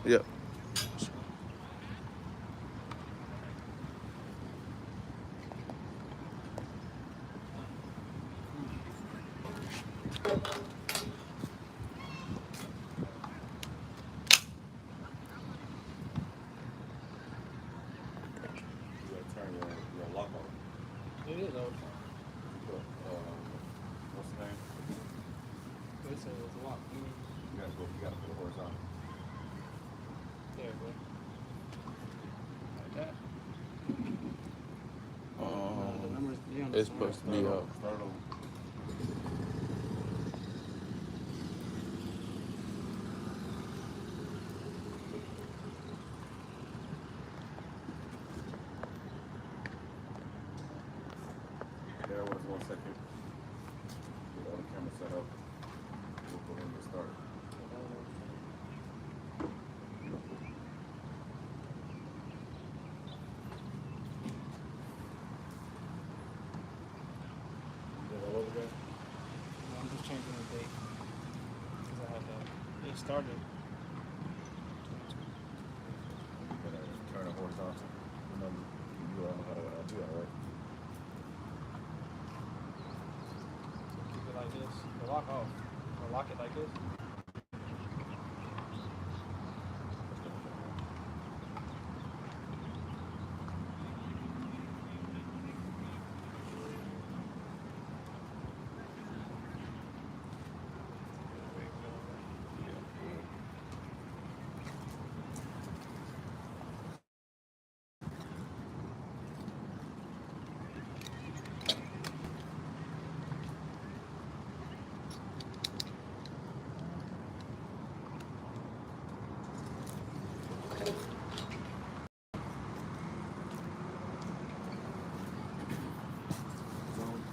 Yeah. You gotta turn your lock off. It is old. What's the name? It's a lock. You gotta put it horizontal. There, bro. Like that. The numbers, It's supposed to be Start over. There was 1 second. Get all the camera set up. We'll go ahead and get started. You did all over again? I'm just changing the date. Because I had it started. You gotta turn it horizontal. Remember, you all know how to do that, right? Keep it like this. The lock off. Or lock it like this.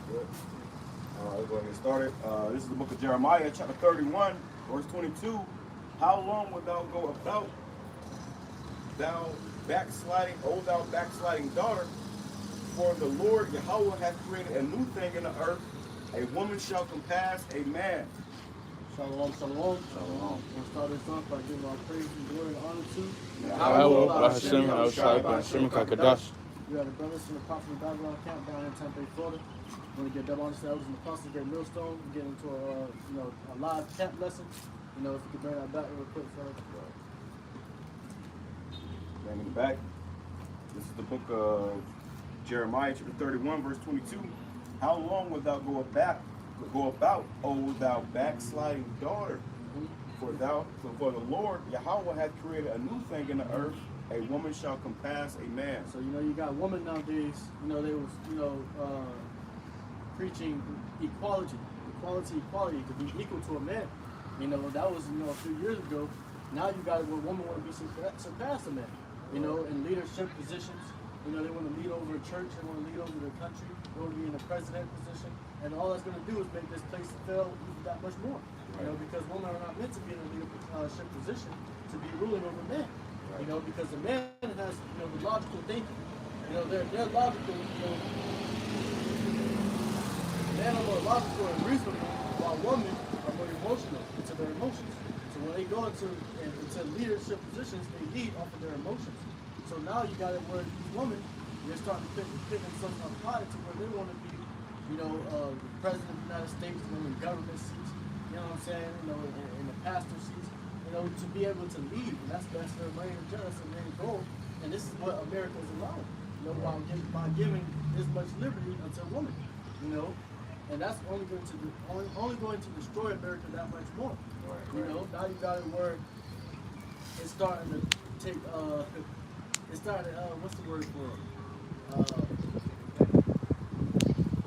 Good. All right, we'll go ahead and get started. This is the book of Jeremiah, chapter 31, verse 22. How long wilt thou go about, thou backsliding, O thou backsliding daughter? For the Lord Yahawah hath created a new thing in the earth. A woman shall compass a man. Shalom, shalom. Shalom. We'll start this off by giving our praise and glory and honor to YAHAWAH, BAHASHAM, RAWCHAA, QADASH. We are the brothers from the Prophet of Babylon camp down in Tampa, Florida. We're going to get double honors to elders and apostles, GREATTMILLSTONE. We're getting into a live camp lesson. If you could bring that back real quick, fellas. Bring it back. This is the book of Jeremiah, chapter 31, verse 22. How long wilt thou go about, O thou backsliding daughter? For the Lord Yahawah hath created a new thing in the earth. A woman shall compass a man. So, you got women nowadays, they was, preaching equality, to be equal to a man. That was, a few years ago. Now you got it where women want to be surpassed a man, in leadership positions. They want to lead over a church, they want to lead over the country, they want to be in a president position. And all that's going to do is make this place fail even that much more. Because women are not meant to be in a leadership position to be ruling over men. Because the man has, the logical thinking. They're logical, men are more logical and reasonable, while women are more emotional into their emotions. So when they go into leadership positions, they lead off of their emotions. So now you got it where these women, they're starting to pick themselves up high to where they want to be, the president of the United States, in government seats, you know what I'm saying, in the pastor seats, to be able to lead. And that's their main agenda, that's their main goal. And this is what America is allowing, by giving this much liberty unto women, And that's only going to destroy America that much more. Now you got it where it's starting to take what's the word for it?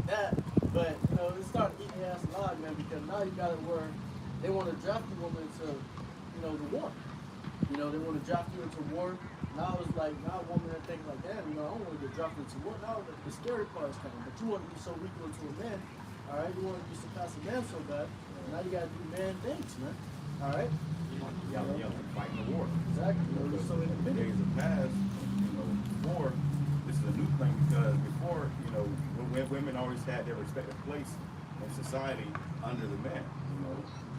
That, but it's starting to eat your ass alive, man, because now you got it where they want to draft the woman into, the war. They want to draft you into war. Now it's like, now women are thinking like, damn, I don't want to get drafted into war. Now the scary part is coming, but you want to be so equal to a man. All right, you want to be surpassing a man so bad. Now you got to do man things, man. All right. Y'all fighting the war. Exactly. So in the days of past, before, this is a new thing because before, women always had their respective place in society under the man.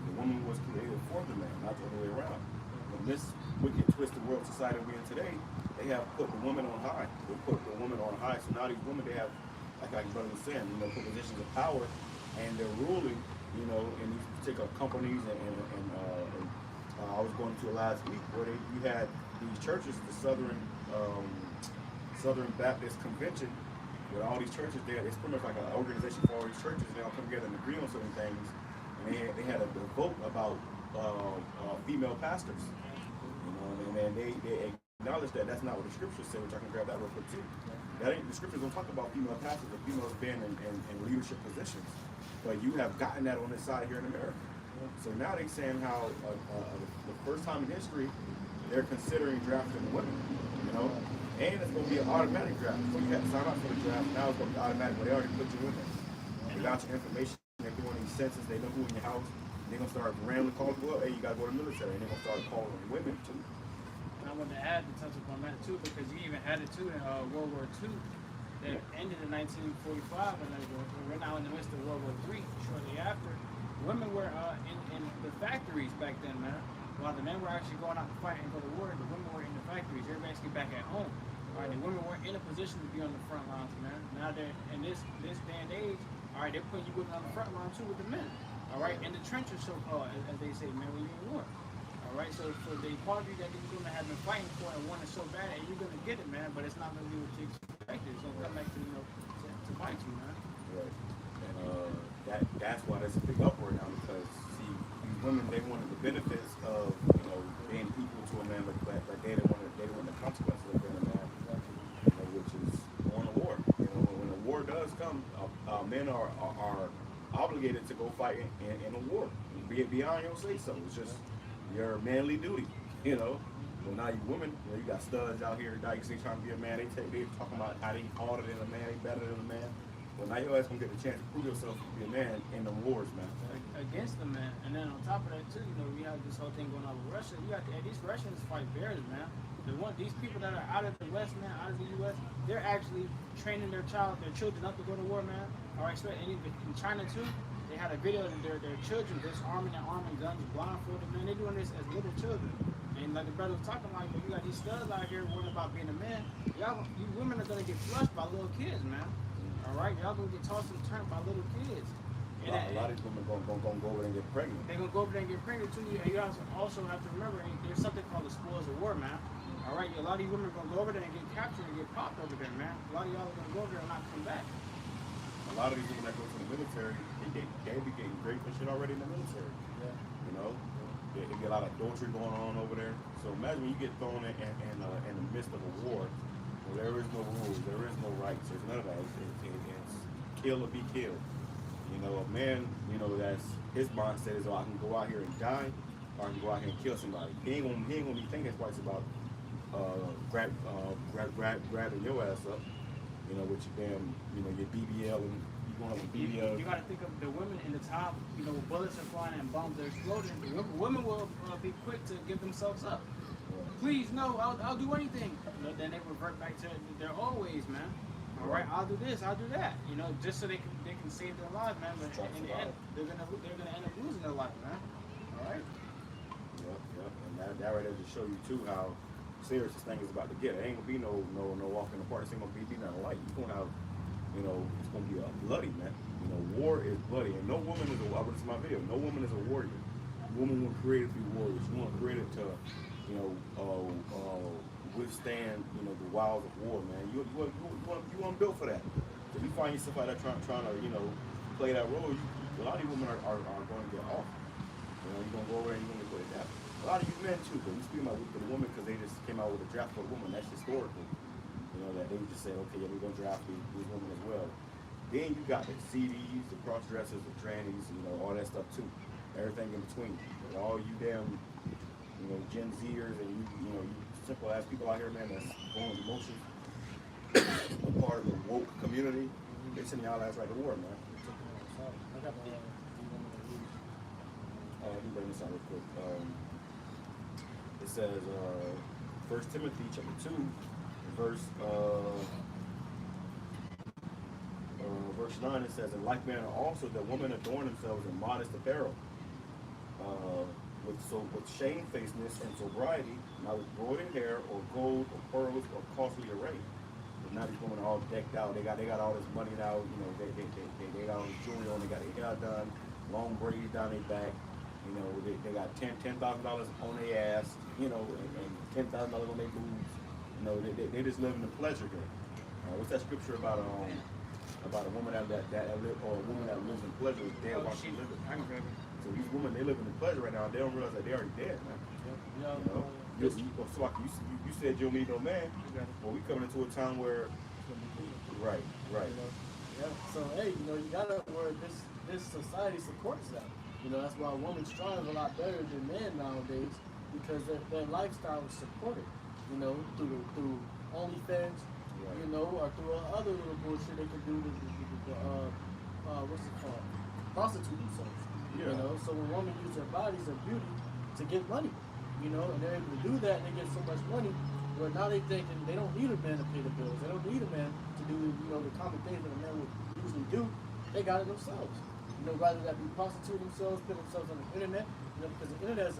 The woman was created for the man, not the other way around. The in this wicked, twisted world society we're in today, they have put the woman on high. They put the woman on high. So now these women, they have, like brother was saying, you know, put positions of power, and they're ruling, you know, in these particular companies. I was going to last week where you had these churches, the Southern Baptist Convention, with all these churches there. It's pretty much like an organization for all these churches. They all come together and agree on certain things. And they had a vote about female pastors. You know, and they acknowledge that that's not what the scriptures say, which I can grab that real quick too. That ain't, the scriptures don't talk about female pastors or females being in leadership positions. But you have gotten that on this side here in America. So now they're saying how the first time in history they're considering drafting women, you know, and it's going to be an automatic draft. So you have to sign up for the draft. Now it's going to be automatic, but they already put you in there. They got your information. They're doing these census. They know who in your house. They're going to start randomly calling people up. Hey, you got to go to the military. And they're going to start calling women too. And I want to add to touch upon that too, because you even had it too in World War II. That ended in 1945, and we're now in the midst of World War III. Shortly after, women were in the factories back then, man. While the men were actually going out to fight and go to war, the women were in the factories. They're basically back at home. All right, the women weren't in a position to be on the front lines, man. Now they're in this day and age. All right, they're putting you women on the front line too with the men. All right, in the trenches, so-called, as they say, man, when you're in war. All right, so for the equality that these women have been fighting for and wanting so bad, and you're gonna get it, man. But it's not gonna be what you expected. It's gonna come back to to bite you, man. Right. And that's why there's a big uproar now, because see, these women, they wanted the benefits of, you know, being equal to a man, but they didn't want the consequences of being a man, you know, which is going to war. You know, when a war does come, men are obligated to go fight in a war, be it beyond your say so. It's just your manly duty, you know. Well, now you women, you know, you got studs out here that you see trying to be a man. They talking about how they harder than a man, they better than a man. Well, now your ass gonna get the chance to prove yourself to be a man in the wars, man. Against the men, and then on top of that too, you know, we have this whole thing going on with Russia. You got these Russians fight bears, man. These people that are out of the West, man, out of the U.S., they're actually training their children up to go to war, man. All right, so in China too, they had a video of their children disarming and arming guns, blindfolded, man. They're doing this as little children. And like the brother was talking about, you got these studs out here worrying about being a man. You women are gonna get flushed by little kids, man. All right, y'all gonna get tossed and turned by little kids. And a lot of these women gonna go over there and get pregnant. They're gonna go over there and get pregnant too. You also have to remember, there's something called the spoils of war, man. All right, a lot of you women are gonna go over there and get captured and get popped over there, man. A lot of y'all are gonna go over there and not come back. A lot of these women that go to the military, they be getting raped and shit already in the military. Yeah. You know, they get a lot of adultery going on over there. So imagine when you get thrown in the midst of a war. Well, there is no rules, there is no rights, there's none of that. It's kill or be killed. You know, a man, you know, that's his mindset is, oh, I can go out here and die, or I can go out here and kill somebody. He ain't gonna be thinking twice about grabbing your ass up, you know, with your damn, you know, your BBL, and you going with BBL. You gotta think of the women in the top, you know, bullets are flying and bombs are exploding. Women will be quick to give themselves up. Please, no, I'll do anything. You know, then they revert back to their old ways, man. All right, I'll do this, I'll do that. You know, just so they can save their lives, man. But in the end, they're gonna end up losing their life, man. All right. Yep. And that right there just show you too how serious this thing is about to get. It ain't gonna be no walk in the park. This ain't gonna be nothing light. You're gonna have, you know, it's gonna be a bloody, man. You know, war is bloody, and no woman is I this is my video. No woman is a warrior. Women were created to be warriors. You weren't created to, you know, withstand, you know, the wiles of war, man. You weren't built for that. So you find yourself out there trying to, you know, play that role. A lot of you women are going to get off. You know, you're going to go over there and you're going to get that. A lot of you men too, but we speaking about the women because they just came out with a draft for a woman. That's historical. You know, that they just said, okay, yeah, we're going to draft these women as well. Then you got the CDs, the cross dressers, the trannies, you know, all that stuff too. Everything in between. But all you damn, you know, Gen Zers and you know, you simple ass people out here, man, that's going with emotions, a part of the woke community. They send y'all ass like a war, man. I got Let me bring this out real quick. It says, 1 Timothy chapter 2, verse 9, it says, in like manner also that women adorn themselves in modest apparel, with shamefacedness and sobriety, not with broidered hair or gold or pearls or costly array. But now these women are all decked out. They got all this money now. You know, they got all this jewelry on. They got their hair done, long braids down their back. You know, they got $10,000 on their ass. You know, and $10,000 on their boobs. You know, they just living the pleasure here. What's that scripture about a woman that live, or a woman that lives in pleasure is dead while she living? So these women, they live in the pleasure right now. They don't realize that they already dead, man. Yeah. You know, you said you don't need no man. Well, we coming into a time where, right. You know? Yeah. So hey, you know, you gotta where this society supports that. You know, that's why women strive a lot better than men nowadays because their lifestyle is supported. You know, through OnlyFans. You know, or through other little bullshit they can do what's it called? Prostitute themselves. Yeah. You know, so when women use their bodies, their beauty to get money, you know, and they're able to do that and they get so much money, where now they thinking they don't need a man to pay the bills. They don't need a man to do, you know, the common things that a man would usually do. They got it themselves. You know, rather that be prostitute themselves, put themselves on the internet, you know, because the internet is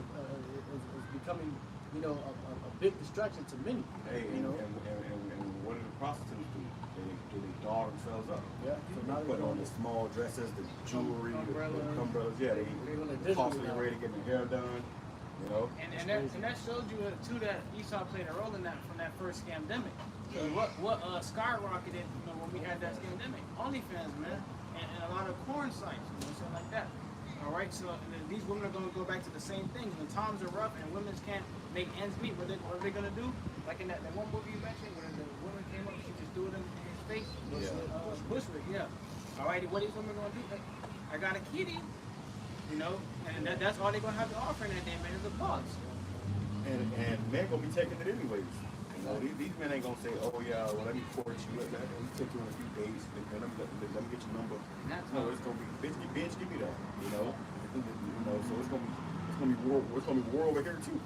becoming, you know, a big distraction to many. Hey, you know. And what do the prostitutes do? They doll themselves up. Yeah. So now They put on the small dresses, the jewelry, the umbrellas. Yeah, they costly array to get their hair done. You know. And that showed you too that Esau played a role in that from that first scamdemic. What skyrocketed, you know, when we had that scamdemic? OnlyFans, man, and a lot of porn sites, you know, something like that. All right, so these women are going to go back to the same thing. When times are rough and women can't make ends meet, what are they going to do? Like in that one movie you mentioned, where the woman came up, she just threw it in his face. Bushwick, yeah. All right, what are these women going to do? I got a kitty, you know, and that's all they're going to have to offer in that day, man, is a box. And men going to be taking it anyways. You know, these men ain't going to say, oh yeah, well let me court you, let me take you in a few days, let me get your number. No, it's going to be, bitch, give me that, you know. So it's going to be war over here too.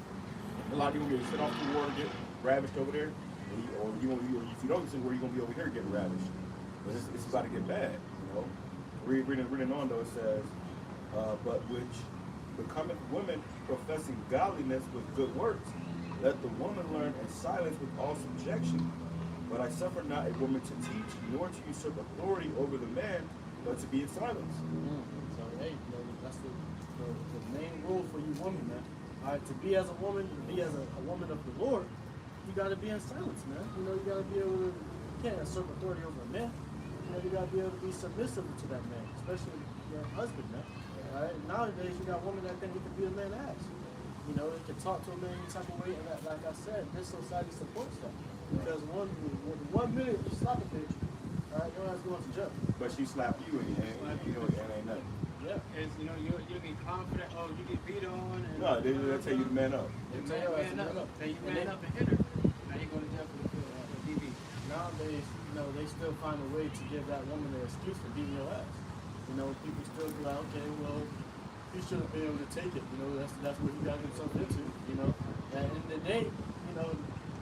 A lot of people get sent off to war and get ravished over there. Or if you don't get somewhere, you're going to be over here getting ravished. But it's about to get bad, you know. Reading on though, it says, but which becometh women professing godliness with good works. Let the woman learn in silence with all subjection. But I suffer not a woman to teach, nor to usurp authority over the man, but to be in silence. So hey, you know, that's the main rule for you women, man. All right, to be as a woman, to be as a woman of the Lord, you got to be in silence, man. You know, you got to be able to, you can't usurp authority over a man. You know, you got to be able to be submissive to that man, especially your husband, man. All right, nowadays you got women that think he can be a man ass. You know, they can talk to a man any type of way, and like I said, this society supports that. Because one minute you slap a bitch, all right, your ass going to jail. But she slapped you and you know, it ain't nothing. Yeah, it's, you know, you'll be confident. Oh, you get beat on. And, No, they'll tell you to man up. Man up. Then you man up and hit her. Now you're going to jail for the DV. Nowadays, you know, they still find a way to give that woman an excuse for beating your ass. You know, people still be like, okay, well, he shouldn't be able to take it. You know, that's what he got himself into. You know, and in the day, you know,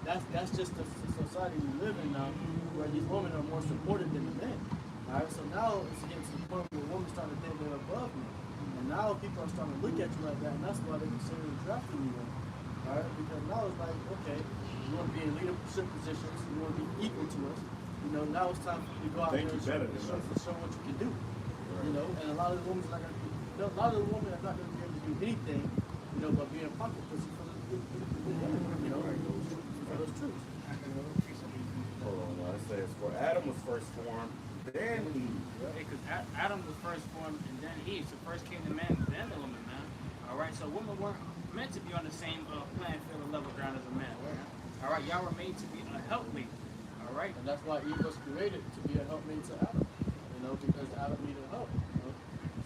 that's just the society we live in now, where these women are more supported than the men. All right, so now it's getting to the point where women starting to think they're above me, and now people are starting to look at you like that, and that's why they're considering drafting you. All right, because now it's like, okay, you want to be in leadership positions, you want to be equal to us. You know, now it's time for you to go out there and show what you can do. Right. You know, and a lot of the women are not going to be, a lot of the women are not going to be able to do anything, you know, but being a pocket pussy for you know, for those truths. Hold on, it says, for Adam was first formed, then Eve. Because Adam was first formed and then Eve. So first came the man, then the woman, man. All right, so women weren't meant to be on the same playing field or level ground as a man. All right, y'all were made to be a helpmate. All right, and that's why Eve was created to be a helpmate to Adam. You know, because Adam needed help. You know?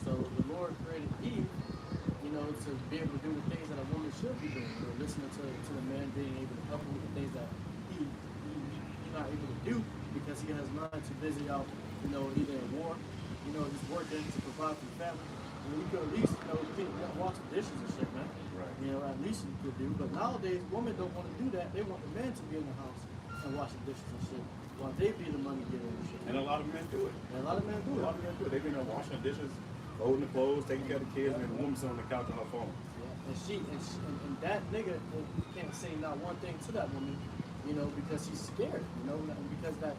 So the Lord created Eve, you know, to be able to do the things that a woman should be doing. You know, listening to the man, being able to help him with the things that he's not able to do because he has learned to busy out, you know, either in war, you know, just working to provide for the family. And you could at least, you know, wash the dishes and shit, man. Right. You know, at least you could do. But nowadays, women don't want to do that. They want the man to be in the house and wash the dishes and shit, while they be the money getter and shit. And a lot of men do it. And a lot of men do it. They've been washing the dishes, folding the clothes, taking care of the kids, and the woman's on the couch on her phone. Yeah. And that nigga can't say not one thing to that woman, you know, because he's scared, you know, because that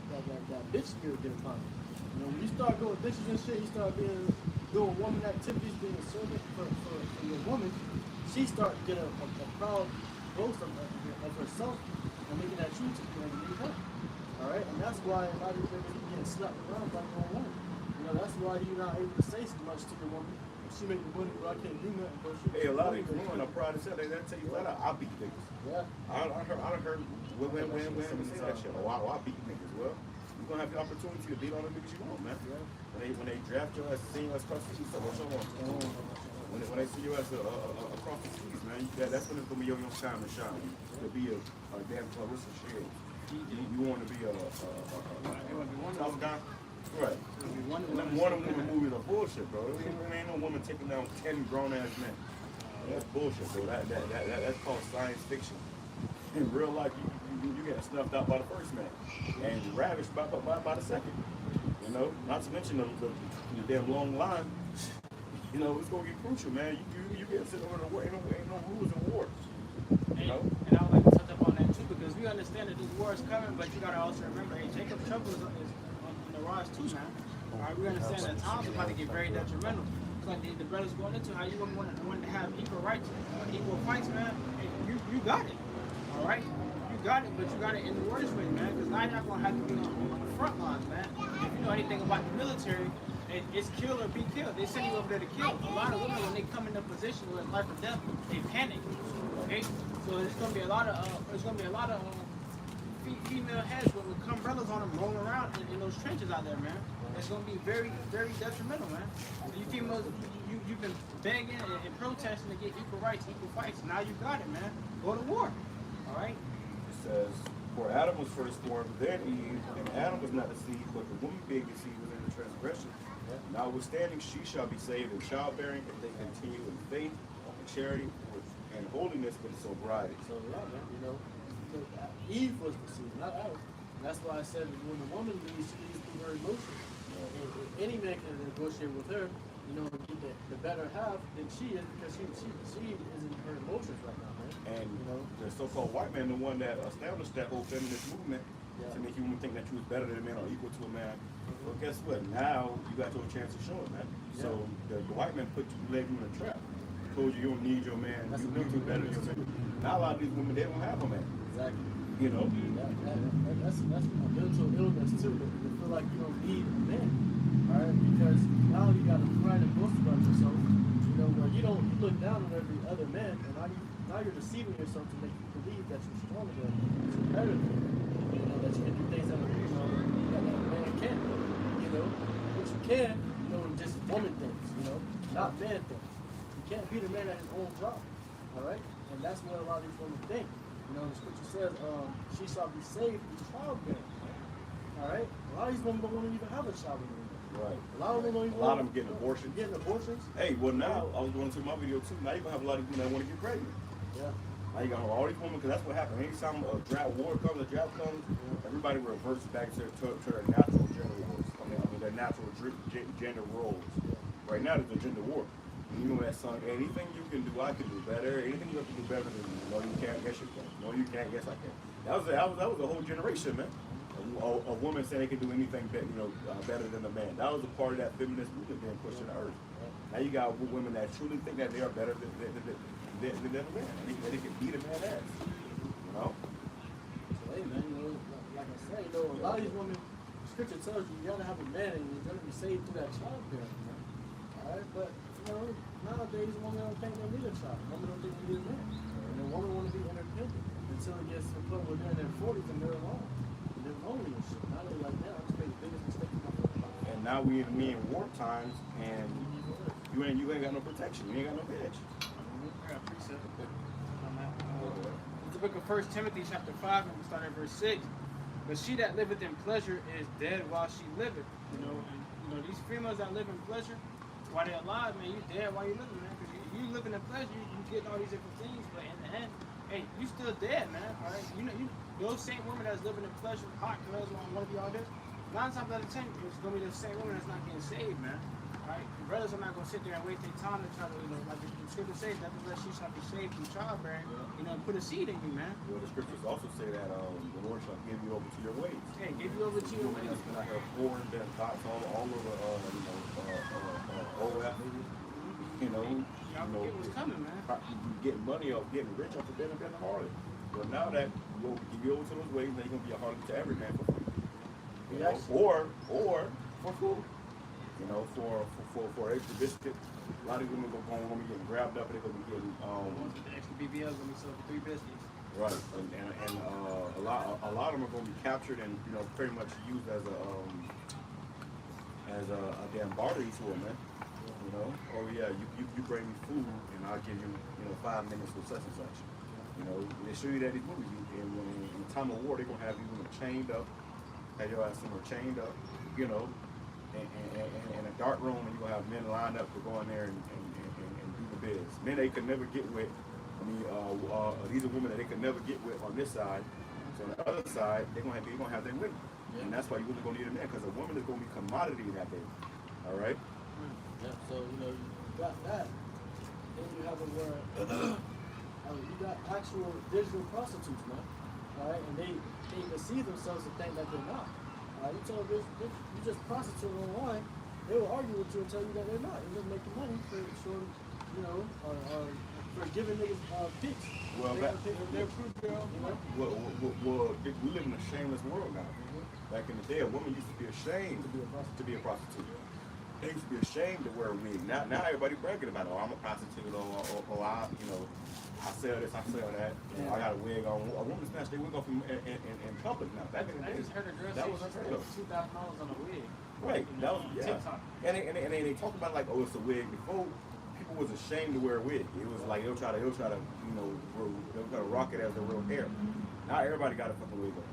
bitch spirit get upon him. You know, when you start doing dishes and shit, you start doing woman activities, being a servant for your woman, she start getting a proud boast of herself and making that true to you underneath her. All right, and that's why a lot of you niggas getting slapped around by your own woman. You know, that's why you're not able to say so much to your woman. She make the money, but I can't do nothing. But Hey, a lot of these women are proud to say they tell you flat out, I beat niggas. Yeah. I heard women say that shit. Oh, I beat niggas. Well, you're gonna have the opportunity to beat all the niggas you want, man. Yeah. When they draft your ass, see you as across the seas, so what's on? When they see you as across the seas, man, that's when it's gonna be your time to shine. To be a damn Clarissa Shield. You want to be a tough guy. Right. And them Wonder Woman movies are bullshit, bro. There ain't no woman taking down 10 grown ass men. That's bullshit, bro. That's called science fiction. In real life, you get snuffed out by the first man and ravished by the second. You know, not to mention the damn long line. You know, it's gonna get crucial, man. You get sent over to war. Ain't no rules in war. You know. And I would like to touch up on that too, because we understand that this war is coming, but you gotta also remember, hey, Jacob's trouble is on the rise too, man. All right, we understand that times are about to get very detrimental. It's like the brothers going into how you want to have equal rights, equal fights, man. Hey, you got it, all right. You got it, but you got it in the worst way, man. Because now you're not gonna have to be on the front lines, man. If you know anything about the military, it's kill or be killed. They send you over there to kill. A lot of women, when they come in a position where it's life or death, they panic. Okay, so there's gonna be a lot of female heads with umbrellas on them rolling around in those trenches out there, man. It's gonna be very, very detrimental, man. You females, you've been begging and protesting to get equal rights, equal fights. Now you got it, man. Go to war. All right. It says, for Adam was first formed, then Eve, and Adam was not the seed, but the woman being the seed was in the transgression. Notwithstanding, she shall be saved in childbearing if they continue in faith, and charity, and holiness with sobriety. So yeah, man, you know, Eve was the seed, not Adam. That's why I said when the woman leads, she leads through her emotions. And if any man can negotiate with her, you know, get the better half than she is, because she is in her emotions right now, man. And you know, the so-called white man, the one that established that whole feminist movement to make you think that you was better than a man or equal to a man. Well, guess what? Now you got your chance to show it, man. So the white man laid you in a trap. Told you don't need your man. You do better than your man. Now a lot of these women, they don't have a man. exactly. You know. That's a mental illness too. To feel like you don't need a man, all right? Because now you got to pride and boast about yourself. You know, where you look down on every other man, and now you're deceiving yourself to make you believe that you're stronger than, that you're better than, you know, that you can do things that that a man can't. You know, but you can, you know, just woman things. You know, not man things. You can't beat a man at his own job, all right? And that's what a lot of these women think. You know, the scripture says, she shall be saved through childbearing. All right? A lot of these women don't want to even have a child anymore. Right. A lot of them don't even A lot of them getting abortions. Hey, well now, I was going to my video too. Now you're going to have a lot of women that want to get pregnant. Yeah. Now you got all these women, because that's what happens. Anytime a drought comes, everybody reverts back to their natural gender roles. I mean, their natural gender roles. Right now, there's a gender war. You know that song, anything you can do, I can do better. Anything you have to do better than me. No, you can't. Yes, you can. No, you can't. Yes, I can. That was a whole generation, man. A woman saying they can do anything better than a man. That was a part of that feminist movement being pushed in the earth. Now you got women that truly think that they are better than a man. They can beat a man's ass. You know? So, hey, man, you know, like I said, you know, a lot of these women, scripture tells you got to have a man and you're going to be saved through that childbearing, man. All right? But, you know, nowadays, women don't think they need a child. Women don't think they need a man. And the woman want to be independent until it gets to the point where they're in their 40s and they're alone. And they're lonely and shit. Now they're like, man, I just made the biggest mistake in my life. And now we in war times, and you ain't got no protection. You ain't got no edge. I got a precept on that. It's the book of 1 Timothy chapter 5, and we start at verse 6. But she that liveth in pleasure is dead while she liveth. You know, these females that live in pleasure, while they're alive, man, you dead while you living, man. Because you living in pleasure, you getting all these different things, but in the end, hey, you still dead, man. All right, you know, those same women that's living in pleasure, hot girls want to be all this. 9 times out of 10, it's gonna be the same woman that's not getting saved, man. All right? Brothers are not going to sit there and waste their time to try to, like the scripture says, that the she shall be saved from childbearing, and put a seed in you, man. Well, the scriptures also say that the Lord shall give you over to your ways. Hey, give you over to your ways. That's been out here pouring their thoughts all over, OF. Y'all forget what's coming, man. Getting money off, getting rich off of being a harlot. Well, now that you'll give you over to those ways, then you're gonna be a harlot to every man for free. Or for food. For extra biscuit. A lot of women are gonna be getting grabbed up and they're gonna be getting The extra BBLs gonna be sold for 3 biscuits. right. And a lot of them are gonna be captured and pretty much used as a damn barter tool, man. Oh yeah, you bring me food and I'll give you 5 minutes with such and such. They show you that these movies, and in the time of war, they're gonna have you chained up, have your ass somewhere chained up, in a dark room, and you're gonna have men lined up to go in there and do the biz. Men they could never get with. These are women that they could never get with on this side. So on the other side, they're gonna have their women, and that's why you're gonna need a man, because a woman is gonna be commodity that day. All right. Yeah, so you got that. Then you have it where you got actual digital prostitutes, man. Alright, and they deceive themselves to think that they're not. You tell them you just prostitute online, they will argue with you and tell you that they're not. You're just making money for showing, for giving niggas pics. Well, they're proof, well, we live in a shameless world now. Back in the day, a woman used to be ashamed to be a prostitute. They used to be ashamed to wear a wig. Now everybody bragging about it. Oh, I'm a prostitute, or I sell this, I sell that. I got a wig on. A woman snatched their wig off in public now. Back in the I day, just heard a girl that say was she unheard of. spent $2,000 on a wig. Right, that was TikTok. And they talk about like, oh, it's a wig. Before, people was ashamed to wear a wig. It was like they'll try to rock it as their real hair. Now everybody got a fucking wig on.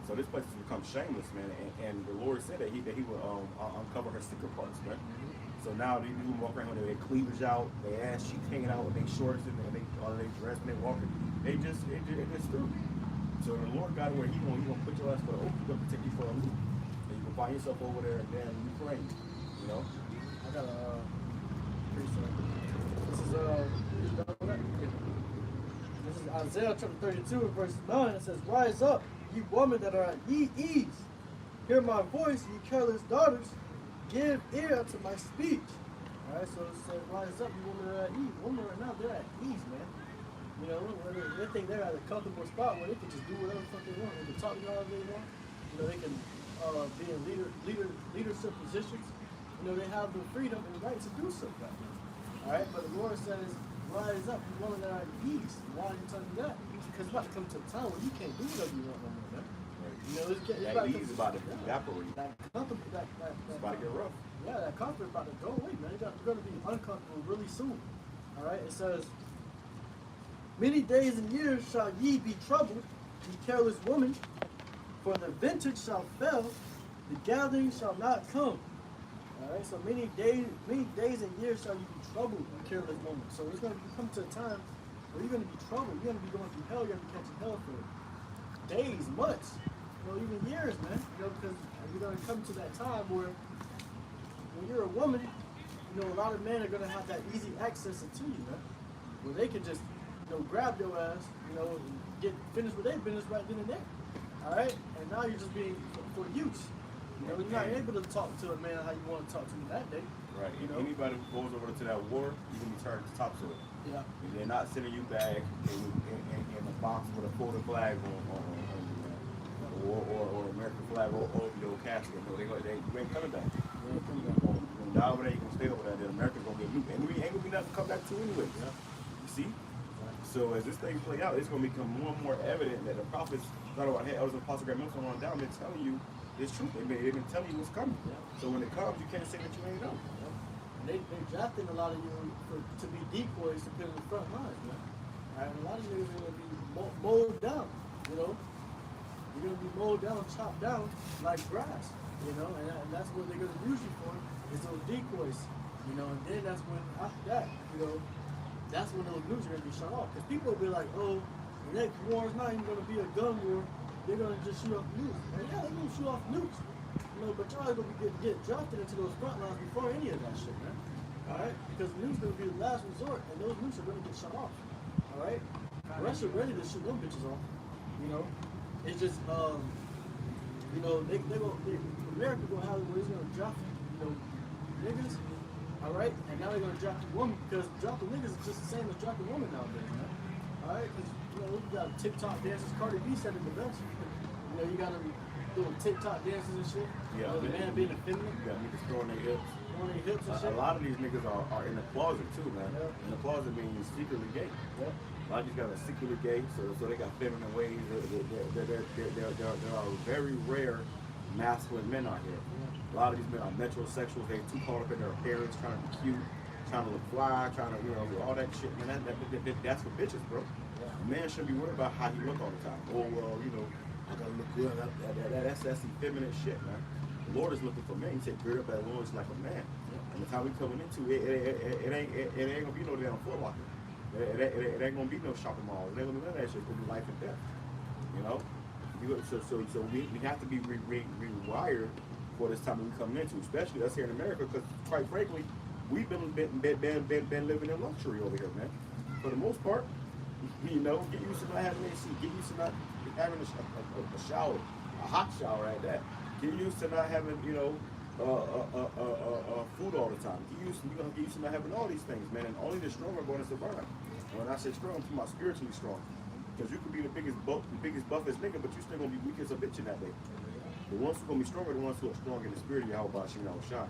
So this place has become shameless, man. And the Lord said that he would uncover her secret parts, man. So now these women walk around with their cleavage out, their ass cheeks hanging out with their shorts and they dress and they walking. It just stupid. So the Lord got it where he gonna put your ass for the open, he's gonna protect you for a loop. And you can find yourself over there and damn Ukraine, I got a precept. This is Isaiah chapter 32 verse 9. It says, "Rise up, ye women that are at ye ease. Hear my voice, ye careless daughters. Give ear to my speech." Alright, so it says, rise up, you women that are at ease. Women right now, they're at ease, man. They think they're at a comfortable spot where they can just do whatever the fuck they want. They can talk however they want. They can be in leadership positions. They have the freedom and the right to do so. Alright, but the Lord says, rise up, you women that are at ease. Why are you telling me that? Because it's about to come to a time where you can't do whatever you want no more, man. That ease about to evaporate. It's about to get rough. Yeah, that comfort about to go away, man. You're going to be uncomfortable really soon. Alright, it says, "Many days and years shall ye be troubled, ye careless women, for the vintage shall fail, the gathering shall not come." Alright, so many days and years shall you be troubled, you careless woman. So it's going to come to a time where you're going to be troubled. You're going to be going through hell. You're going to be catching hell for days, months, even years, man. Because you're going to come to that time where when you're a woman, a lot of men are going to have that easy access to you, man. Where they can just, grab your ass, and get finished with their business right then and there. Alright? And now you're just being for use. You're not able to talk to a man how you want to talk to him that day. Right. Anybody who goes over to that war, you can be turned to topsoil. Yeah. And they're not sending you back in a box with a photo flag or American flag over your casket. No, you ain't coming back. You're gonna die over there, you're gonna stay over there, then America's gonna get nuked. And we ain't gonna be nothing to come back to anyway. Yeah. You see? So as this thing play out, it's gonna become more and more evident that the prophets, I was an apostle Grant Milton on down, they're telling you it's truth. They've been telling you what's coming. Yeah. So when it comes, you can't say that you ain't know. They're drafting a lot of you to be decoys to put in the front lines, man. Alright, a lot of you are going to be mowed down, You're going to be mowed down, chopped down like grass, and that's what they're going to use you for, is those decoys, and then that's when, after that, that's when those nukes are going to be shut off. Because people will be like, oh, the next war is not even going to be a gun war, they're going to just shoot off nukes. And yeah, they're going to shoot off nukes. you know, but y'all gonna get drafted into those front lines before any of that shit, man. All right, because nukes gonna be the last resort, and those nukes are gonna get shut off. All right, Russia ready to shoot them bitches off. You know, it's just you know, America gonna have where it's gonna draft, you know, niggas. All right, and now they're gonna draft a woman because dropping niggas is just the same as dropping women nowadays, man. All right, because you know we got TikTok dances. Cardi B said it the best. You know, you gotta be doing TikTok dances and shit. Yeah, the man being effeminate. You got niggas throwing their hips. On their hips and shit. A lot of these niggas are in the closet too, man. Yeah. In the closet means secretly gay. Yeah. A lot of these guys are secretly gay, so they got feminine ways. There are very rare masculine men out here. A lot of these men are metrosexuals. They too caught up in their appearance, trying to be cute, trying to look fly, trying to, you know, all that shit. Man, that's for bitches, bro. Yeah. A man shouldn't be worried about how he look all the time. Oh, well, you know, I gotta look good. That's effeminate shit, man. The Lord is looking for men. He said, gird up that loins like a man. And the time we coming into it ain't gonna be no damn Foot Locker. It ain't gonna be no shopping malls. It ain't gonna be none of that shit. It's gonna be life and death. You know? So we have to be rewired for this time that we coming into, especially us here in America, because quite frankly, we've been living in luxury over here, man. For the most part, you know, get used to not having AC, get used to not having a shower, a hot shower at that. Get used to not having, you know, food all the time. You're gonna get used to not having all these things, man. And only the strong are going to survive. When I say strong, I'm talking about spiritually strong. Because you could be the biggest buffest nigga, but you still gonna be weak as a bitch in that day. The ones who are gonna be stronger are the ones who are strong in the spirit of YAHAWASHI, YAHAWASHI.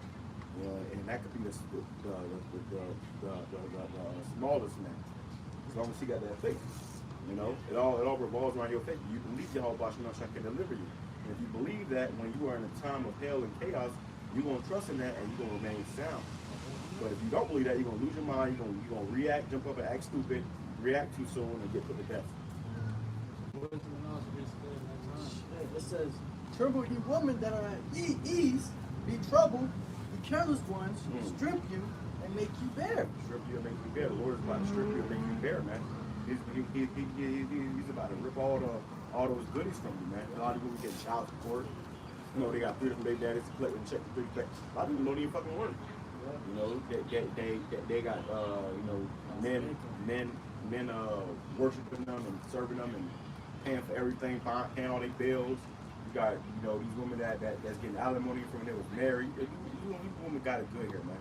And that could be the smallest man, as long as he got that faith. You know, it all revolves around your faith. You believe YAHAWASHI, YAHAWASHI can deliver you. And if you believe that when you are in a time of hell and chaos, you're gonna trust in that and you're gonna remain sound. But if you don't believe that, you're gonna lose your mind. You're gonna react, jump up and act stupid, react too soon, and get put to death. It says, "Tremble, ye women that are at ease, be troubled, ye careless ones, strip you and make you bare." Strip you and make you bare. The Lord is about to strip you and make you bare, man. He's about to rip all those goodies from you, man. A lot of people get child support. You know, they got 3 different baby daddies to collect and check the 3 back. A lot of people don't even fucking work. You know, they got you know, men worshiping them and serving them and paying for everything, paying all their bills. You got, you know, these women that's getting alimony from when they was married. These women got it good here, man.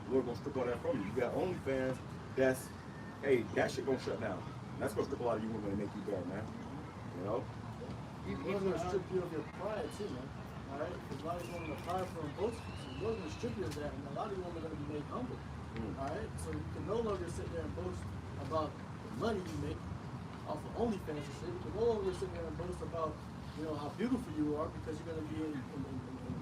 The Lord gonna strip all that from you. You got OnlyFans that's, hey, that shit gonna shut down. That's gonna strip a lot of you women and make you better, man. You know? It's gonna strip you of your pride too, man. All right, because a lot of you women are prideful and boastful. So Lord's gonna strip you of that, and a lot of you women are gonna be made humble. All right, so you can no longer sit there and boast about the money you make off of OnlyFans and shit. You can no longer sit there and boast about, you know, how beautiful you are because you're gonna be in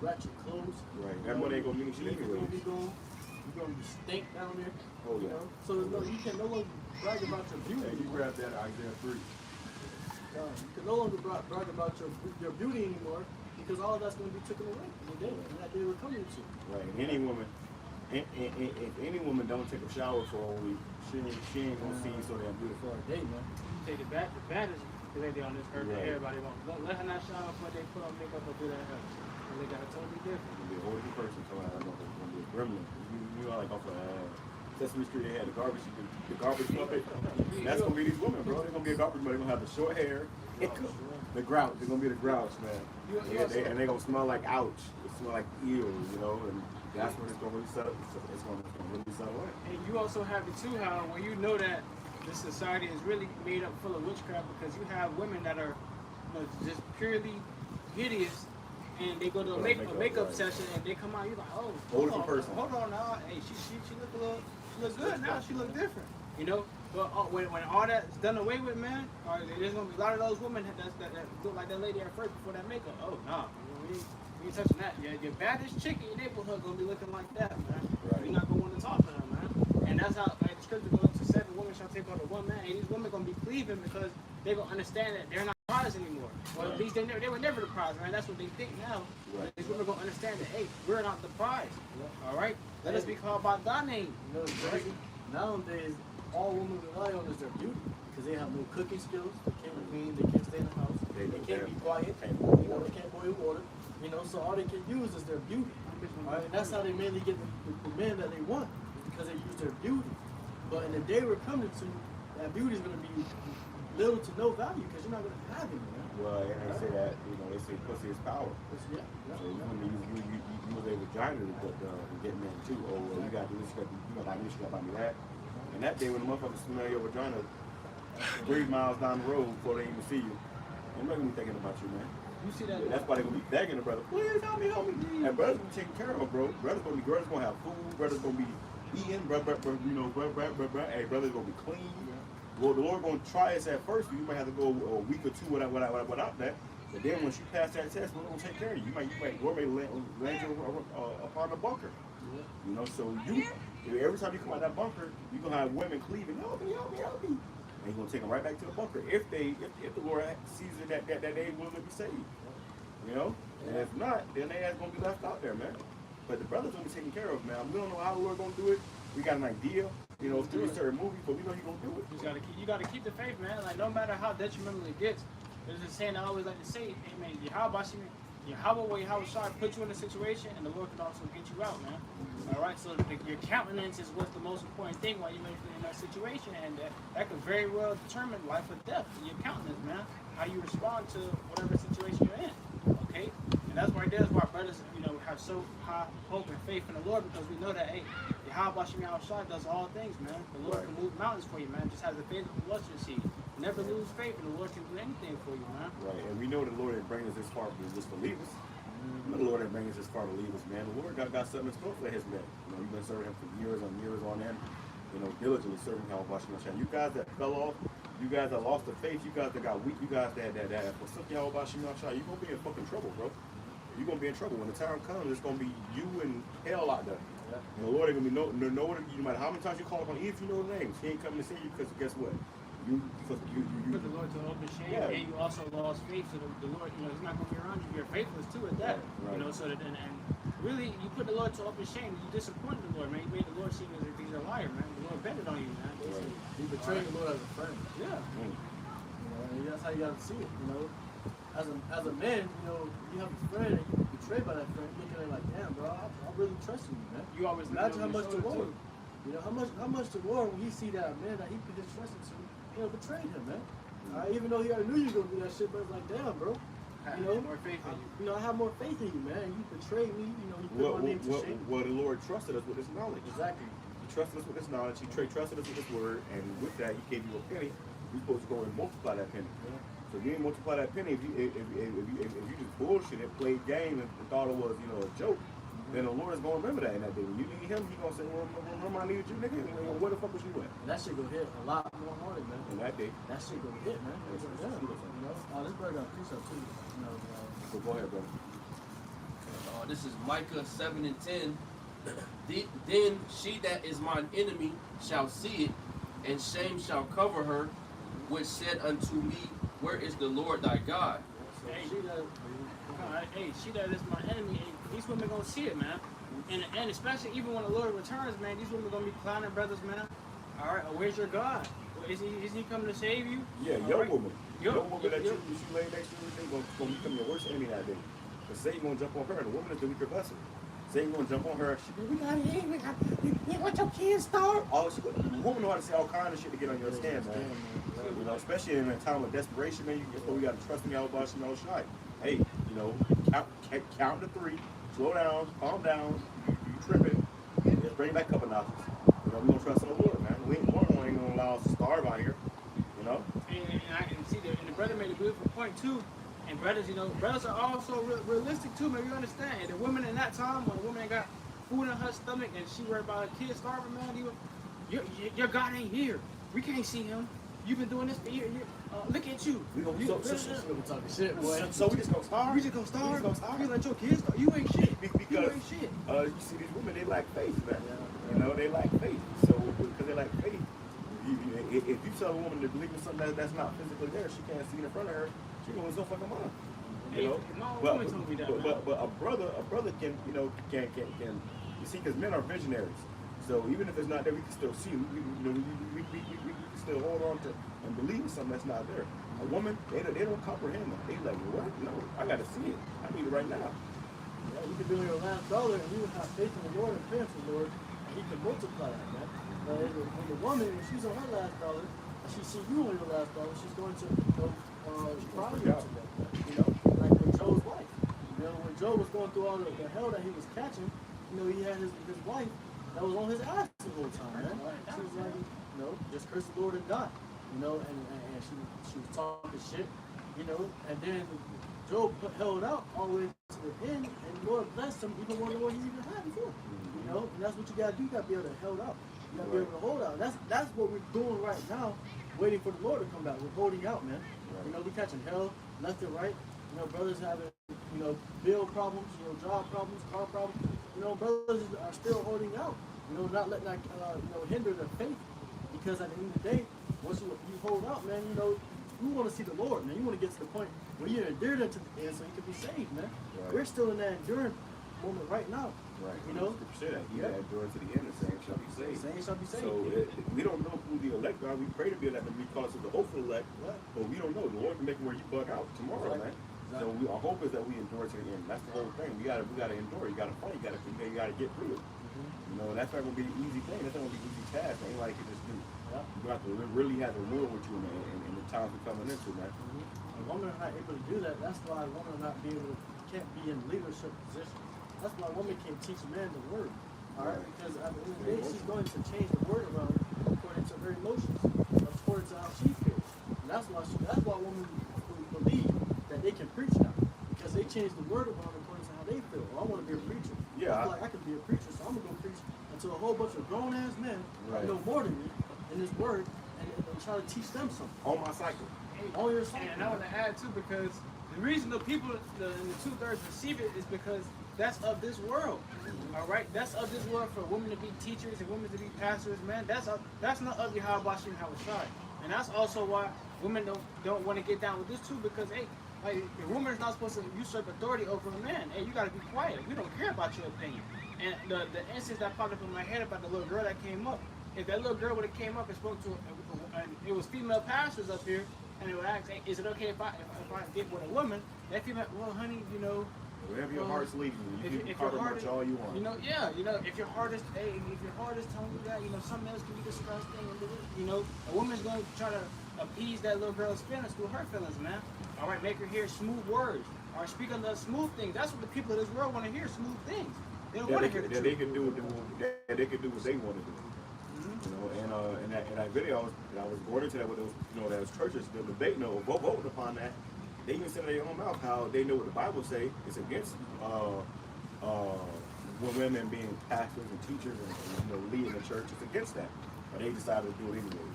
ratchet clothes. Right. That money ain't gonna mean shit anyway. You're gonna be stink down there. Oh yeah. You know? So you can no longer brag about your beauty. Hey, you grab that Isaiah 3. You can no longer brag about your beauty anymore because all of that's going to be taken away in the day, and that day will come into. Right. And any woman, if any woman don't take a shower for a week, she ain't gonna see you so damn beautiful. For a day, man. Take it back. The baddest lady on this earth that everybody wants. Let her not shower before they put on makeup or do that hair. And they got a totally different. It's gonna be a whole different person coming out. It's gonna be a gremlin. You know, like off of Sesame Street, they had the garbage puppet. That's gonna be these women, bro. They're gonna be a garbage, but they're gonna have the short hair. The grouch. They're gonna be the grouch, man. And they're gonna smell like ouch. They smell like eels, you know. And that's when it's gonna really settle. It's gonna really settle in. And you also have it too, how when you know that this society is really made up full of witchcraft because you have women that are, you know, just purely hideous, and they go to a makeup right. session and they come out, you're like, oh, Whole different person. Hold on now, hey, she look a little, she look good now, she look different, you know. But when all that's done away with, man, there's gonna be a lot of those women that look like that lady at first before that makeup. Oh no, we ain't touching that. Your baddest chick in your neighborhood gonna be looking like that, man. Right. You're not gonna want to talk to her, man. And that's how, like, the scripture goes to 7 women shall take on the 1 man. And these women gonna be cleaving because they gonna understand that they're not the prize anymore. Or at least they were never the prize, man. That's what they think now. Right. These women gonna understand that, hey, we're not the prize. All right, let us be called by thy name. You know, right? Nowadays, all women rely on is their beauty because they have no cooking skills. They can't clean. They can't stay in the house. They can't be quiet. You know, they can't boil water. You know, so all they can use is their beauty. Right? And that's how they mainly get the men that they want, because they use their beauty. But in the day we're coming to, that beauty is going to be little to no value because you're not going to have it, man. Well, and they say that, you know, they say pussy is power. Yeah. So you was a vagina to get men too. Oh, well, you got to do this, you got to buy me this, you got to buy me that. And that day when the motherfuckers smell your vagina 3 miles down the road before they even see you, they're not going to be thinking about you, man. You see that? That's why they're going to be begging the brother, please help me. And brothers going to be taken care of, bro. Brothers going to have food, brothers going to be eating, hey, brothers going to be clean. Well, the Lord going to try us at first. You might have to go a week or two without that. But then once you pass that test, we're going to take care of you. Lord may land you upon the bunker. You know, so every time you come out that bunker, you're going to have women cleaving, help me. And you're going to take them right back to the bunker if the Lord sees that they willing to be saved. You know? And if not, then they are going to be left out there, man. But the brothers going to be taken care of, man. We don't know how the Lord going to do it. We got an idea, you know, through a certain movie, but we know He's going to do it. You gotta keep the faith, man. Like, no matter how detrimental it gets, there's a saying I always like to say, amen, YAHAWASHI, YAHAWAH put you in a situation, and the Lord can also get you out, man. All right, so your countenance is what's the most important thing while you're in that situation, and that could very well determine life or death. Your countenance, man, how you respond to whatever situation you're in, okay? And that's right there is why brothers, you know, have so high hope and faith in the Lord, because we know that, hey, YAHAWASHI does all things, man. The Lord can move mountains for you, man. Just have the faith of the mustard seed. Never lose faith, and the Lord can do anything for you, man. Right, and we know the Lord didn't bring us this far just to leave us. The Lord didn't bring us this far to leave us, man. The Lord got something in store for His men. You know, you've been serving Him for years on end. You know, diligently serving YAHAWASHI. You guys that fell off, you guys that lost the faith, you guys that got weak, you guys that forsook YAHAWASHI, you're gonna be in fucking trouble, bro. You're gonna be in trouble. When the time comes, it's gonna be you and hell out there. And the Lord ain't gonna be no matter how many times you call upon Him, if you know the names, He ain't coming to see you because guess what? You put the Lord to open shame, and you also lost faith. So the Lord, you know, He's not gonna be around you. You're faithless too at that. Right. You know, so that and really, you put the Lord to open shame. You disappointed the Lord, man. You made the Lord seem as if He's a liar, man. The Lord betted on you, man. Right. You betrayed the Lord as a friend. Yeah. You know, and that's how you gotta see it. You know, as a man, you know, you have a friend and you get betrayed by that friend. You're looking at it like, damn, bro, I'm really trusting you, man. You always imagine how much the Lord, you know, how much the Lord, when He see that man that He put His trust into, you know, betrayed him, man. Even though He already knew you were gonna do that shit, but it's like, damn, bro. You know, more faith in you. You know, I have more faith in you, man. You betrayed me. You know, you put my name to shame. Well, the Lord trusted us with His knowledge. Exactly. He trusted us with His knowledge. He trusted us with His word, and with that, He gave you a penny. You're supposed to go and multiply that penny. Yeah. So if you didn't multiply that penny, if you just bullshit and played game and thought it was, you know, a joke, then the Lord is gonna remember that in that day. When you need Him, He gonna say, well, remember I needed you, nigga. And where the fuck was you at? And that shit go hit a lot more harder, man. In that day. That shit go hit, man. Yeah. You know, this brother got a piece up too. You know, So go ahead, brother. This is Micah 7:10. Then she that is mine enemy shall see it, and shame shall cover her, which said unto me, where is the Lord thy God? Hey, she that is my enemy. Hey, these women gonna see it, man. And especially even when the Lord returns, man, these women gonna be clowning brothers, man. All right, where's your God? Is he coming to save you? Yeah, All your right. woman. Your woman that your- you lay next to, everything gonna become your worst enemy that day. Because Satan gonna jump on her, and the woman is the weaker vessel. Satan gonna jump on her. She be, we got you want your kids starved? The woman know how to say all kinds of shit to get on your skin, man. You know, especially in a time of desperation, man. We gotta trust in YAHAWASHI, no shy. Hey, you know, count to 3, slow down, calm down. You tripping? Just bring it back a couple notches. You know, we don't trust in the Lord, man. We ain't gonna allow us to starve out here. You know. And I can see that. And the brother made a beautiful point too. And brothers, you know, brothers are also realistic too, man. You understand? And the women in that time, when a woman ain't got food in her stomach and she worried about her kids starving, man, your God ain't here. We can't see Him. You've been doing this for years. Look at you. We gonna talking shit, boy. So we just gonna starve. We just gonna starve. We just gonna starve. You let your kids starve. You ain't shit. Because you ain't shit. You see these women, they lack faith, man. You know, they lack faith. So because they lack faith, if you tell a woman to believe in something that's not physically there, she can't see it in front of her. She gonna lose her fucking mind. You know, but a brother can, you know, can you see, because men are visionaries. So even if it's not there, we can still see. We can still hold on to and believe in something that's not there. A woman, they don't comprehend that. They like, what? No, I gotta see it. I need it right now. Yeah, you can be on your last dollar and you will have faith in the Lord and fear the Lord, and He can multiply that, man. But when the woman, when she's on her last dollar, and she see you on your last dollar, she's going to, probably to that, like with Joe's wife. When Joe was going through all the hell that he was catching, he had his wife that was on his ass the whole time, man. She was like, just curse the Lord and die, and she was talking shit, and then Job held out all the way to the end, and the Lord blessed him even more than what he even had before. And that's what you gotta do. You gotta be able to hold out. You gotta be able to hold out. That's what we're doing right now, waiting for the Lord to come back. We're holding out, man. We're catching hell left and right. Brothers having bill problems, job problems, car problems. Brothers are still holding out. Not letting that hinder their faith, because at the end of the day, once you hold out, man, you want to see the Lord, man. You want to get to the point where you're endured unto the end so you can be saved, man. Right. We're still in that endurance moment right now. Right. Scripture say that. He that endures to the end, the same shall be saved. The same shall be saved. So we don't know who the elect are. We pray to be elect because of the hopeful elect, but we don't know. The Lord can make it where you bug out tomorrow, man. So our hope is that we endure to the end. That's the whole thing. We gotta endure. You gotta fight. You gotta get through it. That's not gonna be an easy thing. That's not gonna be an easy task. It ain't like you just do. You have to really have a will with you in the times we're coming into, man. And women are not able to do that. That's why women can't be in leadership positions. That's why women can't teach men the word. All right, because at the end of the day, she's going to change the word around according to her emotions, according to how she feels. And that's why women believe that they can preach now, because they change the word around according to how they feel. Well, I want to be a preacher. Yeah. I feel like I can be a preacher, so I'm gonna go preach to a whole bunch of grown ass men that know more than me in this word, and try to teach them something. On my cycle. On your cycle. And I want to add too, because the reason the people in the 2/3 receive it is because that's of this world. All right, that's of this world for women to be teachers and women to be pastors, man. That's not of YAHAWASHI and HALAL. And that's also why women don't want to get down with this too, because hey, like the woman is not supposed to usurp authority over a man. Hey, you got to be quiet. We don't care about your opinion. And the instance that popped up in my head about the little girl that came up, if that little girl would have came up and spoke to, and it was female pastors up here, and they would ask, hey, is it okay if I get with a woman? That female, well, honey, wherever your heart's leading you, you can talk about all you want. If your heart is, telling you that, something else can be disgusting, and a woman's going to try to appease that little girl's feelings through her feelings, man. All right, make her hear smooth words, or speak on the smooth things. That's what the people of this world want to hear, smooth things. They don't want to hear the truth. They can do what they want to do. In that video, I was born into that with those, those churches, the debate, voting upon that. They even said in their own mouth how they know what the Bible say is against women being pastors and teachers and leading the church. It's against that, but they decided to do it anyway.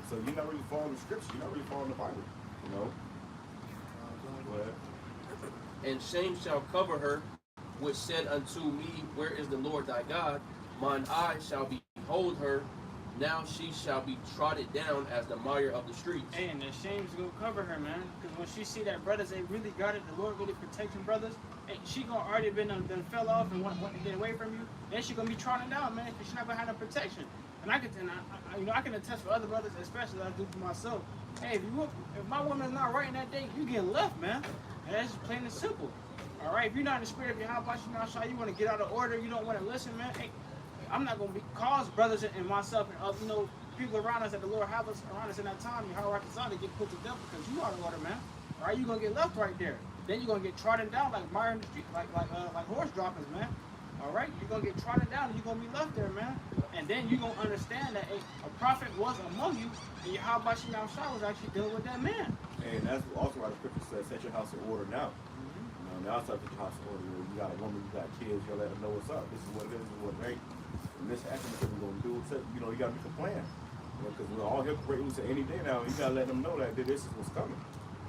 So you're not really following the scripture. You're not really following the Bible. Go ahead. And shame shall cover her, which said unto me, where is the Lord thy God? Mine eye shall behold her. Now she shall be trodden down as the mire of the streets. And the shame's gonna cover her, man. Because when she see that brothers ain't really got it, the Lord really protecting brothers, hey, she gonna already been done fell off and want to get away from you. Then she gonna be trodden down, man, because she not gonna have no protection. And I can attest for other brothers, especially I do for myself. Hey, if my woman's not right in that day, you get left, man. And that's just plain and simple. All right, if you're not in the spirit of YAHAWASHI, you want to get out of order, you don't want to listen, man. Hey, I'm not going to cause brothers and myself and people around us that the Lord have us around us in that time, YAHAWASHI, to get put to death because you out of order, man. All right, you're going to get left right there. Then you're going to get trodden down like mire in the street, like horse droppings, man. All right, you're going to get trodden down and you're going to be left there, man. And then you're going to understand that a prophet was among you and YAHAWASHI was actually dealing with that man. And that's also why the scripture says, set your house in order now. Now it's up to your house in order. You got a woman, you got kids, you gotta let them know what's up. This is what it is, this is what it ain't. And this action that we're gonna do, you gotta make a plan. Because we're all here breaking loose at any day now. You gotta let them know that this is what's coming.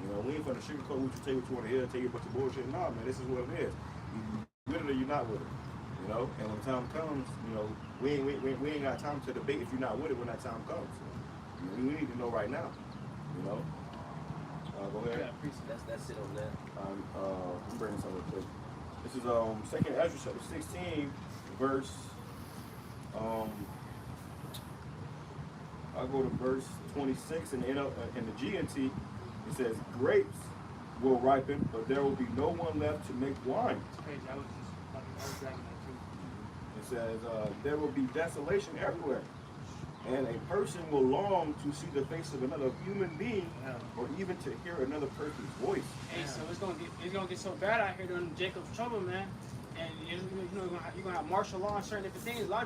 We ain't finna sugarcoat what you tell you what you wanna hear, tell you a bunch of bullshit. Nah, man, this is what it is. You with it or you're not with it. And when the time comes, we ain't got time to debate if you're not with it when that time comes. We need to know right now. Go ahead. Yeah, that's it on that. I'm bringing something quick. This is 2nd Ezra chapter 16, verse. I'll go to verse 26 in the GNT. It says, "Grapes will ripen, but there will be no one left to make wine." It's crazy. I was just It says, there will be desolation everywhere, and a person will long to see the face of another human being, or even to hear another person's voice. Hey, so it's gonna get so bad out here during Jacob's trouble, man. And you're gonna have martial law and certain different things. A lot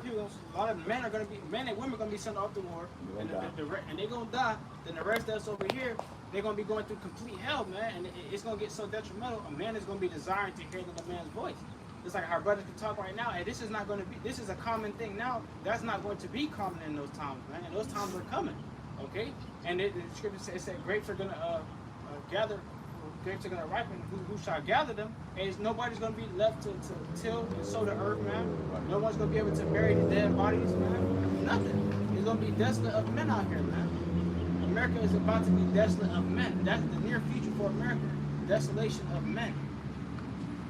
of men and women are gonna be sent off to war, and they're gonna die. Then the rest that's over here, they're gonna be going through complete hell, man. And it's gonna get so detrimental. A man is gonna be desiring to hear another man's voice. It's like our brothers can talk right now, and this is not going to be. This is a common thing now. That's not going to be common in those times, man. And those times are coming, okay? And the scripture said grapes are gonna gather. Grapes are gonna ripen. Who shall gather them? And nobody's gonna be left to till and sow the earth, man. No one's gonna be able to bury the dead bodies, man. Nothing. It's gonna be desolate of men out here, man. America is about to be desolate of men. That's the near future for America. Desolation of men.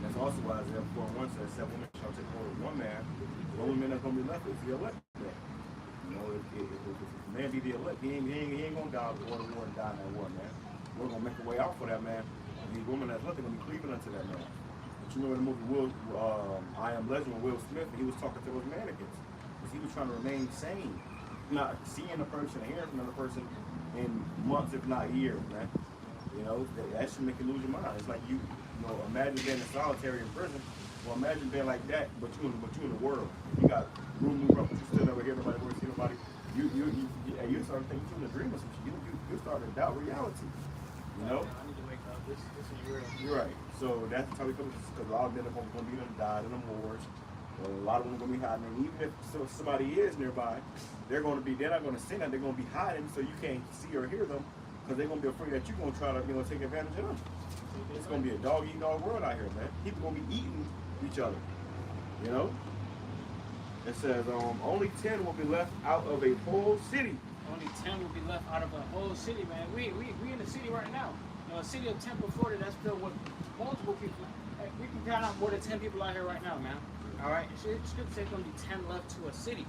That's also why Isaiah 4:1 says, 7 women shall take hold of one man. The only man that's gonna be left is the elect. You know, if a man be the elect, he ain't gonna die with the war and die in that war, man. We're gonna make a way out for that man. And these women that's left, they're gonna be cleaving unto that man. But you remember the movie I Am Legend with Will Smith, and he was talking to those mannequins. Because he was trying to remain sane. Not seeing a person and hearing from another person in months, if not years, man. You know, that should make you lose your mind. It's like you know, imagine being in solitary in prison. Well, imagine being like that, but you in the world. You got room move up, but you still never hear nobody, never see nobody. You start thinking you're in a dream or something. You start to doubt reality. You know? I need to wake up. This is real. You're right. So that's how we come, because a lot of them are going to be died in the wars. A lot of them are going to be hiding. And even if somebody is nearby, they're not going to see that. They're going to be hiding, so you can't see or hear them, because they're going to be afraid that you're going to try to, take advantage of them. It's going to be a dog-eat-dog world out here, man. People going to be eating each other, you know? It says, only 10 will be left out of a whole city. Only 10 will be left out of a whole city, man. We in the city right now. You know, a city of Tampa, Florida, that's filled with multiple people. Hey, we can count out more than 10 people out here right now, man. All right? Scripture says there's going to be 10 left to a city.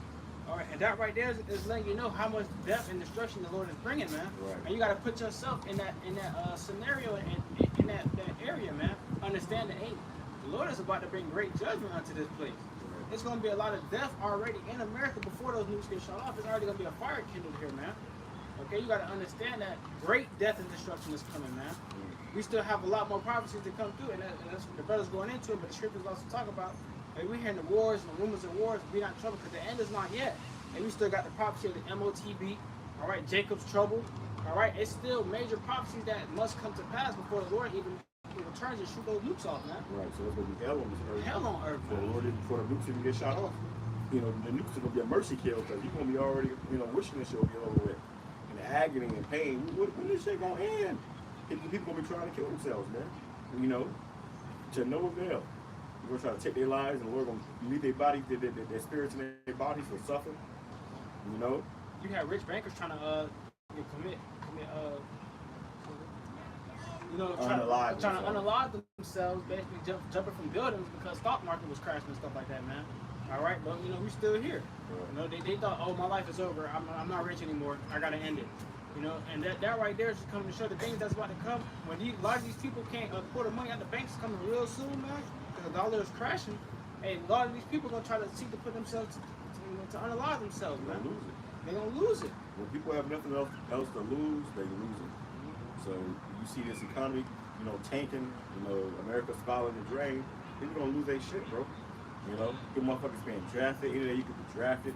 All right, and that right there is letting you know how much death and destruction the Lord is bringing, man. Right. And you got to put yourself in that scenario and in that area, man. Understand that, hey, the Lord is about to bring great judgment onto this place. It's going to be a lot of death already in America before those nukes get shut off. It's already going to be a fire kindled here, man. Okay, you got to understand that great death and destruction is coming, man. We still have a lot more prophecies to come through, and that's what the brothers going into it, but the scriptures also talk about, hey, we're hearing the wars and the rumors of wars, be not in trouble, because the end is not yet. And we still got the prophecy of the MOTB, all right, Jacob's trouble, all right. It's still major prophecies that must come to pass before the Lord even returns and shoot those nukes off, man. Right, so it's going to be hell on this earth. Hell on earth, man. Before the nukes even get shot off. The nukes are going to be a mercy kill, because you're going to be already, wishing this shit will be over with. And agony and pain. When this shit going to end? People going to be trying to kill themselves, man. To no avail. We're going to try to take their lives, and we're going to leave their bodies, their spirits and their bodies will suffer. You have rich bankers trying to commit trying to unalive themselves, basically jumping from buildings because stock market was crashing and stuff like that, man. All right, but we still here. They thought, oh, my life is over. I'm not rich anymore. I gotta end it. And that right there is just coming to show the things that's about to come. When a lot of these people can't afford the money out the banks coming real soon, man, because the dollar is crashing. And a lot of these people are gonna try to seek to put themselves to unalive themselves, man. They're gonna lose it. When people have nothing else to lose, they lose it. So you see this economy, tanking. America's following the drain. People gonna lose their shit, bro. The motherfuckers being drafted. Either you could be drafted.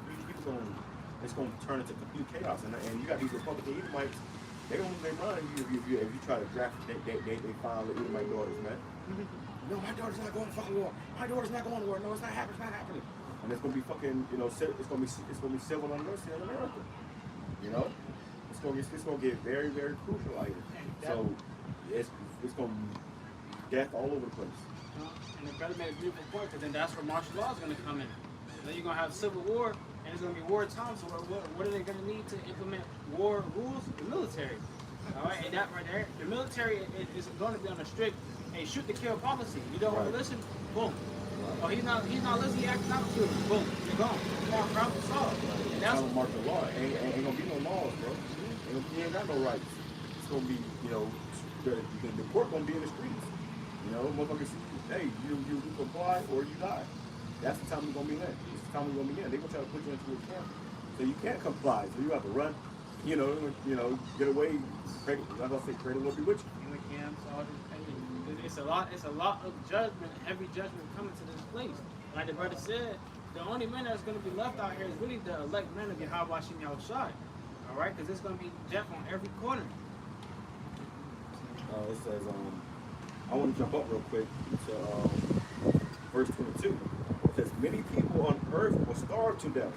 It's gonna turn into complete chaos. And you got these Republican Edomites. They gonna lose their mind if you try to draft. They file the Edomite daughters, man. No, my daughter's not going to fight war. My daughter's not going to war. No, it's not happening. It's not happening. And it's gonna be fucking, it's gonna be civil unrest in America. It's gonna get very, very crucial out here. So it's gonna be death all over the place. And the brother made a beautiful point, because then that's where martial law is gonna come in. Then you're gonna have civil war, and it's gonna be war time. So what are they gonna need to implement war rules? The military. All right, and that right there, the military is going to be on a strict, hey, shoot to kill policy. You don't want to listen, boom. Oh, he's not listening, he acting out to it. Boom, you're gone. Problem solved. And that's what martial law. Ain't gonna be no laws, bro. You ain't got no rights. It's gonna be, the court gonna be in the streets. Motherfuckers, hey, you comply or you die. That's the time we're gonna be in. This is the time we're gonna be in. They're gonna try to put you into a camp, so you can't comply. So you have to run, get away. Pray, like I say, pray the Lord be with you. In the camps, all this, it's a lot of judgment, heavy judgment coming to this place. Like the brother said, the only men that's going to be left out here is really the elect men of YAHAWASHI and YAHAWASHI. All right, because it's going to be death on every corner. It says, I want to jump up real quick to verse 22. It says, many people on earth will starve to death,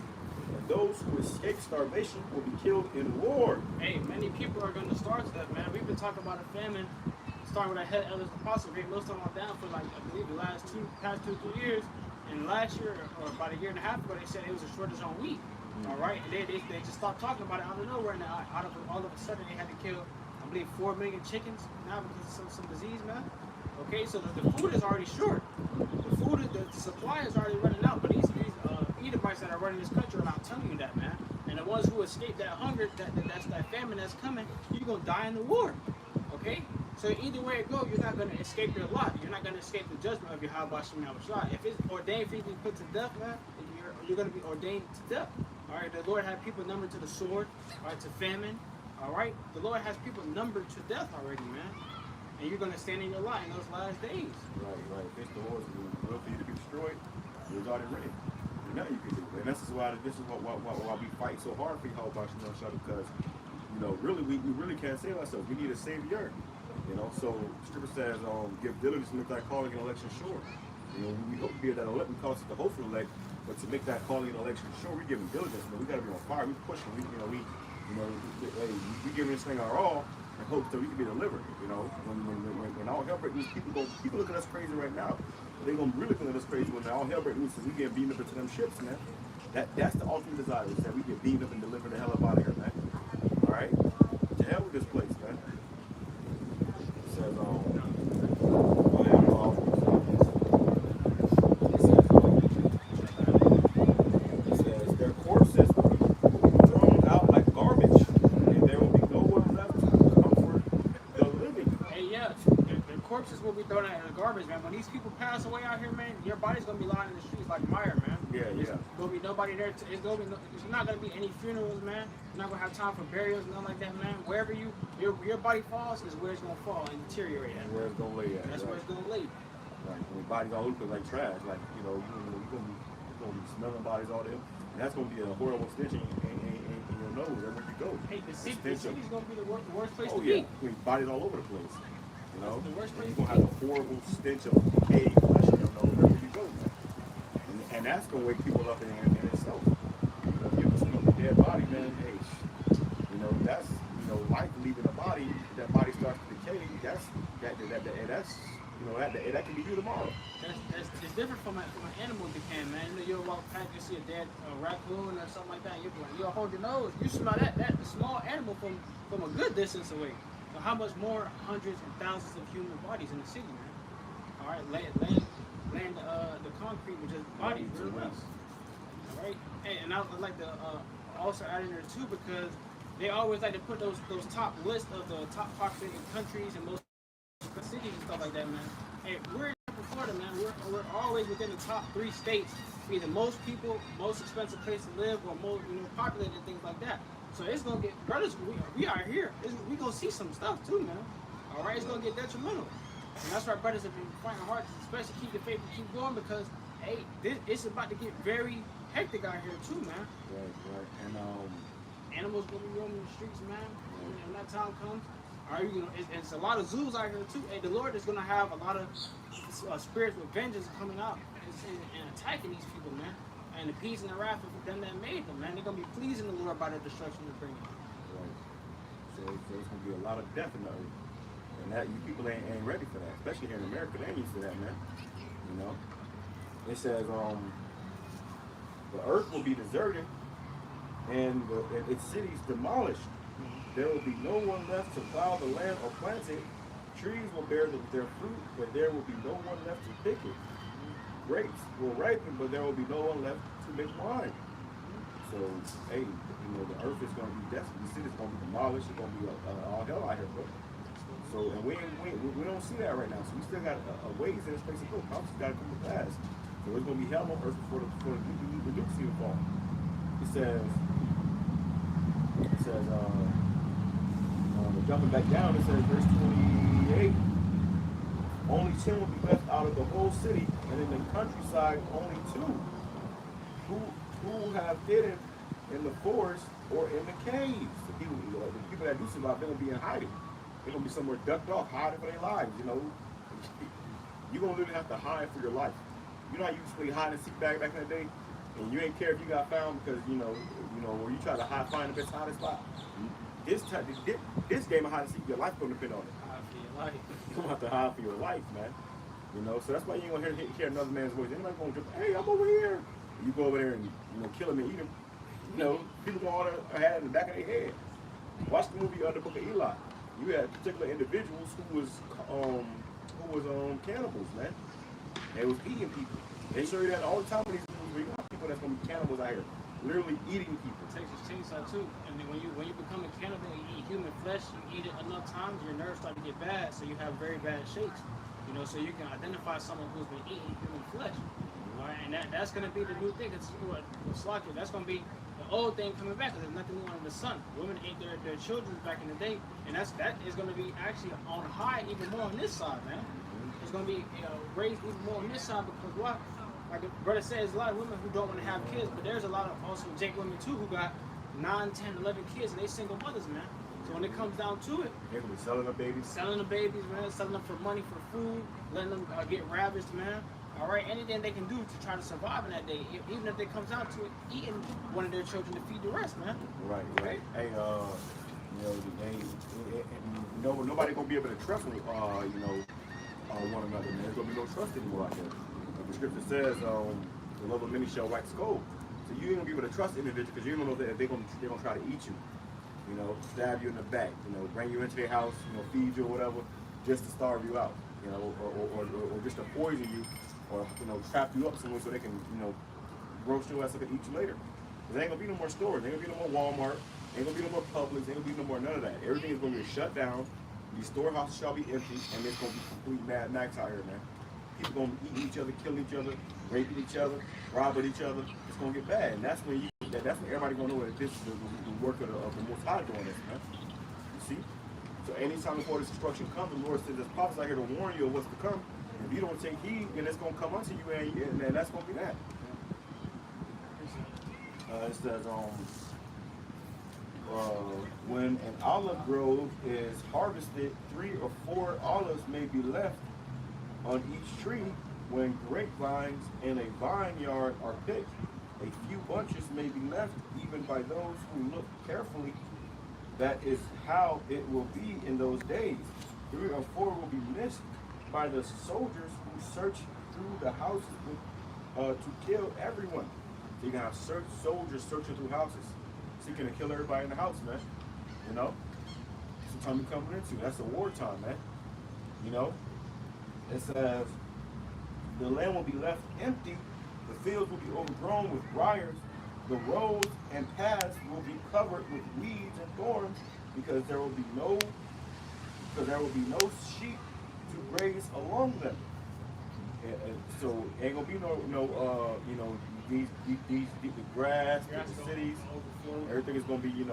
and those who escape starvation will be killed in war. Hey, many people are going to starve to death, man. We've been talking about a famine, starting with our head elders apostle, GREATTMILLSTONE on down for like, I believe, the past 2-3 years. And last year, or about a year and a half ago, they said it was a shortage on wheat. All right, and they just stopped talking about it out of nowhere. Now, all of a sudden, they had to kill, I believe, 4 million chickens now because of some disease, man. Okay, so the food is already short. The supply is already running out. But these Edomites that are running this country are not telling you that, man. And the ones who escape that hunger, that famine that's coming, you're gonna die in the war. Okay. So either way it goes, you're not going to escape your lot. You're not going to escape the judgment of YAHAWASHI and YAHAWASHI. If it's ordained for you to be put to death, man, you're going to be ordained to death. All right, the Lord had people numbered to the sword, all right, to famine. All right, the Lord has people numbered to death already, man. And you're going to stand in your lot in those last days. Right. If it's the Lord's will for you to be destroyed, it was already written. There's nothing you can do. And this is why we fight so hard for YAHAWASHI and YAHAWASHI, because really we really can't save ourselves. We need a savior. So Scripture says, give diligence to make that calling and election sure. We hope to be at that elect. We call it the hopeful elect, but to make that calling and election sure, we give them diligence. We got to be on fire. We pushing. We giving this thing our all in hopes that we can be delivered. When all hell breaks loose, people look at us crazy right now. They're gonna really look at us crazy when all hell breaks loose and we get beamed up into them ships, man. That's the ultimate desire, is that we get beamed up and delivered the hell up out of here, man. All right, to hell with this place, man. Says, their corpses will be thrown out like garbage, and there will be no one left to comfort the living. Hey, yeah, the corpses will be thrown out in the garbage, man. When these people pass away out here, man, your body's gonna be lying in the streets like mire, man. There's gonna be nobody there. There's not gonna be any funerals, man. You're not gonna have time for burials, nothing like that, man. Wherever your body falls is where it's gonna fall and deteriorate at. Where it's gonna lay at. That's where it's gonna lay. Right. When your body's all looking like trash, like you're gonna be smelling bodies all day. And that's gonna be a horrible stench in your nose everywhere you go. Hey, the city's gonna be the worst place to be. be. Bodies all over the place. That's the worst place. You're gonna have a horrible stench of decayed flesh in your nose wherever you go, man. And that's gonna wake people up in itself. If you smell a dead body, man, hey, that's life leaving a body. That body starts to decay. That can be you tomorrow. It's different from an animal decay, man. You'll walk past, you see a dead raccoon or something like that, and you'll hold your nose. You smell that small animal from a good distance away. So how much more hundreds and thousands of human bodies in the city, man? All right, laying the concrete with just bodies, real nice. All right, and I would like to also add in there too, because they always like to put those top lists of the top populated countries and most cities and stuff like that, man. Hey, we're in Florida, man. We're always within the top 3 states, either most people, most expensive place to live, or most populated, things like that. So it's gonna get, brothers. We are here. We gonna see some stuff too, man. All right, it's gonna get detrimental, and that's why brothers have been fighting hard, especially keep the faith and keep going, because hey, it's about to get very hectic out here too, man. Right. And animals gonna be roaming the streets, man. When that time comes. All right, it's a lot of zoos out here too. Hey, the Lord is gonna have a lot of spirits with vengeance coming out and attacking these people, man. And the peace and the wrath of them that made them, man. They're gonna be pleasing the Lord by the destruction they're bringing. Right. So it's gonna be a lot of death in the earth, and that you people ain't ready for that, especially here in America. They ain't used to that, man. It says the earth will be deserted and its cities demolished. There will be no one left to plow the land or plant it. Trees will bear their fruit, but there will be no one left to pick it. Grapes will ripen, but there will be no one left to make wine. So, hey, the earth is going to be desolate. The city's going to be demolished. It's going to be all hell out here, bro. So, and we don't see that right now. So we still got a ways in this place to go. Prophecy's got to come to pass. So it's going to be hell on earth before the nukes even fall. It says, jumping back down, it says, verse 28, only 10 will be left out of the whole city, and in the countryside, only 2 who have hidden in the forest or in the caves. The people that do survive, they're going to be in hiding. They're going to be somewhere ducked off, hiding for their lives, you know. You're going to literally have to hide for your life. You know how you used to play hide and seek back in the day? And you ain't care if you got found because, you know, where you try to find the best hiding spot. This game of hide and seek, your life going to depend on it. Hide for your life. You're going to have to hide for your life, man. You know, so that's why you ain't going to hear another man's voice. Anybody going to jump, hey, I'm over here. You go over there and, you know, kill him and eat him. You know, people going on had it in the back of their head. Watch the movie The Book of Eli. You had particular individuals who was cannibals, man. They was eating people. They show you that all the time in these movies. You have people that's going to be cannibals out here, literally eating people. Texas Chainsaw too. And then when you become a cannibal and you eat human flesh, you eat it enough times, your nerves start to get bad, so you have very bad shakes. You know, so you can identify someone who's been eating human flesh. All right, and that's going to be the new thing. It's that's going to be the old thing coming back because there's nothing new under the sun. Women ate their children back in the day, and that is going to be actually on high even more on this side, man. It's going to be raised even more on this side because what? Like the brother said, there's a lot of women who don't want to have kids, but there's a lot of also Jake women too who got 9, 10, 11 kids, and they single mothers, man. So when it comes down to it, they're going to be selling the babies. Selling the babies, man. Selling them for money, for food, letting them get ravished, man. All right, anything they can do to try to survive in that day, even if it comes down to it, eating one of their children to feed the rest, man. Right. Hey, nobody gonna be able to trust one another, man. There's gonna be no trust anymore out there. The scripture says, the love of many shall wax cold. So you ain't gonna be able to trust individuals because you don't know if they're gonna try to eat you. You know, stab you in the back. You know, bring you into their house. You know, feed you or whatever, just to starve you out. You know, or just to poison you. Or, you know, trap you up somewhere so they can, you know, roast your ass up and eat you later. There ain't gonna be no more stores. There ain't gonna be no more Walmart. Ain't gonna be no more Publix. Ain't gonna be no more none of that. Everything is gonna be shut down. These storehouses shall be empty, and it's gonna be complete Mad Max out here, man. People gonna eat each other, kill each other, rape each other, rob each other. It's gonna get bad, and that's when everybody gonna know that this is the work of the Most High doing this, man. You see? So anytime before this destruction comes, the Lord says, "There's prophets out here to warn you of what's to come." If you don't take heed, then it's going to come unto you, and that's going to be that. It says, when an olive grove is harvested, 3 or 4 olives may be left on each tree. When grapevines in a vineyard are picked, a few bunches may be left, even by those who look carefully. That is how it will be in those days. 3 or 4 will be missed by the soldiers who search through the houses to kill everyone. So you can have soldiers searching through houses, seeking to kill everybody in the house, man. You know? That's the time we're coming into. That's the wartime, man. You know? It says, the land will be left empty, the fields will be overgrown with briars, the roads and paths will be covered with weeds and thorns, because there will be no sheep to graze along them. So ain't gonna be the grass, the cities, everything is gonna be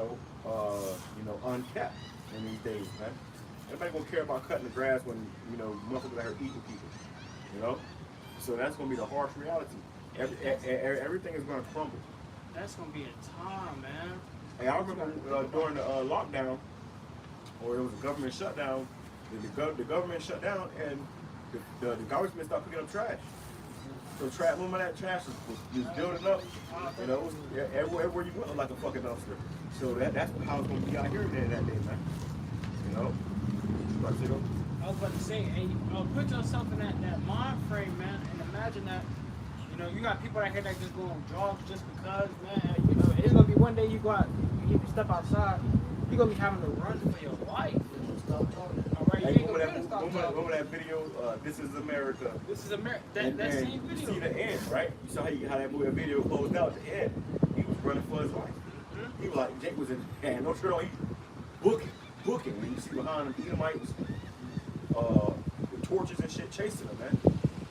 unkept in these days, man. Everybody gonna care about cutting the grass when motherfuckers out here eating people, you know. So that's gonna be the harsh reality. Everything is gonna crumble. That's gonna be a time, man. Hey, I remember during the lockdown, or it was a government shutdown. The government shut down, and the government stopped picking up trash. So remember that trash was building up. You know, everywhere you went, like a fucking dumpster. So that's how it's gonna be out here that day, man. You know. I was about to say, hey, put yourself in that mind frame, man, and imagine that. You know, you got people out here that just go on jogs just because, man. You know, it's gonna be one day you go out, you step outside, you're gonna be having to run for your life. All right, hey, remember that video? This is America. This is America. That same video. You see the end, right? You saw how that video closed out at the end. He was running for his life. Mm-hmm. He was like, Jake was in hand, no shirt on. He booking. And you see behind him, Edomites, the torches and shit chasing him, man.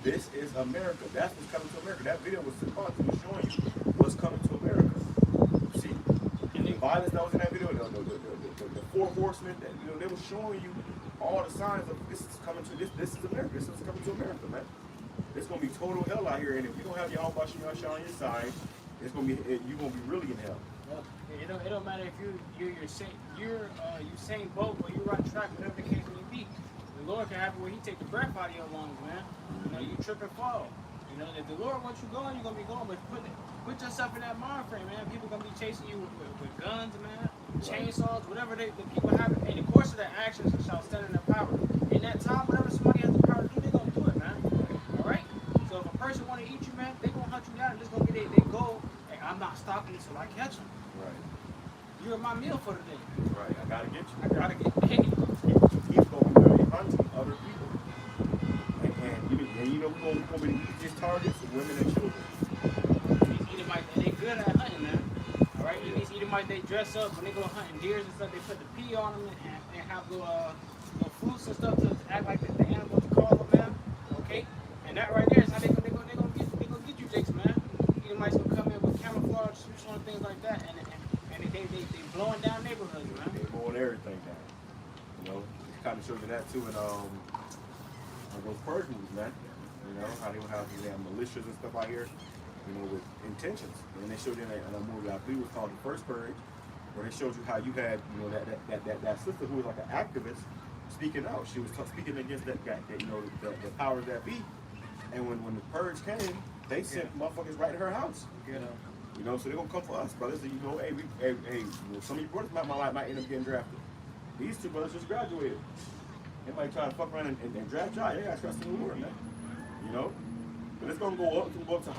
this is America. That's what's coming to America. That video was supposed to be showing you what's coming to America. See, the violence that was in that video, the four horsemen, that, you know, they were showing you all the signs of this is coming to this is America. This is coming to America, man. It's gonna be total hell out here, and if you don't have YAHAWASHI on your side, it's gonna be you're gonna be really in hell. Yeah, it don't matter if you're Usain Bolt or you run track, whatever the case may be. The Lord can happen where He take the breath out of your lungs, man. You know, you trip and fall. You know, if the Lord wants you going, you're gonna be going. But put yourself in that mind frame, man. People gonna be chasing you with guns, man, chainsaws, whatever the people have. In the course of their actions, shall stand in their power. In that time, whatever somebody has the power to do, they're gonna do it, man. All right. So if a person want to eat you, man, they gonna hunt you down, and this gonna be their goal. Hey, I'm not stopping until I catch them. Right. You're my meal for the day. Right. I gotta get you. I gotta get paid. He's going to be hunting other people, and you know who's gonna be the easiest targets? Women and children. These Edomites, and they good at hunting, man. All right. These Edomites, they dress up when they go hunting deers and stuff. They put the pee on them and have little fruits and stuff to act like the animals to call them, man. Okay. And that right there is how they gonna get you, Jakes, man. Edomites gonna come in with camouflage suits on things like that, and they blowing down neighborhoods, man. They blowing everything down. You know, it kind of shows you that too in those purge movies, man. You know how they would have these militias and stuff out here, you know, with intentions. And they showed you in a movie I believe it was called The First Purge, where they showed you how you had, you know, that sister who was like an activist speaking out. She was speaking against that you know, the powers that be. And when the purge came, they sent motherfuckers right to her house. You know, so they're gonna come for us, brothers. And you know, hey, you know, some of you brothers might end up getting drafted. These two brothers just graduated. They might try to fuck around and draft y'all. They got trust in the Lord, man. You know, but it's gonna go up. It's gonna go up to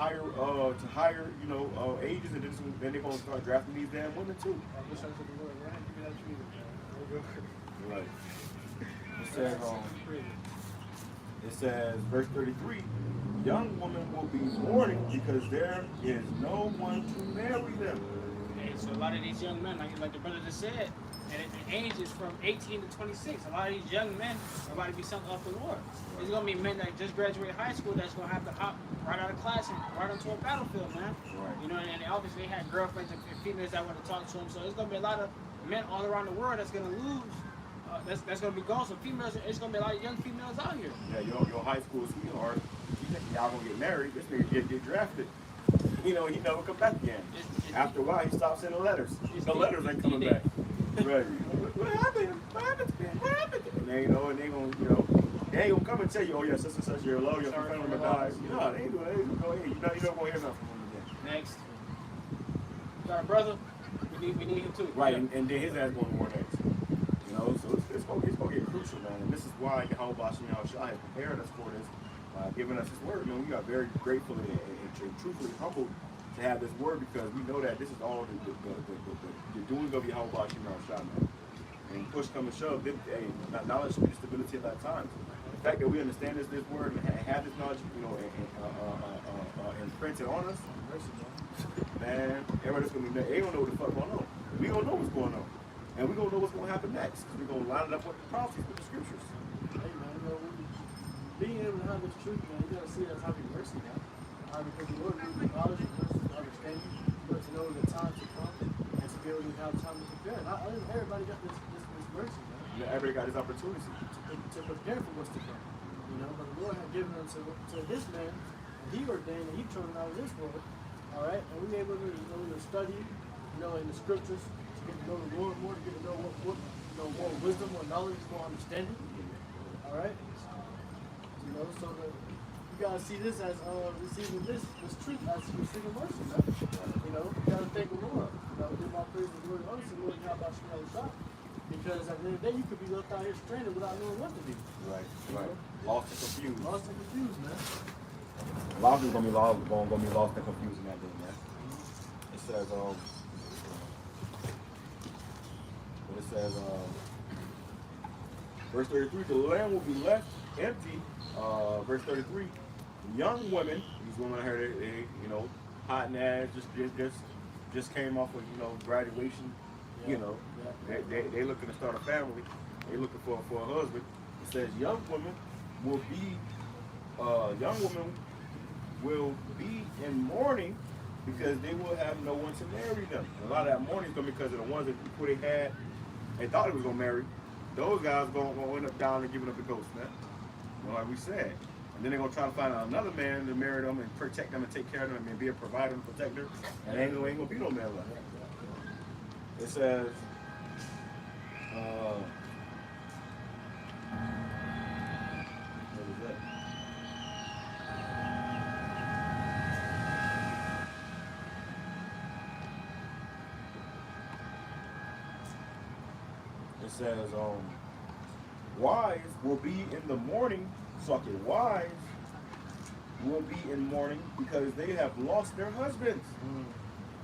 higher, you know, ages, and then they're gonna start drafting these damn women too. I wish I could do it, right? Give me that treatment, man. Right. It says, verse 33, young women will be mourning because there is no one to marry them. Hey, so a lot of these young men, like the brother just said, and the age is from 18 to 26. A lot of these young men are about to be sent off the war. There's gonna be men that just graduated high school that's gonna have to hop right out of class and right onto a battlefield, man. Right. You know, and obviously they had girlfriends and females that want to talk to them. So there's gonna be a lot of men all around the world that's gonna lose. That's gonna be gone. So females, it's gonna be a lot of young females out here. Yeah, your high school sweetheart, you think y'all gonna get married? This nigga get drafted. You know, he never come back again. After a while, he stopped sending letters. The letters ain't coming back. Right. What happened? What happened to him? What happened to him? And they, you know, and they gonna, you know, they ain't gonna come and tell you, oh yeah, such and such, your love, your family member died. You know, they ain't doing it. Go ahead. You don't gonna hear nothing from him again. Next. Our brother, we need him too. Right, and then his ass going to war next. You know, so it's gonna get crucial, man. And this is why YAHAWASHI has prepared us for this, giving us His word. You know, we are very grateful and truthfully humbled to have this word, because we know that this is all the doing of YAHAWASHI, man. And push come and shove, knowledge should be the stability of that time. The fact that we understand this word and have this knowledge, you know, imprinted on us, man, everybody's gonna be, they don't know what the fuck going on. We don't know what's going on. And we're going to know what's going to happen next. We're going to line it up with the prophecies, with the scriptures. Hey, man, you know, being able to have this truth, man, you got to see it as having mercy, man. Because the Lord gives you knowledge and understanding, but to know the time to come and to be able to have time to prepare. Not everybody got this mercy, man. You know, everybody got this opportunity to prepare for what's to come. You know, but the Lord had given unto His man, and He ordained, and He chosen out of this world. All right, and we able to, you know, to study, you know, in the scriptures, to get to know the Lord more, to get to know what you know, more wisdom, more knowledge, more understanding. All right, you know, so that you gotta see this as receiving this truth as receiving mercy, man. You know, you gotta thank the Lord. You know, give my praise and glory, honestly, Lord, and how about YAHAWASHI? Because at the end of the day, you could be left out here stranded without knowing what to do. Right. Lost and confused. Lost and confused, man. A lot of people gonna be lost and confused in that day, man. It says, verse 33, the land will be left empty. Verse 33, young women, these women I heard, they you know, hot and ass, just came off of, you know, graduation. You know, they looking to start a family. They looking for a husband. It says young women will be young women will be in mourning because they will have no one to marry them. And a lot of that mourning is going to be because of the ones that who they had, they thought they was going to marry. Those guys going to end up down and giving up the ghost, man. You know, like we said. And then they're going to try to find another man to marry them and protect them and take care of them and be a provider and protector. And ain't going to be no man left. It says, what is that? It says, wives will be in the mourning. Wives will be in mourning because they have lost their husbands.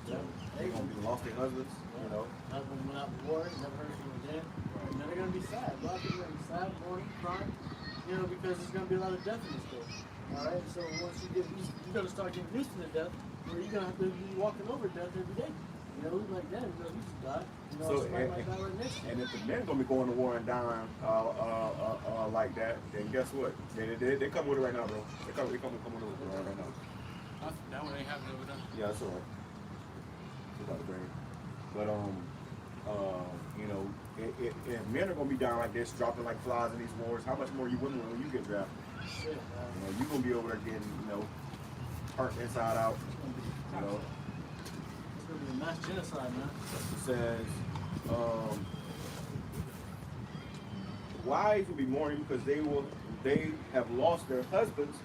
Yeah. They're gonna be lost their husbands, you know. Husband went out to war, never heard from him again. And then they're gonna be sad. A lot of people are gonna be sad, mourning, crying, you know, because there's gonna be a lot of death in this world. Alright, so once you get used, you're gonna start getting used to the death, where you're gonna have to be walking over death every day. You know, like damn, you just died. You know, So, somebody might die right next to you. and if the men gonna be going to war and dying like that, then guess what? They come with it right now, bro. They come with it right now. That one ain't happening with them. Yeah, that's alright. About to bring it. But you know, if men are gonna be down like this, dropping like flies in these wars, how much more you women when you get drafted? Shit, You know, you gonna be over there getting, you know, hurt inside out. You know, it's gonna be a mass genocide, man. it says, wives will be mourning because they have lost their husbands.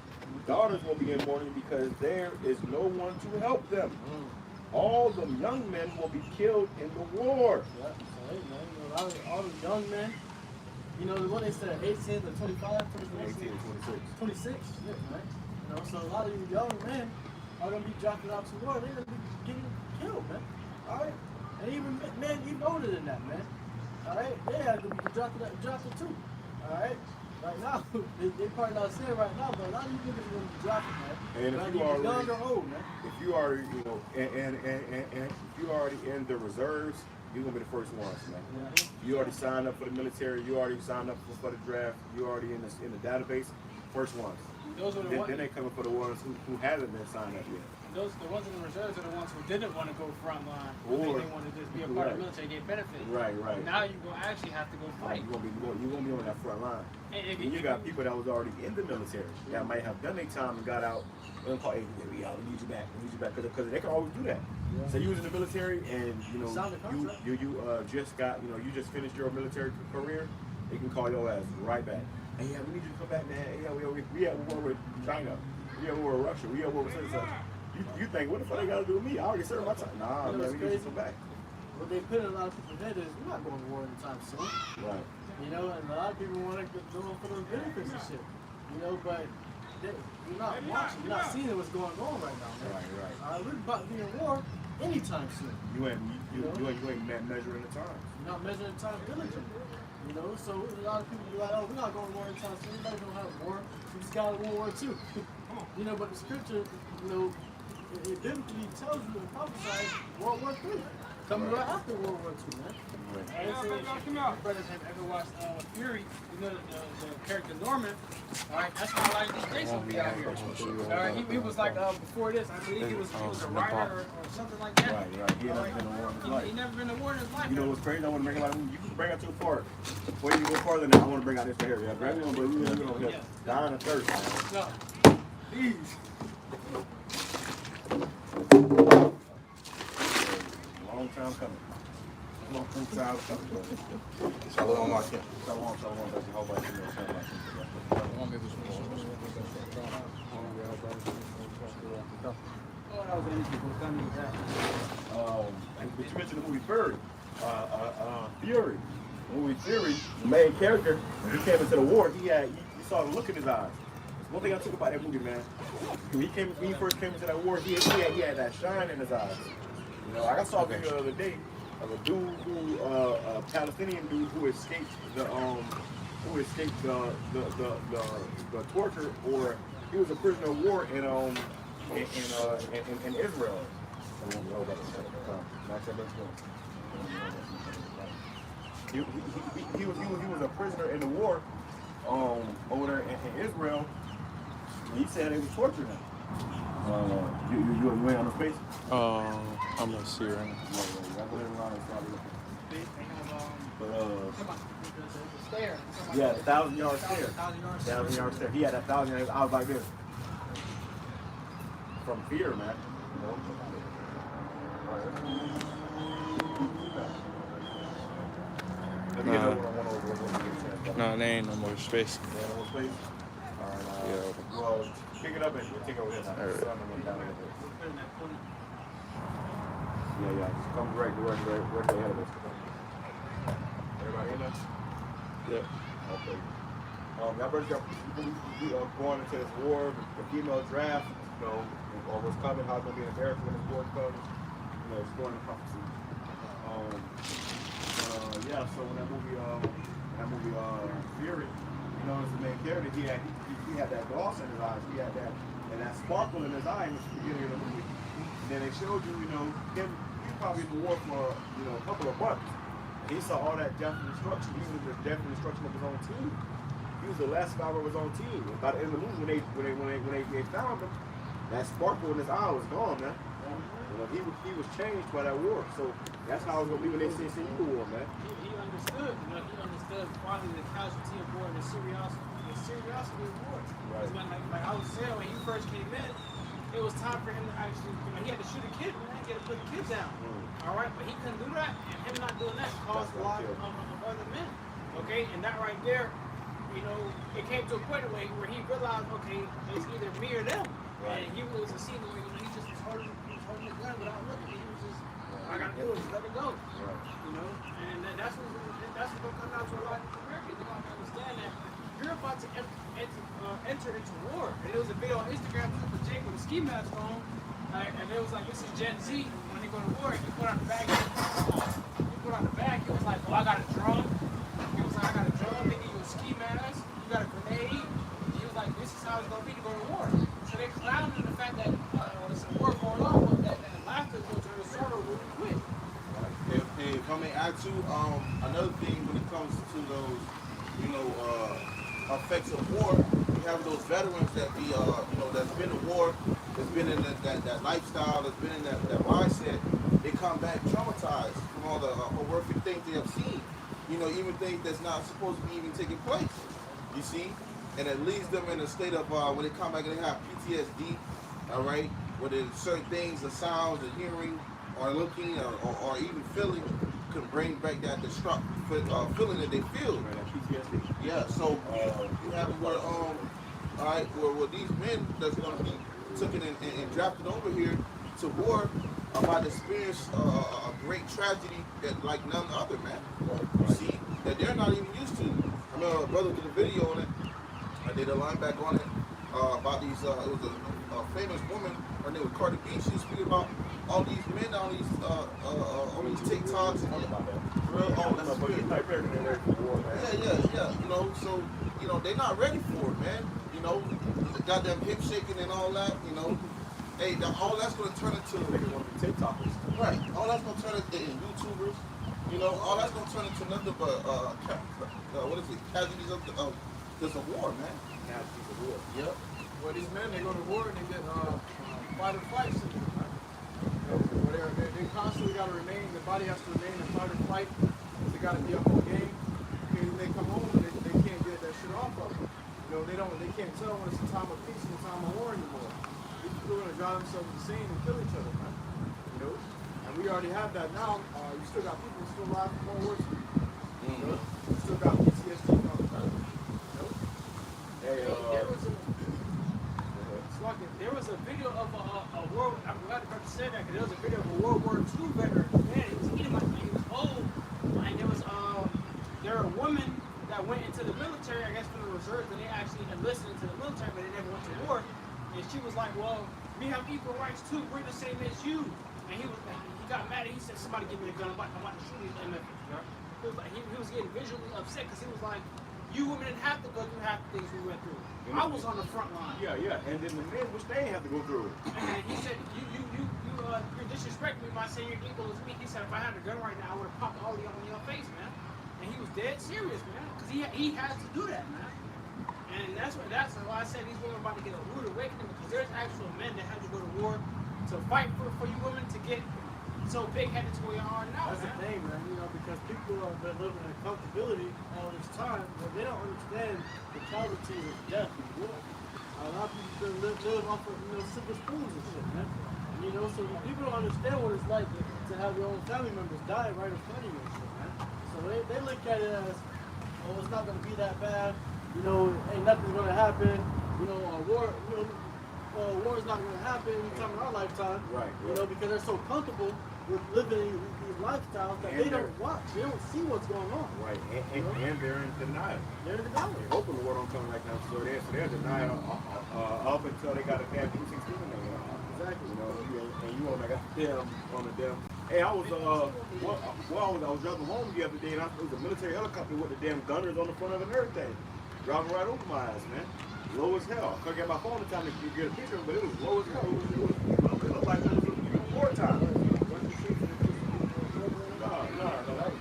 Daughters will be in mourning because there is no one to help them. All the young men will be killed in the war. Yeah, so hey, man, you know, all the young men, you know, the one they said 18 to 25, 18 and 26. 26, shit, man. You know, so a lot of you young men are gonna be drafted out to war. They're gonna be getting killed, man. All right, and even men even older than that, man. All right, they are gonna be drafted too. All right. Right now, they probably not saying right now, but a lot of you niggas are gonna be dropping, man. And if you young already, or old, man. if you already, you know, and if you already in the reserves, you're gonna be the first ones, man. Yeah. You already signed up for the military. You already signed up for the draft. You already in the database. First ones. Those are the Then ones. they coming for the ones who hasn't been signed up yet. The ones in the reserves are the ones who didn't want to go front line. Or- They want to just be a part of the military, get benefits. Right. Now you gonna actually have to go fight. You're gonna be on that front line. And if And you got people that was already in the military that might have done their time and got out and call, hey, we need you back, because they can always do that. Yeah. So you was in the military and you know Signed the contract. you just got, you know, you just finished your military career, they can call your ass right back. Hey, yeah, we need you to come back, man. Hey, yeah, we have war with China, we have war with Russia, we have war with such. You think, what the fuck they gotta do with me? I already served my time. Nah, You know man, what's we need you crazy? to come back. What they put in a lot of people's head is, we're not going to war anytime soon. Right. You know, and a lot of people want to go for those benefits and shit. You know, but you're not watching, you're not seeing what's going on right now, man. Right. We're about to be in war anytime soon. You ain't measuring the times. You're not measuring time diligently. You know, so a lot of people be like, oh, we're not going to war anytime soon. Everybody don't have war. We just got a World War II. You know, but the scripture, you know, it biblically tells you and prophesies World War III. Coming right after World War II, man. And so if you brothers have ever watched Fury, you know the character Norman. All right, that's how like these Jason be out here. All right, he was like before this, I believe he was a writer or something like that. Right. He never been in war in his life. He never been in war in his life. You know what's crazy? I want to bring out. You can bring out too far. Before you go farther than that, I want to bring out this right here. Yeah, bring on, but you know, dying of thirst. No. Please. Long time coming. Long time coming. Shalom, Akim. Shalom, that's Jehovah. But you mentioned the movie Fury. Fury. Movie Fury, the main character, when he came into the war, you saw the look in his eyes. One thing I took about that movie, man, when he first came into that war, he had that shine in his eyes. You know, like I saw a video the other day of a dude a Palestinian dude who escaped the torture, or he was a prisoner of war in Israel. He was a prisoner in the war over there in Israel, He said they was torturing him. You ain't on the face? I'm gonna see right now. Yeah, go ahead around and start looking. They have But come on, the stair. yeah, the 1,000-yard stare. 1,000-yard 1,000-yard stare. He had that 1,000-yard. I was like this. From fear, man. You know? Let me get over on one over. No, there ain't no more space. Yeah, no more space. All right. Yeah. Well, pick it up and we'll take it over here now. All right. The sun went down a little bit. Put in that corner. Yeah. Just come right ahead of us. Everybody in there? Yeah. Okay. Y'all brothers going into this war, the female draft, you know, or what's coming, how it's going to be in America when this war comes, you know, exploring the prophecy. Yeah, so when that movie Fury, you know, as the main character, he had that gloss in his eyes, he had that, and that sparkle in his eye in the beginning of the movie. And then they showed you, you know, he probably in the war for, you know, a couple of months. And he saw all that death and destruction, even the death and destruction of his own team. He was the last survivor of his own team. And by the end of the movie, when they found him, that sparkle in his eye was gone, man. You know, he was changed by that war. So that's how it's gonna be when they see the war, man. He understood, you know, he understood finally the casualty of war and the seriousity of war. Right. Because like I was saying, when he first came in, it was time for him to actually, you know, he had to shoot a kid, man. He had to put the kid down. All right, but he couldn't do that, and him not doing that caused a lot of other men. Okay, and that right there, you know, it came to a point where he realized, okay, it's either me or them. Right. And he was a scene where, you know, he just was holding the gun without looking. He was just, I gotta do it, just let it go. Right. You know, and that's what's gonna come down to a lot of Americans. They don't understand that you're about to enter into war. And there was a video on Instagram too for Jake with a ski mask on, and it was like, this is Gen Z. When they go to war, he put on the bag. He was like, well, I got a drum. He was like, I got a drum. They give you a ski mask. You got a grenade. He was like, this is how it's gonna be to go to war. So they clowning the fact that there's a war going on, but that laughter will turn the sword really quick. If I may add to another thing when it comes to those, you know, effects of war, you have those veterans that be, you know, that's been in war, that's been in that lifestyle, that's been in that mindset. They come back traumatized from all the horrific things they have seen. You know, even things that's not supposed to be even taking place. You see, and it leaves them in a state of when they come back and they have PTSD. All right, where there's certain things, the sounds, the hearing, or looking, or even feeling, can bring back that destructive feeling that they feel. PTSD. Yeah, so you have where all right, where these men that's going to be taken and drafted over here to war about to experience a great tragedy that like none other, man. You see, that they're not even used to. I remember a brother did a video on it. I did a line back on it about these. It was a famous woman. Her name was Cardi B. She was speaking about all these men on these TikToks. Real, oh, that's weird. Yeah. You know, so you know they're not ready for it, man. You know, the goddamn hip shaking and all that. You know, hey, all that's gonna turn into TikTokers. right. All that's gonna turn into YouTubers. You know, all that's gonna turn into nothing but what is it? Casualties of there's a war, man. Casualties of war. Yep. Well, these men, they go to war and they get fight or flight syndrome, right? Where they constantly got to remain, the body has to remain in fight or flight. They got to be up on game. Okay, when they come home, they can't get that shit off of them. You know, they can't tell when it's a time of peace and a time of war anymore. These people are going to drive themselves insane and kill each other, man. You know? And we already have that now. You still got people still alive from World War II. You know? You still got PTSD from the time. You know? Hey, There was a video of a World. I'm glad you said that because there was a video of a World War II veteran. Man, he was eating like he was old, and there were a woman that went into the military, I guess for the reserves, and they actually enlisted into the military, but they never went to war. And she was like, "Well, we have equal rights too. We're the same as you." And he got mad. And he said, "Somebody give me the gun. I'm about to shoot these MF." He was getting visually upset because he was like, "You women didn't have to go through half the things we went through. I was on the front line." Yeah. And then the men, which they have to go through. And he said, you're disrespecting me by saying you're equal as me. He said, if I had a gun right now, I would have popped all of you on your face, man. And he was dead serious, man, because he has to do that, man. And that's why I said these women are about to get a rude awakening because there's actual men that had to go to war to fight for you women to get so big-headed to where you are now. That's the thing, man. You know, because people have been living in comfortability all this time, but they don't understand the casualties of death and war. A lot of people live off of silver spoons and shit, man. And, you know, so people don't understand what it's like to have your own family members die right in front of you and shit, man. So they look at it as, oh, it's not gonna be that bad. You know, ain't nothing's gonna happen. You know, a war. You know, war is not gonna happen anytime in our lifetime. Right. You know, because they're so comfortable with living these lifestyles that And they don't watch. They don't see what's going on. Right, and they're in denial. They're in denial. They're hoping the war don't come like that, so they're denial up until they got a damn P-16 in there. Exactly. You know, and you on a damn. Hey, I was I was driving home the other day, and it was a military helicopter with the damn gunners on the front of it and everything, driving right over my ass, man. Low as hell. I couldn't get my phone in time to get a picture, but it was low as hell. It looked like it was even wartime.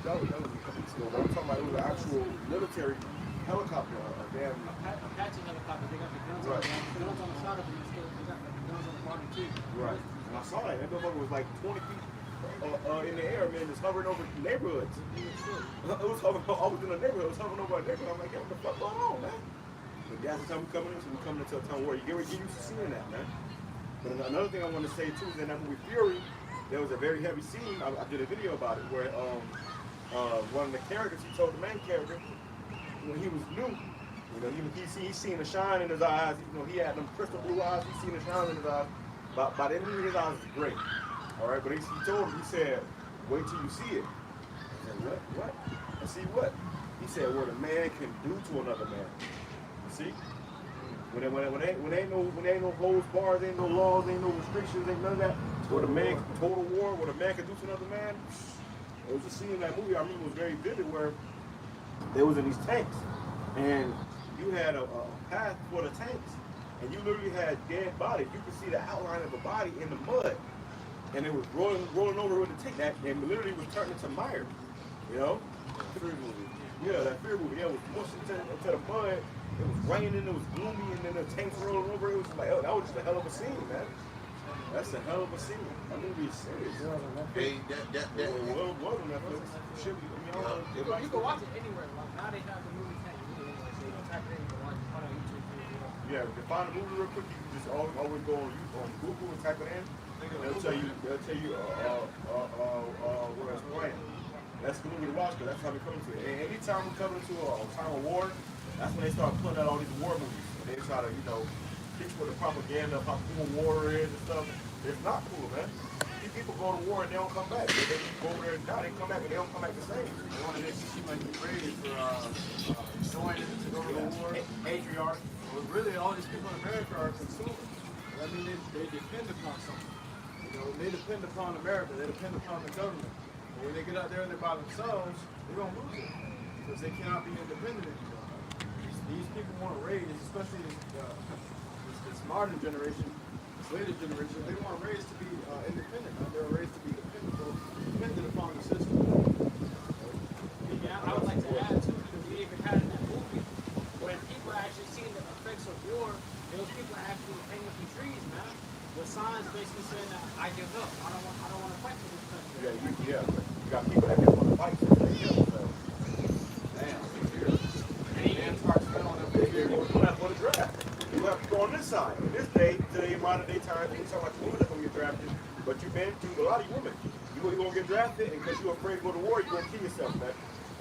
That was a couple weeks ago. But I'm talking about it was an actual military helicopter, a damn. Apache helicopter, they got the guns on the guns on the side of them, they got the guns on the bottom too. Right. And I saw that. That motherfucker was like 20 feet in the air, man, just hovering over neighborhoods. It was hovering, I was in a neighborhood, it was hovering over a neighborhood. I'm like, yo, what the fuck going on, man? But that's the time we're coming in, so we're coming into a time where you get used to seeing that, man. But another thing I want to say too is in that movie Fury, there was a very heavy scene. I did a video about it where one of the characters, he told the main character when he was new, you know, he seen the shine in his eyes. You know, he had them crystal blue eyes. He seen the shine in his eyes. By the end of his eyes was great. All right, but he told him, he said, wait till you see it. I said, what? And see what? He said, what a man can do to another man. You see? When ain't no holds bars, ain't no laws, ain't no restrictions, ain't none of that. What a man, total war, what a man can do to another man. It was a scene in that movie I remember was very vivid where they was in these tanks and you had a path for the tanks and you literally had dead bodies. You could see the outline of a body in the mud and it was rolling over with the tank that and literally was turning into mire. You know? Fear movie. Yeah, that fear movie. Yeah, it was pushed into the mud. It was raining, it was gloomy, and then the tanks rolling over. It was like, oh, that was just a hell of a scene, man. That's a hell of a scene. That movie is serious. Hey, that. Well, it was on Netflix. Should be. You can watch it anywhere. Like, now they have the movie tank. So you don't type it in, you can watch it on YouTube. Yeah, to find a movie real quick, you can just always go on Google and type it in. They'll tell you where it's playing. That's the movie to watch, because that's how we come to it. And anytime we come into a time of war, that's when they start putting out all these war movies. And they try to, teach what the propaganda of how cool war is and stuff. It's not cool, man. These people go to war and they don't come back. They go over there and die, they come back and they don't come back the same. They wanted to see like the praise for joining to go to the war. Patriarch. Well, really, all these people in America are consumers. I mean, they depend upon something. You know, they depend upon America. They depend upon the government. But when they get out there and they're by themselves, they're going to lose it. Because they cannot be independent anymore. These people want to raise, especially this modern generation, this latest generation, they want to raise to be independent. They're raised to be dependent upon the system. Yeah, I would like to add too, because we even had in that movie, when people actually seen the effects of war, those people are actually hanging from trees, man. With signs basically saying that I give up. I don't want to fight for this country. Yeah. You got people that just want to fight for themselves. Damn, for the draft. You have to go on this side. In this day, today, modern day time, you talk about the women that's going to get drafted, but you've been through a lot of you women. You're going to get drafted, and because you're afraid to go to war, you're going to kill yourself, man.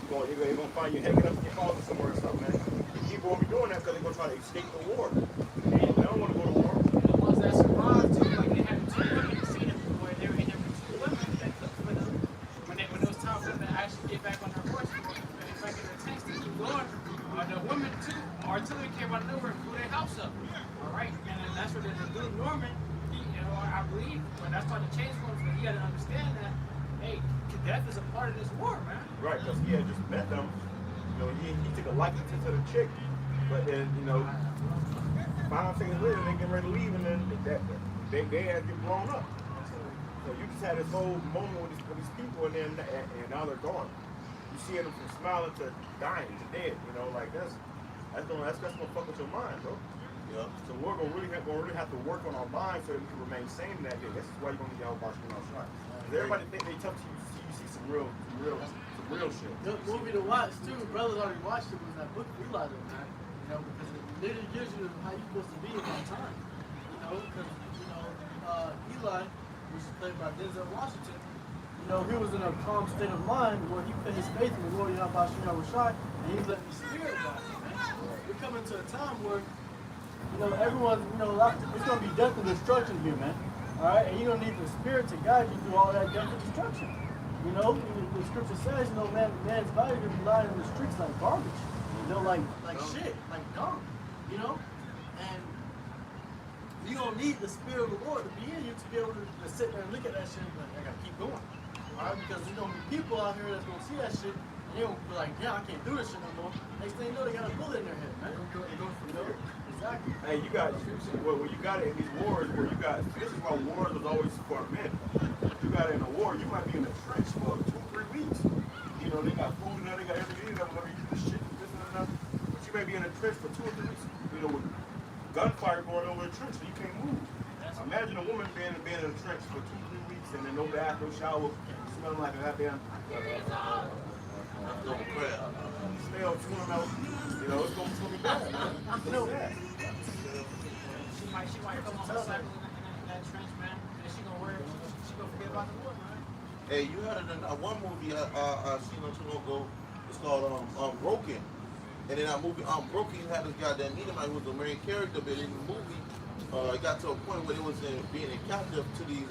You're going to find you hanging up in your closet somewhere or something, man. And people won't be doing that because they're going to try to escape the war. They don't want to go to war. And the ones that survived too, like they had two women seen them before, they were in there with two women that cooked for them. When it was time for them to actually get back on their horse and get back in their tanks to keep going, the women too, artillery came out of nowhere and blew their house up. All right, and then that's where the dude Norman, I believe, but that's why the change comes. But you got to understand that, hey, death is a part of this war, man. Right, because he had just met them. He took a liking to the chick, but then 5 seconds later they get ready to leave, and then they had to get blown up. So you just had this whole moment with these people, and now they're gone. You see them from smiling to dying to dead. Like that's gonna fuck with your mind, bro. Yeah. So we're gonna really have to work on our minds so that we can remain sane in that day. This is why you're gonna need YAHAWASHI outside. Everybody think they tough till you see some real shit. Good movie to watch too. Brothers already watched it. Was that book Eli, man? You know, because it literally gives you how you're supposed to be in that time. You know, because Eli, which is played by Denzel Washington. You know, he was in a calm state of mind where he put his faith in the Lord YAHAWASHI, and he's letting the Spirit guide him, man. We're coming to a time where, you know, everyone's, you know, it's going to be death and destruction here, man. All right? And you're going to need the Spirit to guide you through all that death and destruction. You know, the scripture says, you know, man's body could be lying in the streets like garbage. You know, like shit, like dung. You know? And you're going to need the Spirit of the Lord to be in you to be able to sit there and look at that shit and be like, I got to keep going. All right? Because there's going to be people out here that's going to see that shit and they're going to be like, yeah, I can't do this shit no more. Next thing you know, they got a bullet in their head, man. It goes from there. Exactly. Hey, you got when you got it in these wars where you got this is why wars was always for men. You got it in a war, you might be in a trench for 2-3 weeks. You know, they got food in there, they got everything in there, whatever you do this shit, this and that. But you may be in a trench for 2 or 3 weeks. You know, with gunfire going over the trench, so you can't move. Imagine a woman being in a trench for 2-3 weeks and then no bath, no shower, smelling like a goddamn smell tuna melt. You know, it's gonna be bad, man. You know that. She might come on her cycle in that trench, man, and she gonna forget about the war, man. Hey, you had it in one movie I seen not too long ago. It's called Broken. And in that movie, Broken, you had this guy that Nehemiah who was the main character, but in the movie, it got to a point where it was being captive to these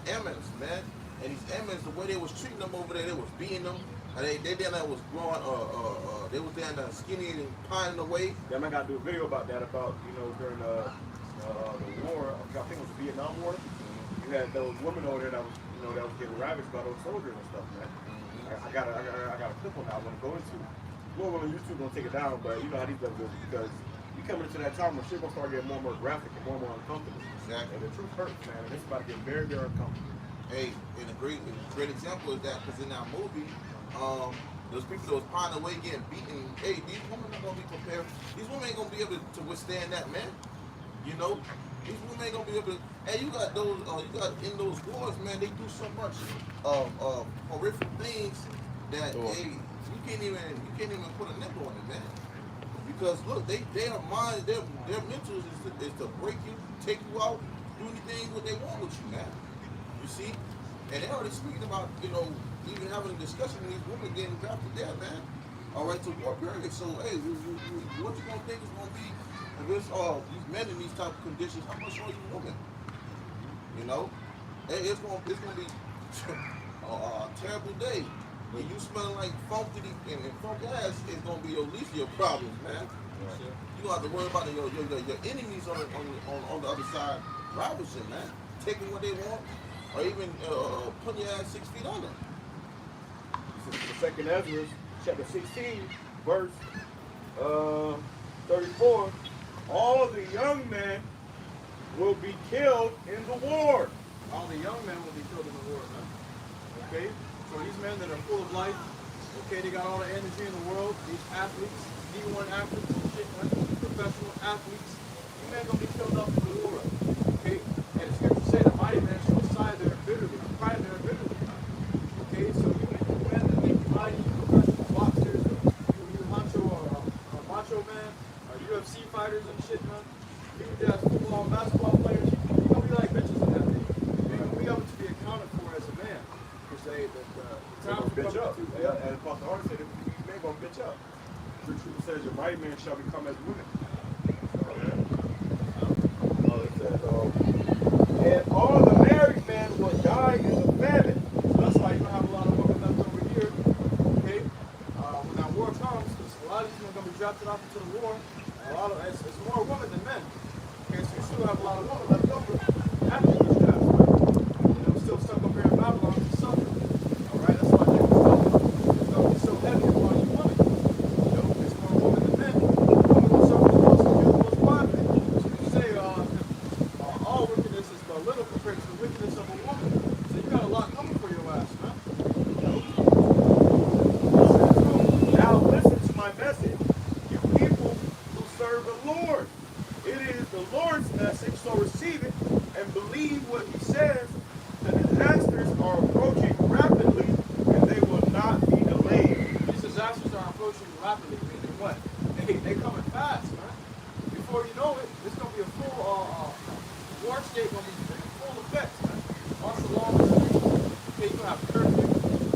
Ammons, man. And these Ammons, the way they was treating them over there, they was beating them. And they down there was growing, they was down there skinny and pining away. Yeah, man, got to do a video about that, you know, during the war, I think it was the Vietnam War. You had those women over there that was, you know, that was getting ravaged by those soldiers and stuff, man. I got a clip on that I want to go into. We'll go on YouTube, gonna take it down, but you know how these guys do because we coming into that time when shit gonna start getting more and more graphic and more uncomfortable. Exactly. And the truth hurts, man, and it's about to get very, very uncomfortable. Hey, and a great example is that because in that movie, those people that was pining away getting beaten, hey, these women not gonna be prepared. These women ain't gonna be able to withstand that, man. You know, these women ain't gonna be able to. Hey, you got those, you got in those wars, man. They do so much horrific things that hey, you can't even put a nickel on it, man. Because look, their mind, their mental is to break you, take you out, do anything what they want with you, man. You see, and they already speaking about, you know, even having a discussion with these women getting drafted there, man. All right, to war period. So, hey, what you gonna think is gonna be if it's these men in these type of conditions? How much are you women? You know, hey, it's gonna be a terrible day. When you smelling like funk and funk ass, it's gonna be the least of your problems, man. Right. You don't have to worry about your enemies on the other side ravaging, man, taking what they want, or even putting your ass 6 feet under. This is the second Ezra, chapter 16, verse 34. All of the young men will be killed in the war. All the young men will be killed in the war, man. Okay? So these men that are full of life, okay, they got all the energy in the world, these athletes, D1 athletes and shit, man, professional athletes, these men gonna be killed off in the war. Okay? And the scripture say the mighty man shall sigh there bitterly, cry there bitterly. Okay, so you men that think you mighty, you professional boxers, you macho man, UFC fighters and shit, man. You just football and basketball players, you're gonna be like bitches in that day. You're gonna be able to be accounted for as a man. Say that the time bitch up. And Pastor Harden said, these men gonna bitch up. The truth says, your mighty man shall become as women. It says, and all the married men will die in the famine. So that's why you're gonna have a lot of women left over here. Okay, when that war comes, because a lot of these men are gonna be drafted off into the war. It's more women than men. Okay, so you still have a lot of women left over after these drafts. You know, still stuck up here in Babylon to suffer. Alright, that's why they're going to be so heavy upon you women. You know, it's more women than men. Women will suffer the most and you the most violent. So you say all wickedness is but little compared to the wickedness of a woman. So you got a lot coming for your ass, man. You know? Now listen to my message. You people who serve the Lord. It is the Lord's message, so receive it and believe what he says. The disasters are approaching rapidly and they will not be delayed. These disasters are approaching rapidly. Meaning what? They coming fast, man. Before you know it, it's gonna be a full war state, gonna be in full effect, man. Also, long as okay, you gonna have curfew,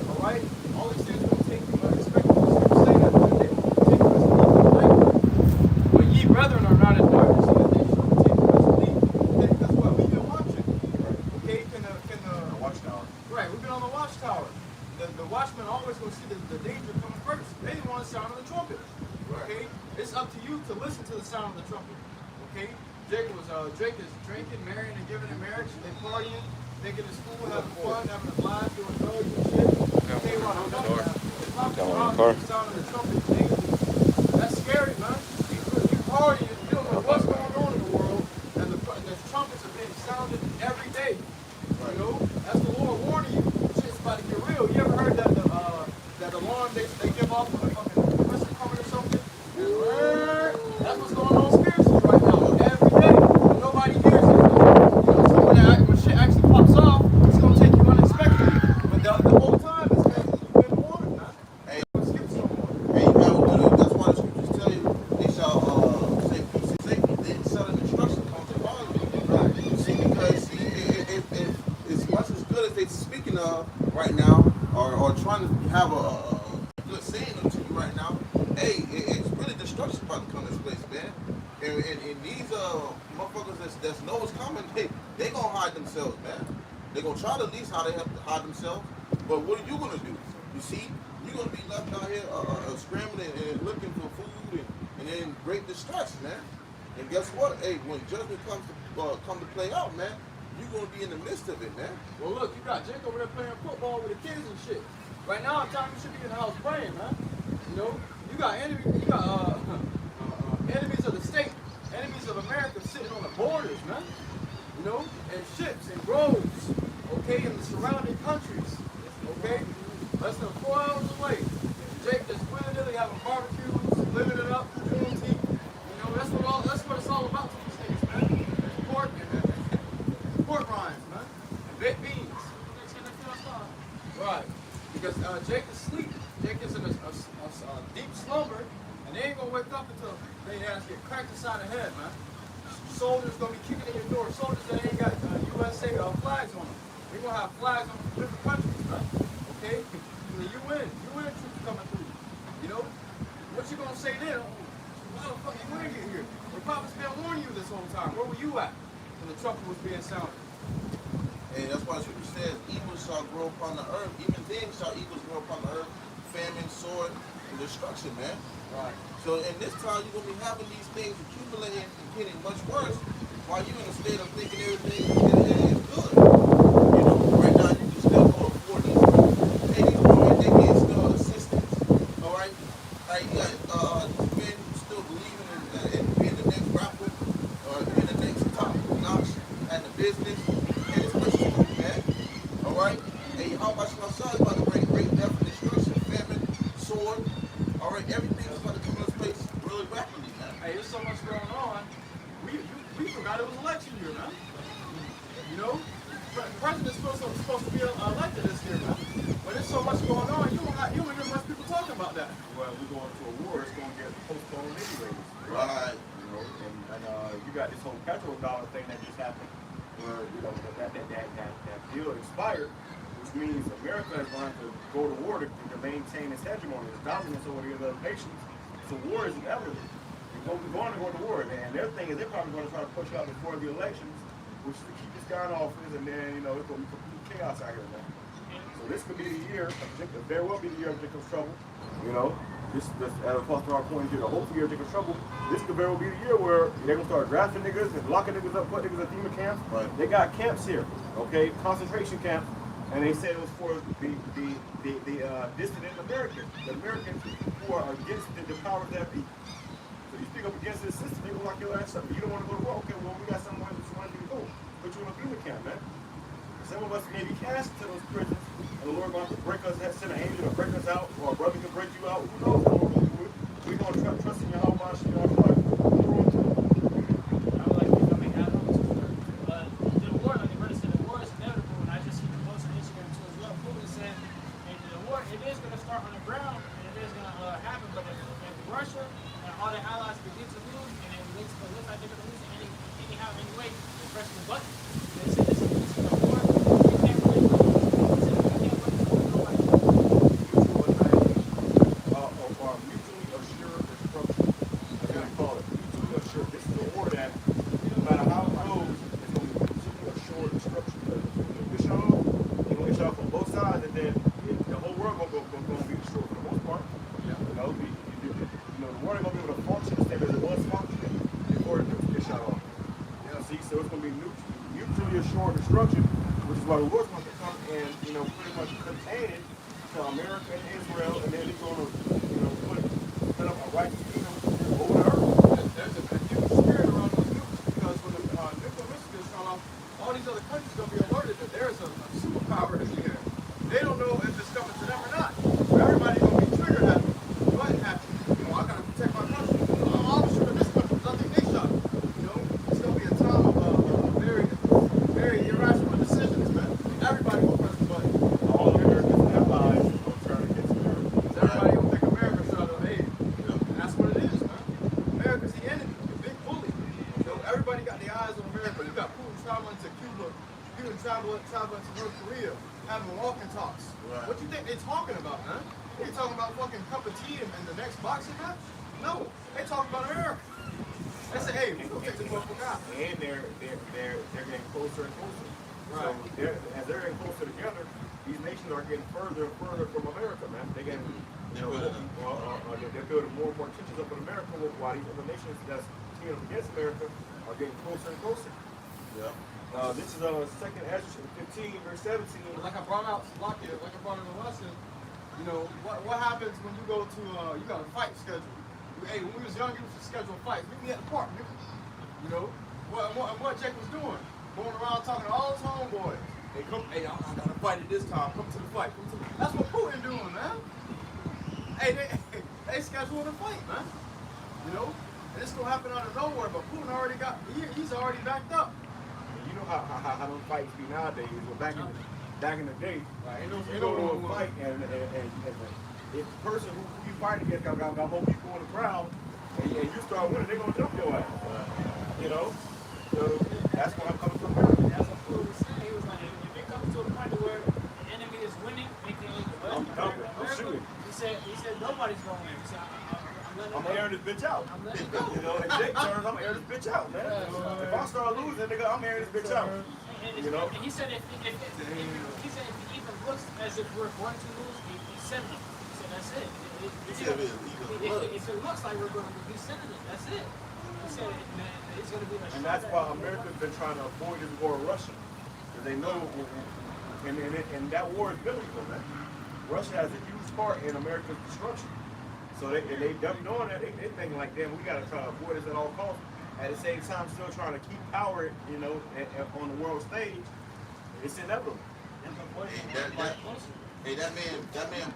all right? All these things gonna take you unexpected. Just say that, man. They gonna take you as a light. But ye brethren are not in darkness, so that they should take you as a lead. Okay, because what we've been watching. Okay, can the Watchtower. right? We've been on the watchtower. The watchman always gonna see the danger coming first. They didn't want the sound of the trumpet. Okay, it's up to you to listen to the sound of the trumpet. Okay, Drake is drinking, marrying, and giving in marriage. They partying, thinking it's cool, having fun, having a blast, doing drugs and shit. Okay, while the sound of the trumpet is dangerous. That's scary, man. You partying, you don't know what's going on in the world, and the trumpets are being sounded every day. You know, that's the Lord warning you. Shit's about to get real. You ever heard that that alarm they give off when a fucking whistle coming or something? That's what's going on spiritually right now. Every day, but nobody hears it. You know, so when shit actually pops off, it's gonna take you unexpectedly. But the whole time, it's been warned, man. Hey, Skip someone. hey, you have to do. That's why the scriptures tell you they shall say peace and safety. Then sudden destruction comes upon you. Right. See, because if as much as good as they're speaking of right now, or trying to have a good saying to you right now, hey, it's really destruction about to come this place, man. And these motherfuckers that's know what's coming, they gonna hide themselves, man. They gonna try to at least how they have to hide themselves. But what are you gonna do? You see, you're gonna be left out here scrambling and looking for food and in great distress, man. And guess what? Hey, when judgment comes to come to play out, man, you're gonna be in the midst of it, man. Well, look, you got Jake over there playing football with the kids and shit. Right now, I'm telling you, you should be in the house praying, man. You know, you got enemies of the state, enemies of America sitting on the borders, man. You know, and ships and groves, okay, in the surrounding countries, okay, less than 4 hours away. Jake just willy-nilly having barbecues, living it up, community. You know, that's what it's all about to these things, man. Pork and pork rinds, man, and baked beans. Right, because Jake is sleeping. Jake is in a deep slumber, and they ain't gonna wake up until they ass get cracked inside the head, man. Soldiers gonna be kicking in your door. Soldiers that ain't got USA flags on them. They gonna have flags on different countries, man. Okay, the UN troops coming through. You know, what you gonna say then? Why the fuck you ain't get here? The prophet's been warning you this whole time. Where were you at when the trumpet was being sounded? And that's why the scripture says, evil shall grow upon the earth. Even then shall evils grow upon the earth. Famine, sword, and destruction, man. Right. So in this time, you're going to be having these things accumulating and getting much worse while you're in a state of thinking everything is good. You know, right now, you can still go afford these women. Hey, these women, they get still assistance. All right? Like, you got men who still believing in being the next rapper or being the next top notch at the business. And it's much too, man. All right? Hey, how about my son is about to bring great death and destruction, famine, sword. All right, everything is about to come in this place really rapidly, man. Hey, there's so much going on. We forgot it was election year, man. You know, the president's supposed to be elected this year, man. But there's so much going on. You don't hear much people talking about that. Well, we're going to a war, it's going to get postponed anyways. Right. You know, and you got this whole petrodollar thing that just happened, where you know that deal expired, which means America is going to go to war to maintain its hegemony, its dominance over the other nations. So war is inevitable. We're going to go to war, and their thing is they're probably going to try to push out before the elections, which is to keep this guy in office, and then you know it's going to be complete chaos out here, man. So this could be the year, very well be the year of Jacob's trouble. You know, this as opposed to our point here, the whole year of Jacob's trouble. This could very well be the year where they're gonna start drafting niggas and locking niggas up, putting niggas in FEMA camps. Right. They got camps here, okay, concentration camps, and they said it was for the dissident Americans, the Americans who are against the powers that be. So you speak up against this system, they will lock your ass up. You don't want to go to war, okay? Well, we got somewhere to go. Put you in a FEMA camp, man. Some of us may be cast to those prisons, and the Lord going to break us, send an angel to break us out, or a brother can break you out. Who knows what we're going to do? We're going to trust in YAHAWASHI, destruction, which is why the Lord's going to come and, you know, pretty much contain it to America and Israel, and then he's going to, you know, set up a righteous kingdom over the earth. There's a huge spirit around those nukes because when the nuclear missile gets shot off, all these other countries going to be alerted that there's a superpower in the air. They don't know if it's coming to them or not. So everybody's going to be trigger happy. What happened? You know, I got to protect my country. I'm sure this country because I think they shot it. You know, it's going to be a time of very, very irrational decisions, man. Everybody will press the button. All the Americans allies are going to turn against America. Everybody gonna think America shot up aid. You know? And that's what it is, man. America's the enemy, the big bully. You know, everybody got their eyes on America. You got Putin traveling to Cuba, Putin traveling to North Korea, having walking talks. Right. What you think they talking about, man? They talking about fucking cup of tea and the next boxing match? No, they talking about America. They say, hey, we gonna take this motherfucker out. And they're getting closer and closer. Right. So as they're getting closer together, these nations are getting further and further from America, man. They're getting, you know, they're building more and more tensions up in America, while these other nations that's teaming up against America are getting closer and closer. Yeah. This is 2nd Ezra 15, verse 17. Like I brought out Slovakia, like I brought in the lesson, you know, what happens when you go to, you got a fight schedule. Hey, when we was young, you used to schedule fights. We meet at the park, nigga. You know, what Jake was doing, going around talking to all his homeboys. Hey, come, hey, I got to fight at this time. Come to the fight. Come to the. That's what Putin doing, man. Hey, they scheduling a fight, man. You know, and it's gonna happen out of nowhere. But Putin already got, he's already backed up. You know how those fights be nowadays. Well, back in the day, Right. you go to a fight and if the person who you fight against got more people in the crowd and you start winning, they're gonna jump your ass. You know, so that's why I'm coming from America. That's what Paul was saying. He was like, if it comes to a point where the enemy is winning, I'm dumping. I'm shooting. He said nobody's going to win. He said, I'm letting I'm it go. airing this bitch out. I'm letting it go. You know, in Jake terms, I'm airing this bitch out, man. If I start losing, nigga, I'm airing this bitch out. And You know? he said if he said if it even looks as if we're going to lose, he's sending it. He said that's it. If it looks like we're going to lose, he's sending it. That's it. He said it's going to be like. And that's why America's been trying to avoid this war with Russia. Because they know, and that war is biblical, man. Russia has a huge part in America's destruction. So they knowing that, they thinking like, damn, we got to try to avoid this at all costs. At the same time, still trying to keep power, you know, on the world stage. It's inevitable. Hey, that man,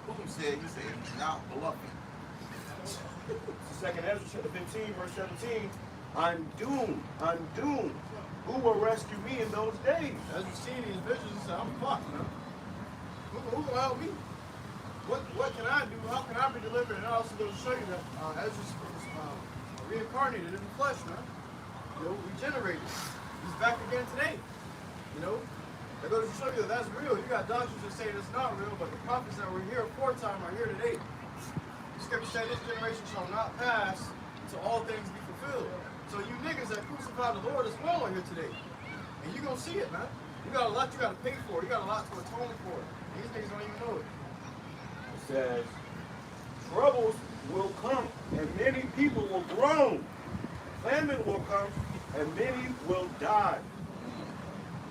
Putin said, he said, not bluffing. 2nd Ezra chapter 15, verse 17. I'm doomed. Who will rescue me in those days? As you see these visions, you say, I'm fucked, man. Who gonna help me? What can I do? How can I be delivered? And I also going to show you that Ezra's reincarnated in the flesh, man. You know, regenerated. He's back again today. You know, that goes to show you that that's real. You got doctors that say it's not real, but the prophets that were here aforetime are here today. The scripture say this generation shall not pass until all things be fulfilled. So you niggas that crucify the Lord as well are here today. And you gonna see it, man. You got a lot you gotta pay for. You got a lot to atone for. And these niggas don't even know it. It says, troubles will come, and many people will groan. Famine will come, and many will die.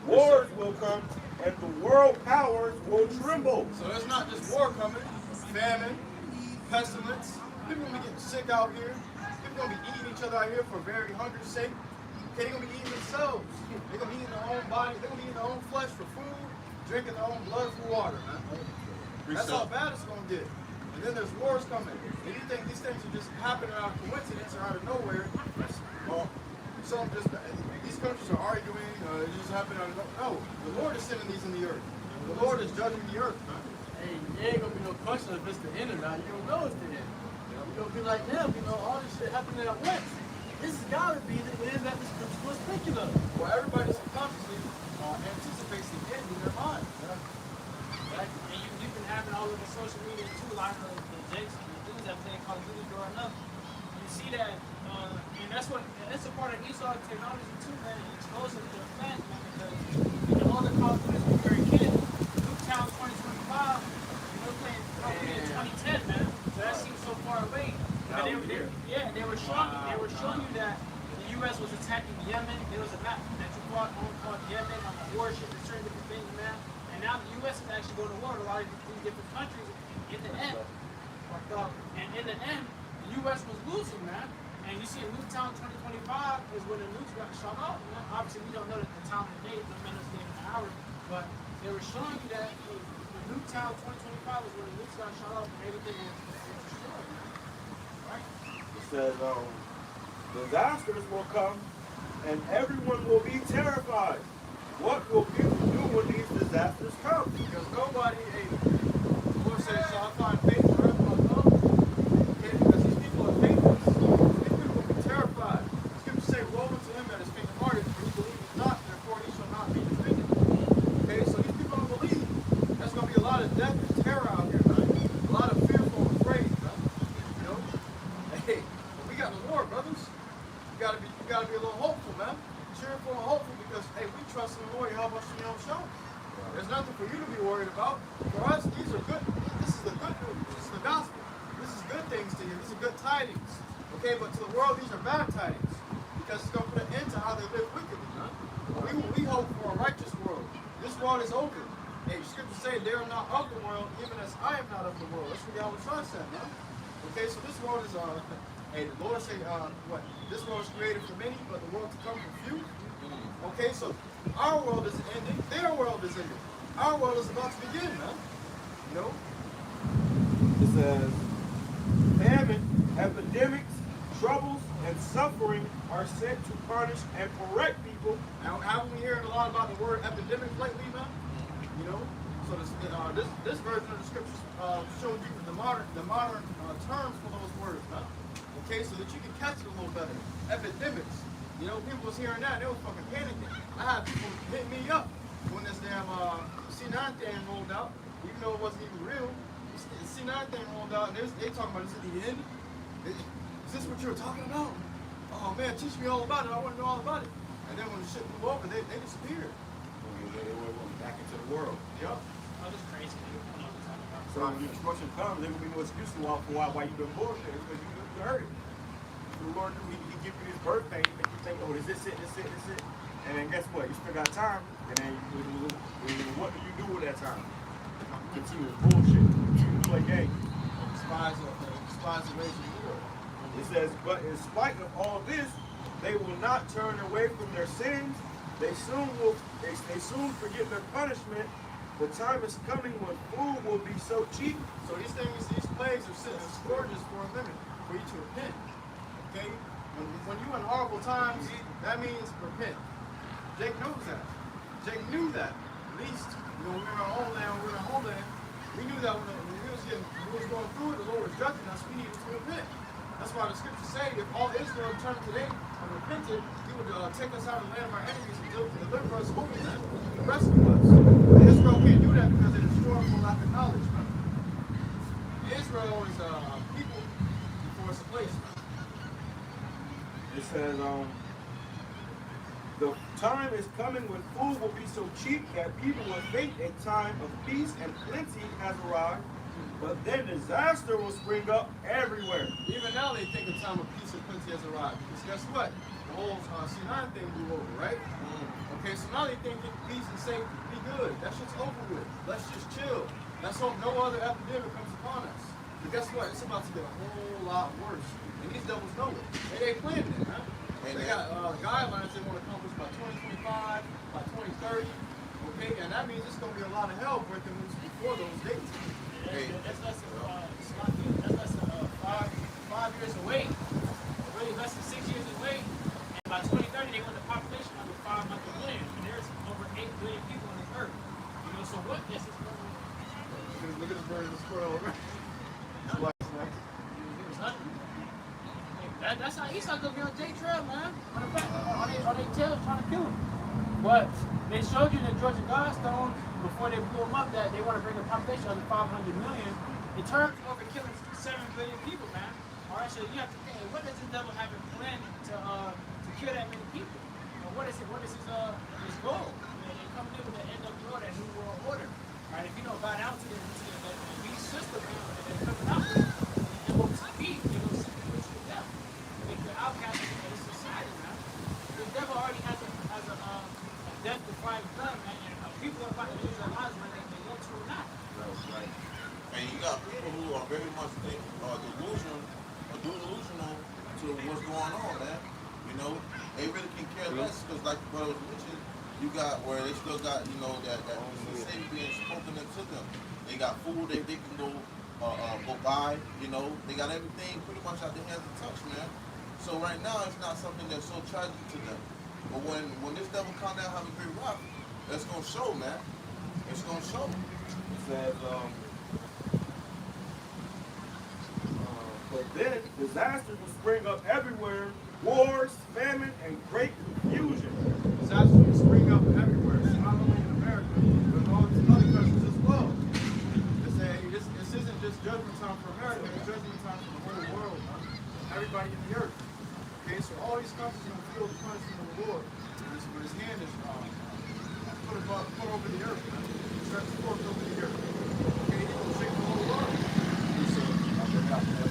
Wars will come, and the world powers will tremble. So there's not just war coming, famine, pestilence. People gonna be getting sick out here. People gonna be eating each other out here for very hunger's sake. Okay, they're gonna be eating themselves. They're gonna be eating their own body. They're gonna be eating their own flesh for food, drinking their own blood for water, man. That's how bad it's gonna get. And then there's wars coming. And you think these things are just happening out of coincidence or out of nowhere? Well, these countries are arguing. It just happened out of nowhere. No, the Lord is sending these in the earth. The Lord is judging the earth, man. Hey, there ain't gonna be no question if it's the end or not. You don't know it's the end. You're gonna be like them, you know, all this shit happening at once. This has gotta be the end that the scripture was thinking of. Well, everybody subconsciously anticipates the end in their mind. Like, and you've been having all over social media too, a lot of the jakes and the dudes that play Call of Duty growing up. You see that, and that's a part of Esau technology too, man. It exposes to the fact, man, because you know, all the Call of Duty when we were a kid, Nuketown 2025, you know, playing Call of Duty in 2010, man. So that seems so far away. But they were showing you that the U.S. was attacking Yemen. There was a map that you fought on called Yemen on the warship and certain different things, man. And now the U.S. is actually going to war with a lot of these different countries. In the end, the U.S. was losing, man. And you see in Newtown 2025 is when the nukes got shot off. Man. Obviously, we don't know the time of the day, the minutes, day, and the hour, but they were showing you that the Newtown 2025 is when the nukes got shot off and everything was destroyed. Right? It says, disasters will come and everyone will be terrified. What will people do when these disasters come? Because nobody, the Lord says, shall I find faith for everyone? Okay, because these people are faithless. These people will be terrified. The scriptures say, woe unto him that is faint-hearted, for he believeth not, therefore he shall not be defeated. Okay, so these people don't believe. There's going to be a lot of death and terror out here, man. A lot of fearful and afraid, man. You know? Hey, but we got the Lord, brothers. You gotta be a little hopeful, man. Cheerful and hopeful because, hey, we trust in the Lord. Show. There's nothing for you to be worried about. For us, these are good. This is the good news. This is the gospel. This is good things to you. These are good tidings. Okay, but to the world, these are bad tidings because it's gonna put an end to how they live wickedly, man. We hope for a righteous world. This world is over. Hey, scriptures say they are not of the world, even as I am not of the world. That's what YAHWAH said, man. Okay, so this world is hey, the Lord say what? This world is created for many, but the world to come for few. Okay, so our world is ending, their world is ending. Our world is about to begin, man. You know? It says, famine, epidemics, troubles, and suffering are sent to punish and correct people. Now, haven't we heard a lot about the word epidemic lately, man? You know? So this version of the scriptures showed you the modern terms for those words, man. Okay, so that you can catch it a little better. Epidemics. You know, people was hearing that, they was fucking panicking. I had people hit me up when this damn C9 thing rolled out, even though it wasn't even real. The C9 thing rolled out, and they talking about this at the end. Is this what you were talking about? Oh man, teach me all about it. I want to know all about it. And then when the shit blew over, they disappeared. They went back into the world. Yep. Oh, this crazy, dude. I don't know what you're talking about. So when the destruction comes, there will be no excuse to walk for why you've been bullshit because you heard it. The Lord, he give you this birthday, make you think, oh, is this it, this it, this it. And then guess what? You still got time. And then what do you do with that time? Continue to bullshit. Continue to play games. Despise the ways of the world. It says, but in spite of all this, they will not turn away from their sins. They soon forget their punishment. The time is coming when food will be so cheap. So these things, these plagues are sitting as scourges for a minute, for you to repent. Okay? When you're in horrible times, that means repent. Jake knows that. Jake knew that. At least, you know, we were in our homeland. We knew that when we was going through it, the Lord was judging us, we needed to repent. That's why the scriptures say if all Israel turned today and repented, he would take us out of the land of our enemies and deliver us holy land and rescue us. But Israel can't do that because they destroy for lack of knowledge, man. Israel is a people before it's a place. It says, the time is coming when food will be so cheap that people will think a time of peace and plenty has arrived, but then disaster will spring up everywhere. Even now they think a time of peace and plenty has arrived. Because guess what? The whole C9 thing blew over, right? Okay, so now they think peace and safety, be good. That shit's over with. Let's just chill. Let's hope no other epidemic comes upon us. But guess what? It's about to get a whole lot worse. And these devils know it. And they planning it, man. They got guidelines they want to accomplish by 2025, by 2030. Okay, and that means it's going to be a lot of hell breaking loose before those dates. Hey. That's less than 5 years away. Really less than 6 years away. And by 2030, they want the population under 500 million. And there's over 8 billion people on this earth. You know, so what is this? Look at this bird and the squirrel. That's how Esau gonna be on J Trail, man. On their tails trying to kill him. But they showed you the Georgia Guidestones before they blew them up that they want to bring the population under 500 million. In terms of killing 7 billion people, man. All right, so you have to think, what does the devil have in plan to kill that many people? You know, what is it? What is his goal? You know, they come in with the NWO, that New World Order. Right? If you don't bow down to the beast system, they're coming out with it. And what we be, you know, outcast in this society, man. going on, man. You know, they really can care less because, like the brother was mentioning, you got where they still got, you know, that city being spoken into them. They got food they can go buy, you know. They got everything pretty much out their hands to touch, man. So right now, it's not something that's so tragic to them. But when this devil come down, have a great rock, that's gonna show, man. It's gonna show. It says, but then disasters will spring up everywhere, wars, famine, and great confusion. Disasters will spring up everywhere, so not only in America, but in all these other countries as well. This isn't just judgment time for America, it's judgment time for the whole world, everybody in the earth. Okay, so all these countries are going to feel the punishment of the Lord when his hand is put over the earth. He starts to fork over the earth. Okay, he will shake the whole world.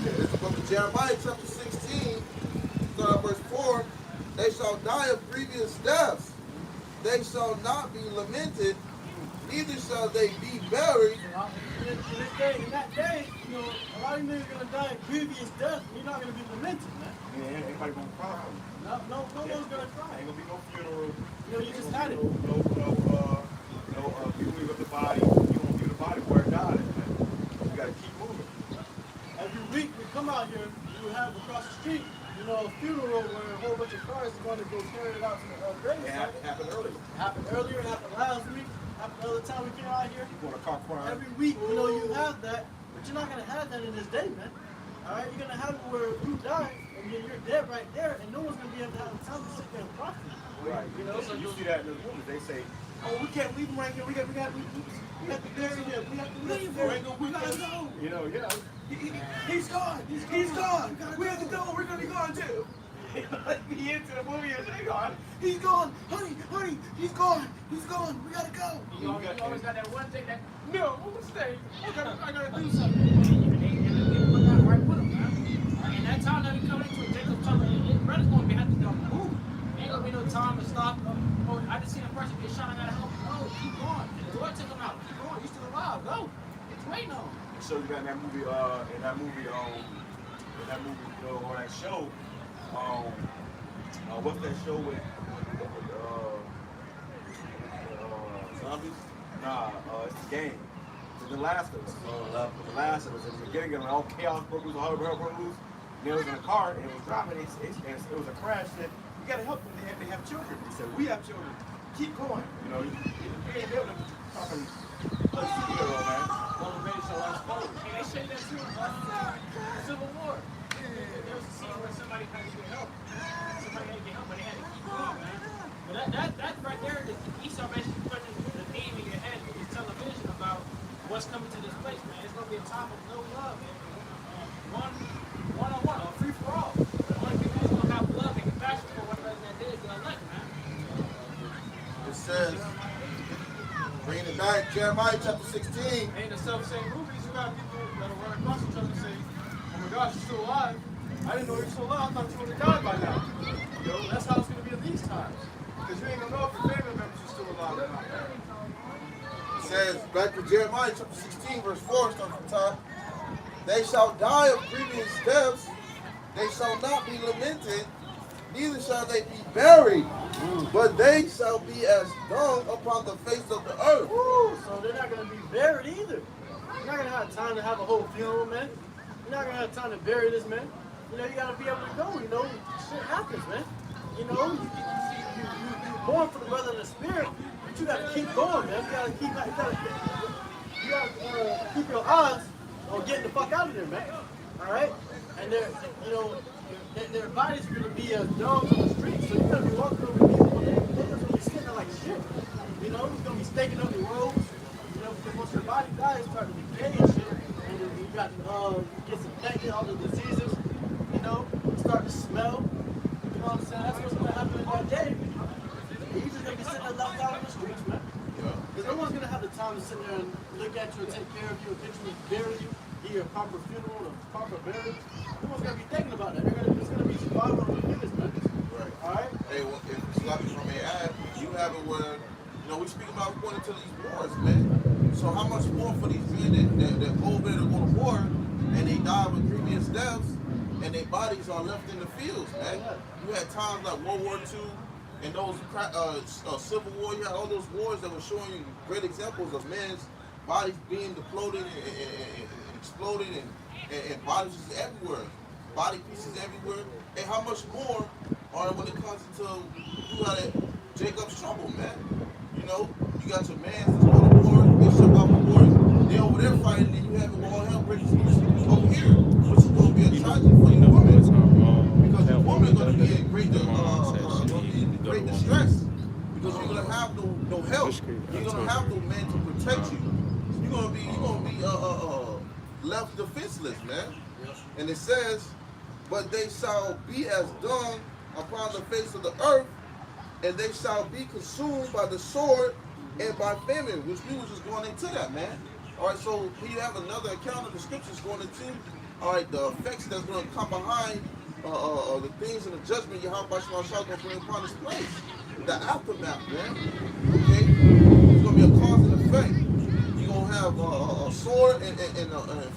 It's the book of Jeremiah, chapter 16, start at verse 4. They shall die of grievous deaths. They shall not be lamented, neither shall they be buried. In that day, you know, a lot of you niggas are gonna die of grievous death. You're not gonna be lamented, man. Yeah, everybody gonna cry. No one's gonna cry. Ain't gonna be no funeral. You know, you just had it. No, viewing of the body. You don't view the body where it died, man. You gotta keep moving. Every week we come out here, you have across the street, you know, a funeral where a whole bunch of cars are going to go carry it out to the grave. It happened earlier. It happened earlier, it happened last week, it happened the other time we came out here. You want a car crying? Every week, you know, you have that, but you're not going to have that in this day, man. All right, you're going to have it where you die, and then you're dead right there, and no one's going to be able to have the time to sit there and cry for you. Right. You know, so you see that in the movies. They say, "Oh, we can't leave him right here. We have to bury him. We have to leave him. We gotta go." You know, yeah. He's gone. He's gone. We have to go. We're gonna be gone too. Be into the movie and say, "God, he's gone, honey, he's gone. We gotta go." You always got that one thing that, no, I'm gonna stay. I gotta do something. And the people got right with him, man. And that time that we coming into it, Jacob's talking, his brother's going to have to move. Ain't gonna be no time to stop. Oh, I just seen a person get shot, I gotta help him. No, keep going. The Lord took him out. Keep going. You're still alive. Go. It's waiting on him. It shows you that in that movie, you know, or that show, what's that show with Zombies? Nah, it's the game. The Last of Us. The Last of Us. At the beginning, and all chaos broke loose, all hell broke loose. And it was in a car, and it was driving. It was a crash. That you gotta help them. They have children. He said, "We have children. Keep going." You know, you ain't able to talking like superhero, man. Motivation last forward. And they say that too. Civil War. There was a scene where somebody had to get help. Somebody had to get help, but they had to keep going, man. But that right there, Esau basically putting the theme in your head with his television about what's coming to this place, man. It's gonna be a time of no love, man. One-on-one, or free for all. The only people who's gonna have love and compassion for one another that day is the elect, man. It says, bringing it back, Jeremiah chapter 16. And the self-same movies, you got people that'll run across each other and say, "Oh my gosh, you're still alive. I didn't know you were still alive. I thought you would have died by now." You know, that's how it's going to be in these times. Because you ain't going to know if your family members are still alive or not. It says, back to Jeremiah chapter 16, verse 4, starting from the top. They shall die of grievous deaths. They shall not be lamented, neither shall they be buried, but they shall be as dung upon the face of the earth. Woo, so they're not going to be buried either. You're not going to have time to have a whole funeral, man. You're not going to have time to bury this man. You know, you got to be able to go, you know. Shit happens, man. You know, you're born for the brother of the spirit, but you got to keep going, man. You got to keep your eyes on getting the fuck out of there, man. All right? And their bodies are going to be as dogs on the street, so you're going to be walking over people, and they're going to be sitting there like shit. You know, it's going to be staking up the roads, you know, because once your body dies, it's starting to decay and shit. And you got, gets infected, all the diseases, you know, start to smell. You know what I'm saying? That's what's going to happen in that day. You're just going to be sitting there left out on the streets, man. Because no one's going to have the time to sit there and look at you and take care of you, eventually bury you, give you a proper funeral, a proper burial. No one's going to be thinking about that. It's going to be survival of the fittest, man. Right. All right? Hey, well, if Sloppy from AI, you have it where, you know, we speak about going into these wars, man. So how much more for these men that go over there to go to war and they die with grievous deaths, and their bodies are left in the fields, man. You had times like World War II and those Civil War. You had all those wars that were showing you great examples of men's bodies being deploted and exploded and bodies just everywhere, body pieces everywhere. And how much more are when it comes to you got that Jacob's trouble, man. You know, you got your man that's going to war, they shut off the war, they over there fighting, and you have all hell breaking loose over here, which is going to be a tragedy for the woman, because the woman is going to be in great distress, because you're going to have no help, you're going to have no man to protect you. You're going to be left defenseless, man. And it says, but they shall be as dung upon the face of the earth, and they shall be consumed by the sword and by famine, which we was just going into that, man. All right, so here you have another account of the scriptures going into, all right, the effects that's going to come behind the things in the judgment YAHAWASHI going to bring upon this place. The aftermath, man. Okay? It's going to be a cause and effect. You're going to have a sword and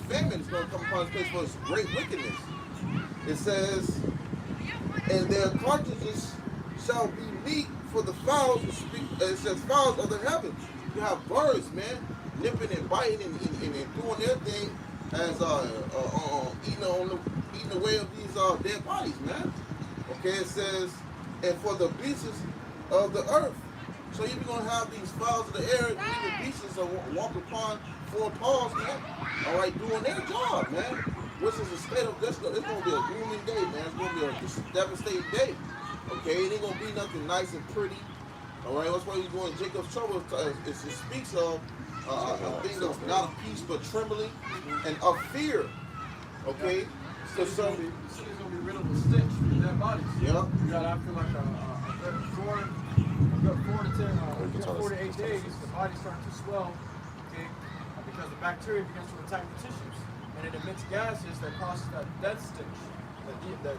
famine is going to come upon this place for its great wickedness. It says, and their cartridges shall be meat for the fowls. It says fowls of the heavens. You have birds, man, nipping and biting and doing their thing as eating away of these dead bodies, man. Okay, it says, and for the beasts of the earth. So you're gonna have these fowls of the air, even beasts that walk upon four paws, man. All right, doing their job, man. Which is a state of this. It's gonna be a gloomy day, man. It's gonna be a devastating day. Okay, it ain't gonna be nothing nice and pretty. All right, that's why you're going Jacob's trouble. It speaks of a thing of not of peace but trembling and of fear. Okay, so It's gonna be riddled with stench from dead bodies. yeah. You got after like a good 4 to 8 days, the body's starting to swell, okay, because the bacteria begins to attack the tissues, and it emits gases that causes that death stench, the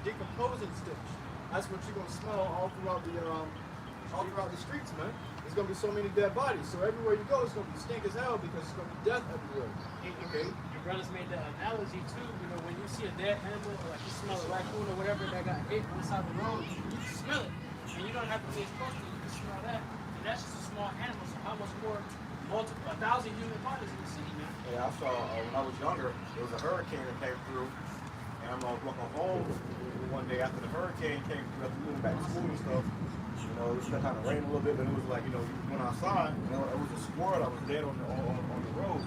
decomposing stench. That's what you're gonna smell all throughout the streets, man. There's gonna be so many dead bodies, so everywhere you go, it's gonna be stink as hell because it's gonna be death everywhere. Okay. Your brothers made that analogy too. You know, when you see a dead animal, or like you smell a raccoon or whatever that got hit on the side of the road, you can smell it, and you don't have to be exposed to it. You can smell that, and that's just a small animal. So how much more? 1,000 human bodies in the city, man. Yeah, I saw when I was younger, there was a hurricane that came through, and I'm walking home one day after the hurricane came through, after moving back to school and stuff. You know, it was kind of raining a little bit, but it was like, you know, you went outside, you know, there was a squirrel that was dead on the road.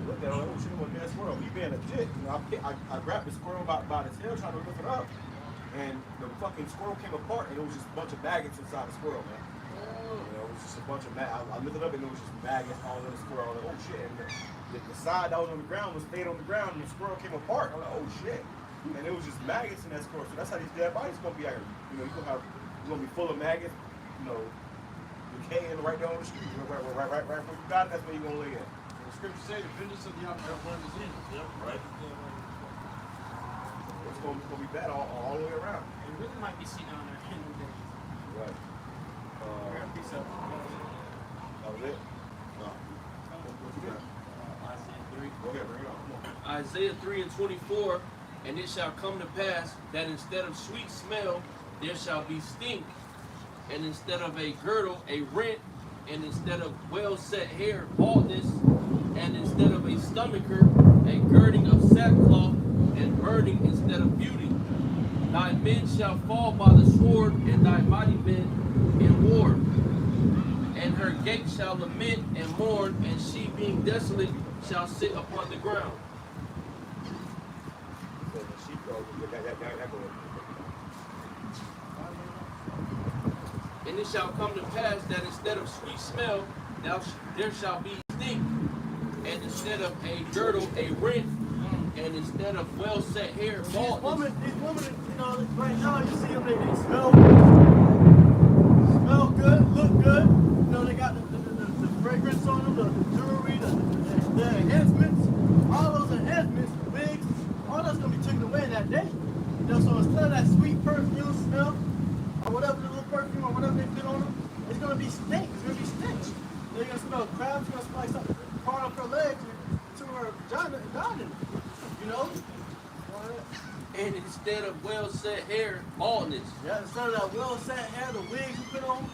Looked at it, oh shit, it was a dead squirrel. Me being legit, you know, I grabbed the squirrel by its tail, trying to lift it up, and the fucking squirrel came apart, and it was just a bunch of maggots inside the squirrel, man. You know, it was just a bunch of maggots. I lifted up, and it was just maggots all in the squirrel. I was like, oh shit, and the side that was on the ground stayed on the ground, and the squirrel came apart. I'm like, oh shit. And it was just maggots in that squirrel. So that's how these dead bodies gonna be out here. You know, you're gonna be full of maggots, you know, decaying right down the street. Right where you got it, that's where you're gonna lay at. The scriptures say the vengeance of the Lord is in. Yep. Right. It's gonna be bad all the way around. It really might be seen down there in the day. Right. We're gonna piece up. That was it? No. What you got? Isaiah 3. Go ahead, bring it on. Come on. Isaiah 3:24, and it shall come to pass that instead of sweet smell, there shall be stink, and instead of a girdle, a rent, and instead of well set hair, baldness, and instead of a stomacher, a girding of sackcloth, and burning instead of beauty. Thy men shall fall by the sword, and thy mighty men in war. And her gate shall lament and mourn, and she being desolate shall sit upon the ground. So the sheepdog, that go. And it shall come to pass that instead of sweet smell, there shall be stink, and instead of a girdle, a rent, and instead of well set hair, baldness. These women, you know, right now you see them, they smell good, look good. You know, they got the fragrance on them, the jewelry, the enhancements, all those enhancements, the wigs, all that's gonna be taken away in that day. You know, so instead of that sweet perfume smell, or whatever the little perfume or whatever they put on them, it's gonna be stink. It's gonna be stench. They're gonna smell crabs. You're gonna smell like something crawling up her legs to her vagina and dying in it. You know? set hair, baldness. Yeah, instead of that well set hair, the wigs you put on,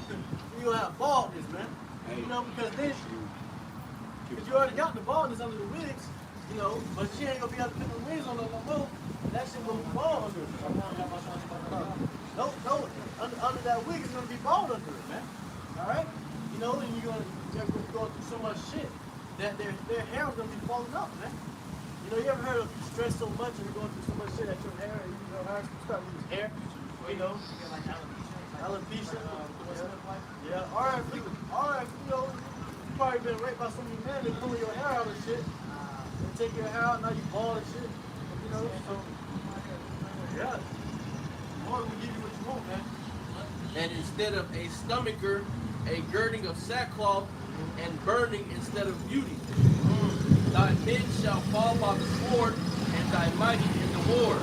you gonna have baldness, man. Hey, You know, because then if you already got the baldness under the wigs, you know, but she ain't gonna be able to put the wigs on no more. That shit gonna be bald under it. No, under that wig is gonna be bald under it, man. All right, you know, and they're gonna be going through so much shit that their hair is gonna be falling out, man. You know, you ever heard of you stress so much and you're going through so much shit that your hair, you know, hair start losing hair, you know, alopecia. Yeah, or if you know, you probably been raped by so many men that pulling your hair out and shit. They take your hair out, now you bald and shit. You know, so yeah. The Lord will give you what you want, man. And instead of a stomacher, a girding of sackcloth, and burning instead of beauty. Thy men shall fall by the sword, and thy mighty in the war.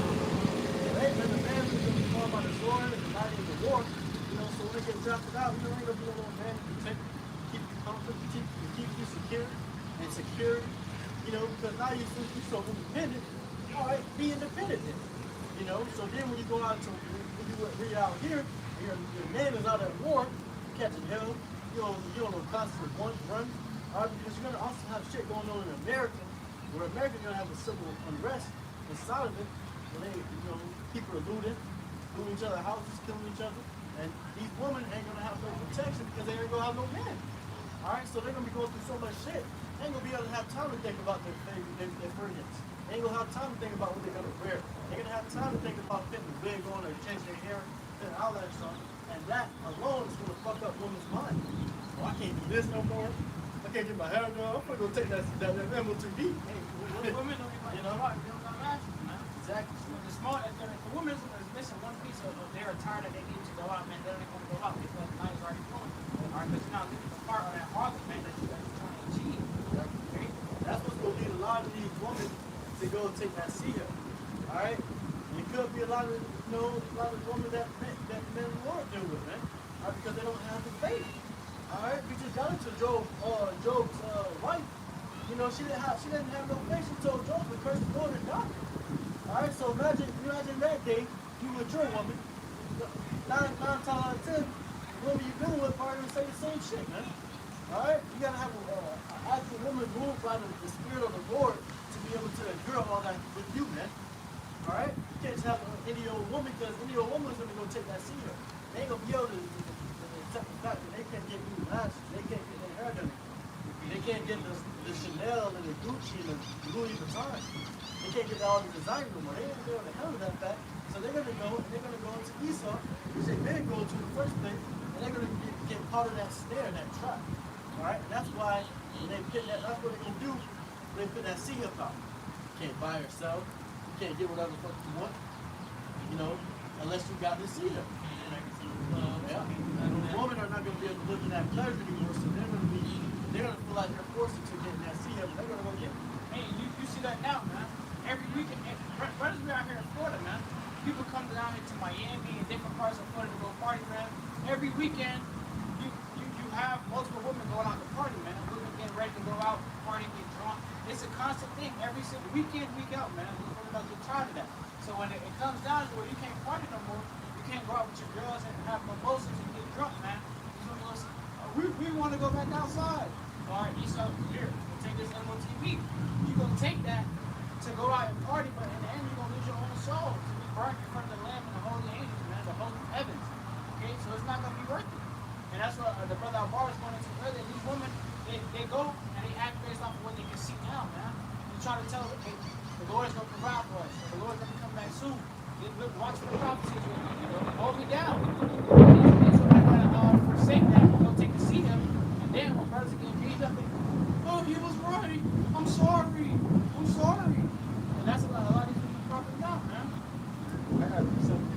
Right, man, the man is gonna be called by the sword and the mighty in the war. You know, so when they get drafted out, you know, ain't gonna be no little man to protect you, keep you comfortable, keep you secure and secure. You know, because now you're so independent. All right, be independent then. You know, so then when you go out to when you're out here, your man is out at war, catching hell. You don't know constantly run. Because you're gonna also have shit going on in America, where America's gonna have a civil unrest inside of it, where they, you know, people are looting each other's houses, killing each other, and these women ain't gonna have no protection because they ain't gonna have no men. All right, so they're gonna be going through so much shit, they ain't gonna be able to have time to think about their burdens. They ain't gonna have time to think about what they're gonna wear. They're gonna have time to think about putting the wig on or changing their hair, putting all that stuff, and that alone is gonna fuck up women's mind. Oh, I can't do this no more. I can't get my hair done. I'm gonna go take that MO2D. Hey, women don't get You know? like they don't got lashes, man. Exactly. The woman is missing one piece of their attire that they need to go out, man. They don't even want to go out because the night is already flowing. All right, because you're not leaving the part of that harvest, man, that you guys are trying to achieve. Okay? That's what's gonna lead a lot of these women to go take that seat. All right. And it could be a lot of women that men want to deal with, man. All right, because they don't have the faith. All right, we just got into Job's wife. You know, she didn't have no faith. She told Job to curse the Lord and die. All right, so imagine that day you with your woman. Nine times out of 10, the woman you're dealing with probably gonna say the same shit, man. All right, you gotta have an actual woman moved by the spirit of the Lord to be able to endure all that with you, man. All right, you can't just have any old woman because any old woman is gonna go take that seat. They ain't gonna be able to accept the fact that they can't get new lashes, they can't get their hair done, they can't get the Chanel and the Gucci and the Louis Vuitton. They can't get all the design no more. They ain't gonna be able to handle that fact. So they're gonna go into Esau, which they didn't go to in the first place, and they're gonna get caught in that snare, that trap. All right, and that's why when they get that, that's what they're gonna do. They put that seed up out. You can't buy or sell. You can't get whatever the fuck you want. You know, unless you got the seed up. Yeah. Women are not going to be able to live in that pleasure anymore, so they're going to feel like they're forced to get in that sea up. They're going to go get it. Hey, you see that now, man. Every weekend, brothers we out here in Florida, man. People come down here to Miami and different parts of Florida to go party, man. Every weekend, you have multiple women going out to party, man. Women getting ready to go out, party, get drunk. It's a constant thing every single weekend, week out, man. Women don't get tired of that. So when it comes down to where you can't party no more, you can't go out with your girls and have mimosas and get drunk, man. We want to go back outside. All right, Esau, here, take this MOTV. You're going to take that to go out and party, but in the end, you're going to lose your own soul to be burned in front of the Lamb and the holy angels, man, the holy heavens. Okay, so it's not going to be worth it. And that's what the brother Ibar was going into earlier. These women, they go and they act based off of what they can see now, man. They try to tell them, hey, the Lord's going to provide for us. The Lord's going to come back soon. Watch for the prophecies, you know, hold me down. And so they're going to forsake that and go take a seat of it. And then when brothers are getting beat up, oh, he was right. I'm sorry. And that's a lot of these people dropping down, man. I got to do something.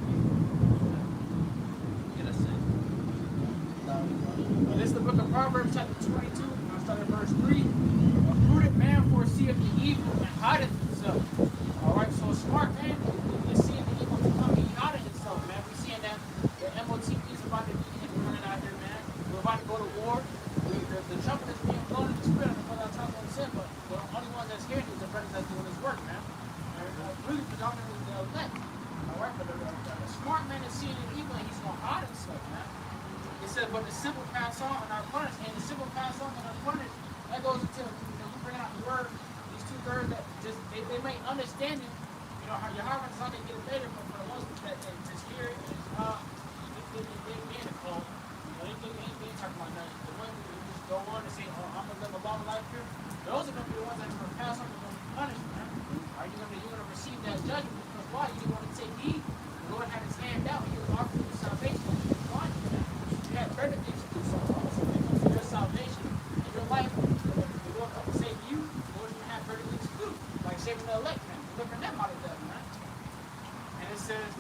Get us in. This is the book of Proverbs, chapter 22. I'll start at verse 3. A prudent man foreseeth the evil and hideth himself. Alright, so a smart man is seeing the evil to come, he hideth himself, man. We're seeing that the MOTP but the simple pass on and are punished. And the simple pass on and are punished, that goes into, you bring out the word, these 2/3 that just, they may understand it. How Yahweh is not going to get it later, but for the ones that just hear it, they in the call. They ain't talking about nothing. The ones who just go on and say, oh, I'm going to live a long life here, those are going to be the ones that are going to pass on and going to be punished, man. Are you going to receive that judgment? Because why? You didn't want to take heed. The Lord had his hand out. He was offering you salvation. He was blind to that. You had better things to do so far. So when it comes to your salvation in your life, the Lord comes to save you, the Lord even have better things to do. Like saving the elect, man. Delivering them out of death, man. And it says,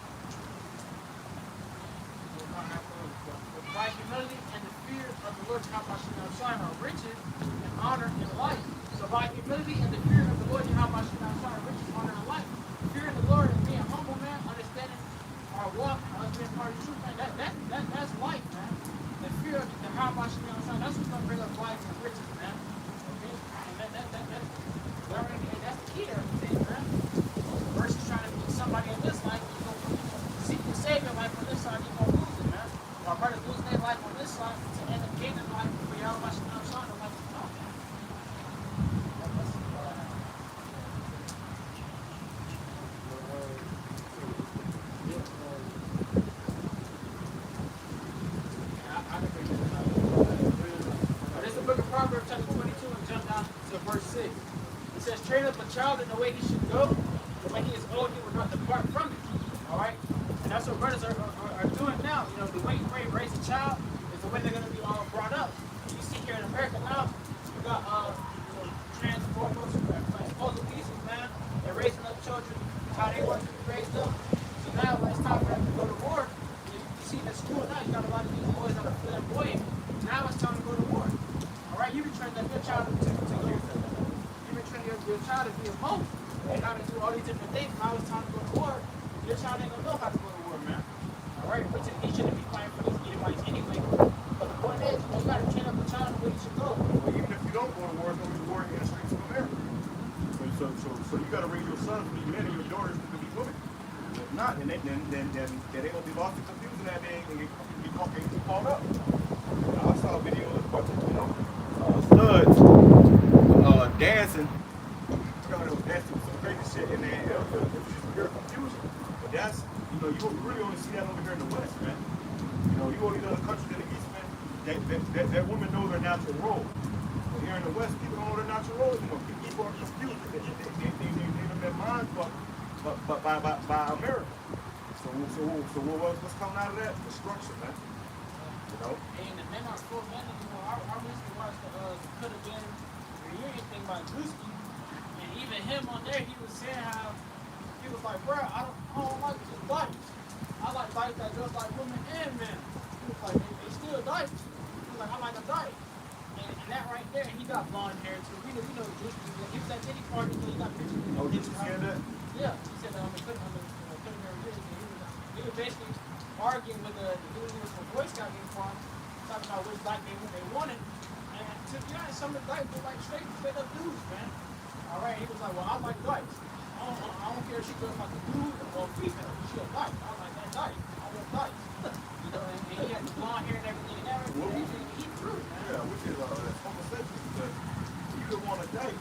by humility and the fear of the Lord Yahawashi are riches and honor and life. So by humility and the fear of the Lord Yahawashi are riches, honor, and life. Fear of the Lord and being humble, man, understanding our walk and us being part of the truth, man, that's life, man. The fear of the Yahawashi, that's what's going to bring us life and riches, man. Okay? And that's the key to everything, man. Versus trying to be somebody in this life, you're going to seek to save your life on this side, you're going to lose it, man. Our brothers losing their life on this side to end up gaining life for Yahawashi and the life to come, man. This is the book of Proverbs, chapter 22, and jump down to verse 6. It says, train up a child in the way he should go, but when he is old, he will not depart from it. All right? And that's what brothers are doing now. The way you raise a child is the way they're going to be all brought up. You see here in America now, you got transformers, disposal pieces, man. They're raising up children how they want to be raised up. So now when it's time for them to go to war, you see in school now, you got a lot of these boys that are flamboyant. Now it's time to go to war. All right? You've been training up your child to you've been training up your child to be a monk and how to do all these different things. Now it's time to go to war. Your child ain't going to know how to go to war, man. Alright, but he shouldn't be fighting for these Edomites anyway. But the point is, you got to train up the child the way he should go. Well, even if you don't go to war, it's going to be war in the streets of America. So you got to raise your sons to be men and your daughters to be women. If not, then they're going to be lost and confused in that day and get caught up. I saw a video of studs dancing. They was dancing some crazy shit, and it was just pure confusion. But that's, you really only see that over here in the West, man. You go to these other countries in the East, man, that women know their natural role. But here in the West, people don't know their natural role anymore. People are confused. They have their minds fucked by America. So what's coming out of that? Destruction, man. And the men are full men anymore. Our wisdom was could have been, you hear anything about Drewski, and even him on there, he was saying how, he was like, bro, I don't like just diapers. I like diapers that dress like women and men. He was like, they still diapers. He was like, I like a diaper. And that right there, he got blonde hair too. We know Drewski. He was at Diddy party, so he got pictures. Oh, did you see that? Yeah, he said that on the he was basically arguing with the dude who was from Boy Scout uniform, talking about which black they wanted. And to be honest, some of the guys were like straight up dudes, man. All right, he was like, well, I like dice. I don't care if she goes like a dude or a female. She a dice. I like that dice. I want dice. And he had the blonde hair and everything. And everything. He threw, man. Yeah, which is homosexual. Because you could want a date.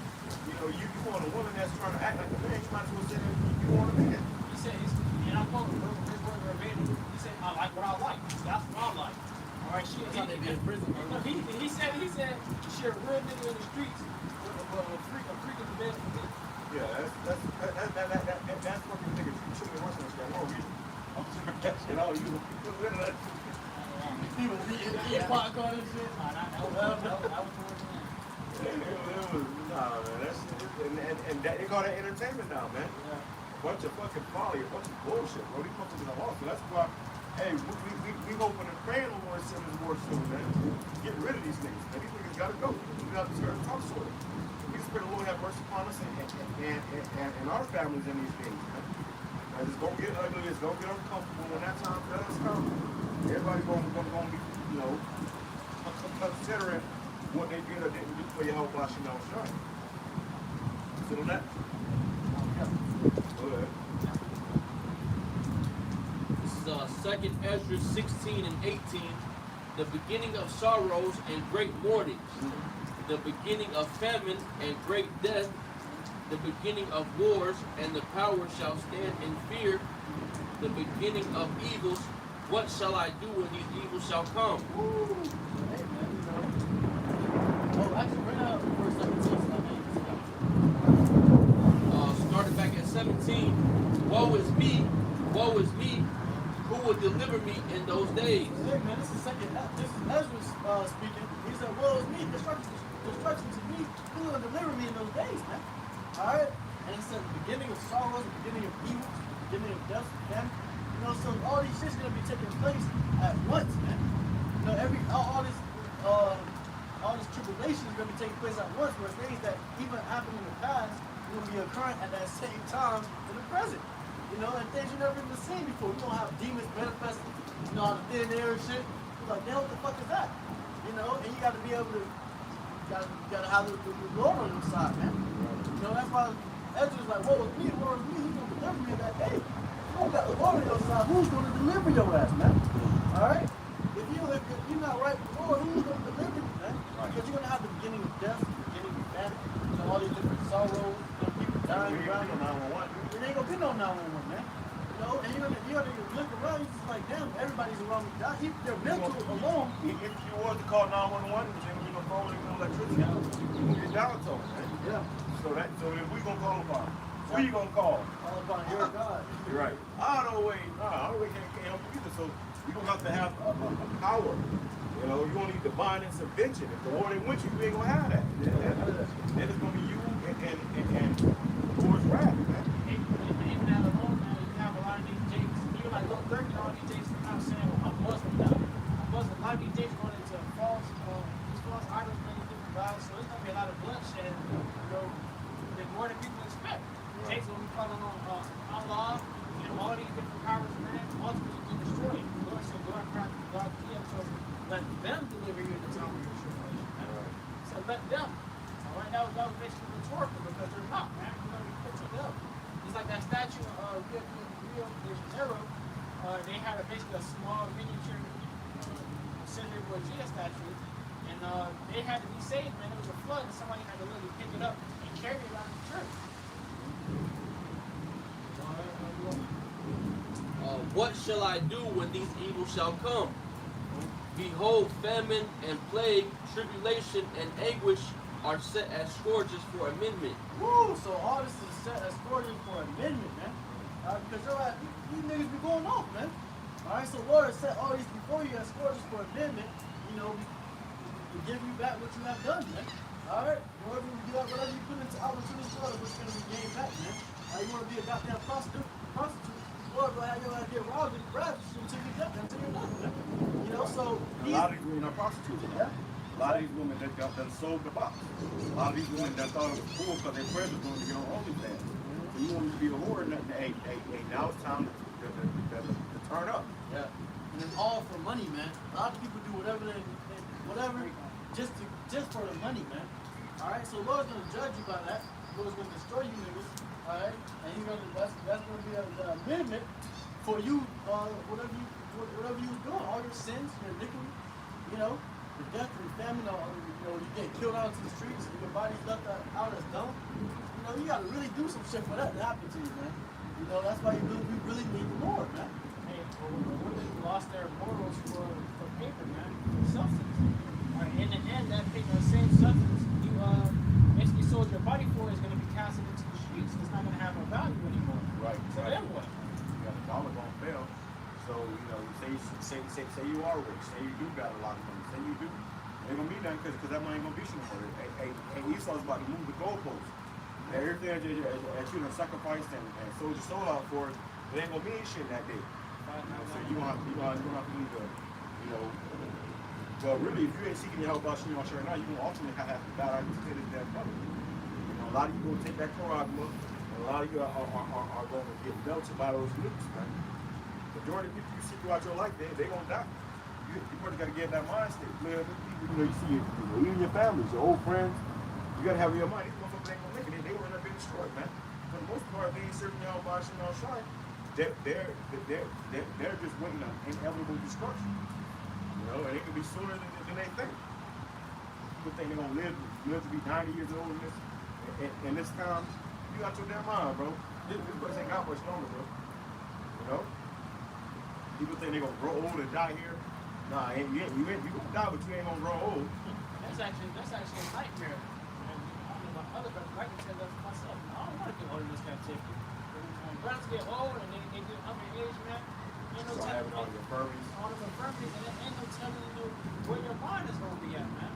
You want a woman that's trying to act like a man. You might as well say that you want a man. He said, and I'm quoting his word verbatim. He said, I like what I like. That's what I like. All right, she is in prison. No, he said she a real nigga in the streets, a freak in the bed for me. Yeah, that's fucking niggas. You shouldn't be working with that. Wrong reason. He was eating popcorn and shit. That was the word. Nah, man, that's and that, they call that entertainment now, man. Yeah. Bunch of fucking folly, a bunch of bullshit, bro. These motherfuckers are awful. That's why, hey, we hoping and praying the Lord send his word soon, man. Get rid of these niggas, man. These niggas gotta go. We gotta start talk sort of. We just pray the Lord have mercy upon us and our families in these things, man. And it's gonna get ugly, it's gonna get uncomfortable when that time does come. Everybody's gonna be, considering what they did or didn't do for YAHAWASHI now shine. See on that? Go ahead. This is 2nd Ezra 16 and 18. the beginning of sorrows and great mourning, the beginning of famine and great death, the beginning of wars, and the power shall stand in fear, the beginning of evils. What shall I do when these evils shall come? Woo. Hey, man, you know. Oh, actually, bring out verse 17. So I mean, Started back at 17. Woe is me, who will deliver me in those days? hey, man, this is Ezra speaking. He said, "Woe is me, destruction to me. Who will deliver me in those days, man?" All right. And he said, "The beginning of sorrows, the beginning of evils, the beginning of death, famine." You know, so all these shit's gonna be taking place at once, man. You know, all this tribulation is gonna be taking place at once, where things that even happened in the past will be occurring at that same time in the present. You know, and things you never even seen before. You don't have demons manifesting, you know, out of thin air and shit. You're like, damn, what the fuck is that? You know, and you gotta be able to, gotta have the Lord on your side, man. You know, that's why Ezra's like, woe is me, who's gonna deliver me that day? You don't got the Lord on your side, who's gonna deliver your ass, man? Alright? If you're not right with the Lord, who's gonna deliver you, man? Because you're gonna have the beginning of death, the beginning of famine, you know, all these different sorrows, you know, people dying around you. It ain't gonna be no 911, man. You know, and you're gonna look around, you're just like, damn, everybody's around me dying. They're mental alone. If you was to call 911, then we're gonna phone and electricity. You're gonna get down to it, man. Yeah. So if we gonna call upon, who you gonna call? All upon your God. You're right. I don't can't help you either. So you're gonna have to have a power. You know, you're gonna need divine intervention. If the Lord ain't with you, you ain't gonna have that. Then it's gonna be you and Lord's wrath, man. Even at home, man, you have a lot of these jakes. Even like Lil Durk and all these jakes I'm saying, well, I'm Muslim now. I'm Muslim. A lot of these jakes going into false idols, many different gods. So there's gonna be a lot of bloodshed, you know, more than people expect. Jakes will be calling on Allah and all these different powers, man, ultimately be destroyed. Lord said, God, God, so let them deliver you in the time of your tribulation. So let them. All right, that was basically rhetorical because they're not, man. You're going to be put to them. It's like that statue of Rio de Janeiro. They had basically a small miniature Cesare Borgia statue. And they had to be saved, man. There was a flood and somebody had to literally pick it up and carry it around the church. What shall I do when these evils shall come? Behold, famine and plague, tribulation and anguish are set as scourges for amendment. Woo! So all this is set as scourging for amendment, man. Because these niggas be going off, man. Alright, so Lord has set all these before you as scourges for amendment, you know, to give you back what you have done, man. Alright? Whatever you put into this world is what's going to be gained back, man. You want to be a goddamn prostitute? Lord will have your ass get robbed and grabbed until you get until you're done, man. You know, so A lot of these women are prostitutes. yeah. A lot of these women that sold the box. A lot of these women that thought it was cool because their friends were going to get on OnlyFans. So you want to be a whore and nothing. Hey, now it's time to turn up. Yeah. And it's all for money, man. A lot of people do whatever just for the money, man. Alright, so Lord's gonna judge you by that. Lord's gonna destroy you niggas. Alright? And that's gonna be the amendment for you, whatever you was doing, all your sins, your iniquity, you know, the death and famine, you know, you get killed out into the streets, and your body's left out as dumb. You know, you gotta really do some shit for that to happen to you, man. You know, that's why we really need the Lord, man. Hey, women lost their morals for paper, man, substance. In the end, that paper, same substance you basically sold your body for is going to be casted into the streets. It's not going to have no value anymore. Right. So then what? You got the dollar gonna fail. So you know, say you are rich. Say you do got a lot of money. Say you do. Ain't gonna be nothing because that money ain't gonna be shit no more. Hey, Esau's about to move the goalposts. Everything that you done sacrificed and sold your soul out for, it ain't gonna mean shit that day. So you gonna have to either, you know. Well, really, if you ain't seeking your help out, you know, sure now, you're going to ultimately have to bow down to this damn brother. You know, a lot of you going to take that Koragma, and a lot of you are going to get melted by those nukes, man. Majority of people you see throughout your life, they going to die. You probably got to get that mind state. Clear with people, you know, you see it, you know, even your families, your old friends, you got to have your mind. These motherfuckers ain't going to make it. They will end up being destroyed, man. For the most part, they ain't serving y'all by shit on shine. They're just waiting on inevitable destruction. You know, and it could be sooner than they think. People think they're gonna live to be 90 years old in this time. You got your damn mind, bro. This place ain't got much longer, bro. You know? People think they're gonna grow old and die here. Nah, you gonna die, but you ain't gonna grow old. That's actually a nightmare. And I don't know about other brothers, but I can tell that for myself. I don't want to get old in this captivity. When brothers get old and they get up in age, man, ain't no So telling having all your infirmities. all the infirmities, and there ain't no telling you where your mind is going to be at, man.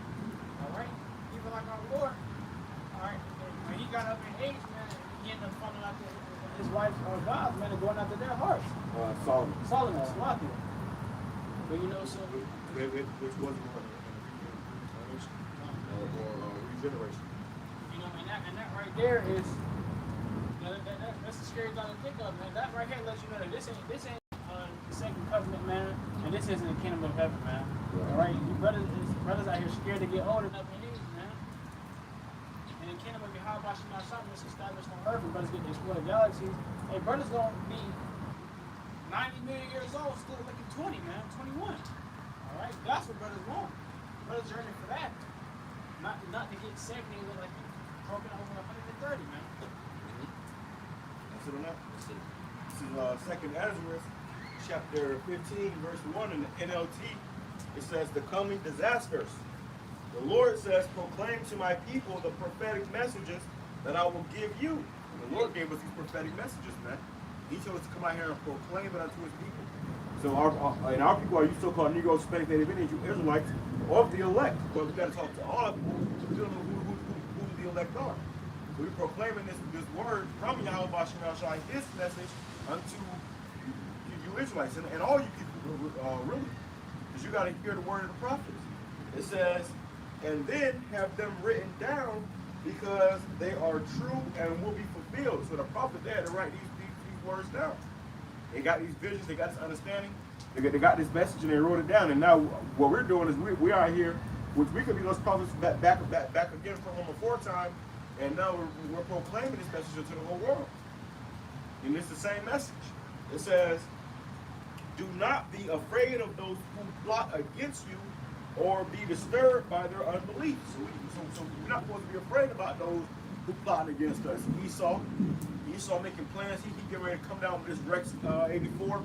All right? Even like our Lord, all right, when he got up in age, man, he ended up falling out there with his wife or God, man, and going after their hearts. Solomon. Solomon, Slakia. But you know, so Which wasn't one or regeneration. you know, and that right there is, you know, that's a scary thing to think of, man. That right here lets you know that this ain't the second covenant, man, and this isn't the kingdom of heaven, man. All right, you brothers out here scared to get old enough in age, man. And the kingdom of YAHAWASHI is established on earth, and brothers get to explore the galaxies. Hey, brothers gonna be 90 million years old, still looking 20, man, 21. All right, that's what brothers want. Brothers are yearning for that. Not to get 70 and look like you broken over 130, man. That's it on that. This is Second Ezra, chapter 15, verse 1 in the NLT. It says, the coming disasters. The Lord says, proclaim to my people the prophetic messages that I will give you. The Lord gave us these prophetic messages, man. He told us to come out here and proclaim it unto his people. So our people are you so-called Negroes, Hispanic, Native Indians, you Israelites, of the elect. But we got to talk to all of them. We don't know who the elect are. So we're proclaiming this word from YAHAWASHI, his message unto you Israelites and all you people, really. Because you got to hear the word of the prophets. It says, and then have them written down because they are true and will be fulfilled. So the prophet there had to write these words down. They got these visions, they got this understanding, they got this message and they wrote it down. And now what we're doing is we are here, which we could be those prophets back again from home aforetime, and now we're proclaiming this message to the whole world. And it's the same message. It says, do not be afraid of those who plot against you or be disturbed by their unbelief. So we're not supposed to be afraid about those who plot against us. Esau making plans. He getting ready to come down with this Rex 84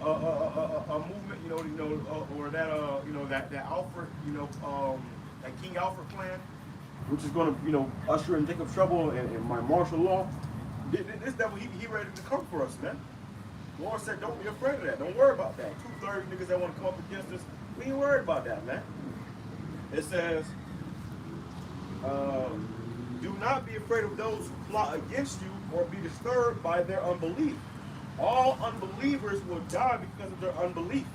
movement, or that that Alfred, that King Alfred plan, which is going to, usher in Jacob's trouble and my martial law. This devil, he ready to come for us, man. The Lord said, don't be afraid of that. Don't worry about that. 2/3 niggas that want to come up against us, we ain't worried about that, man. It says, do not be afraid of those who plot against you or be disturbed by their unbelief. All unbelievers will die because of their unbelief.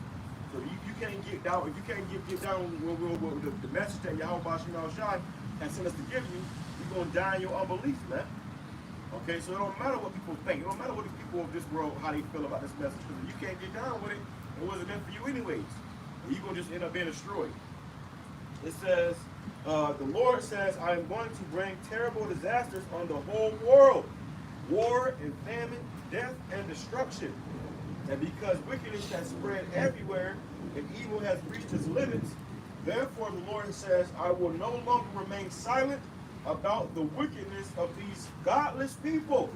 So you can't get down. If you can't get down with the message that YAHAWASHI has sent us to give you, you're going to die in your unbelief, man. Okay, so it don't matter what people think. It don't matter what the people of this world, how they feel about this message. Because if you can't get down with it, it wasn't meant for you anyways. You're going to just end up being destroyed. It says, the Lord says, I am going to bring terrible disasters on the whole world. War and famine, death and destruction. And because wickedness has spread everywhere and evil has reached its limits, therefore the Lord says, I will no longer remain silent about the wickedness of these godless people.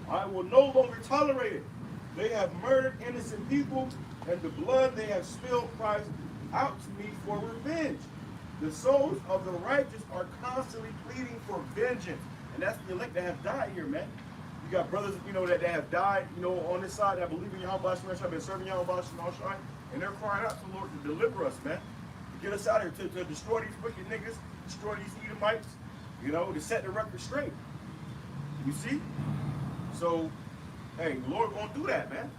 I will no longer tolerate it. They have murdered innocent people, and the blood they have spilled cries out to me for revenge. The souls of the righteous are constantly pleading for vengeance. And that's the elect that have died here, man. You got brothers, that have died, on this side that believe in YAHAWASHI, have been serving YAHAWASHI, and they're crying out to the Lord to deliver us, man. To get us out of here, to destroy these wicked niggas, destroy these Edomites, to set the record straight. You see? So, hey, the Lord gonna do that, man.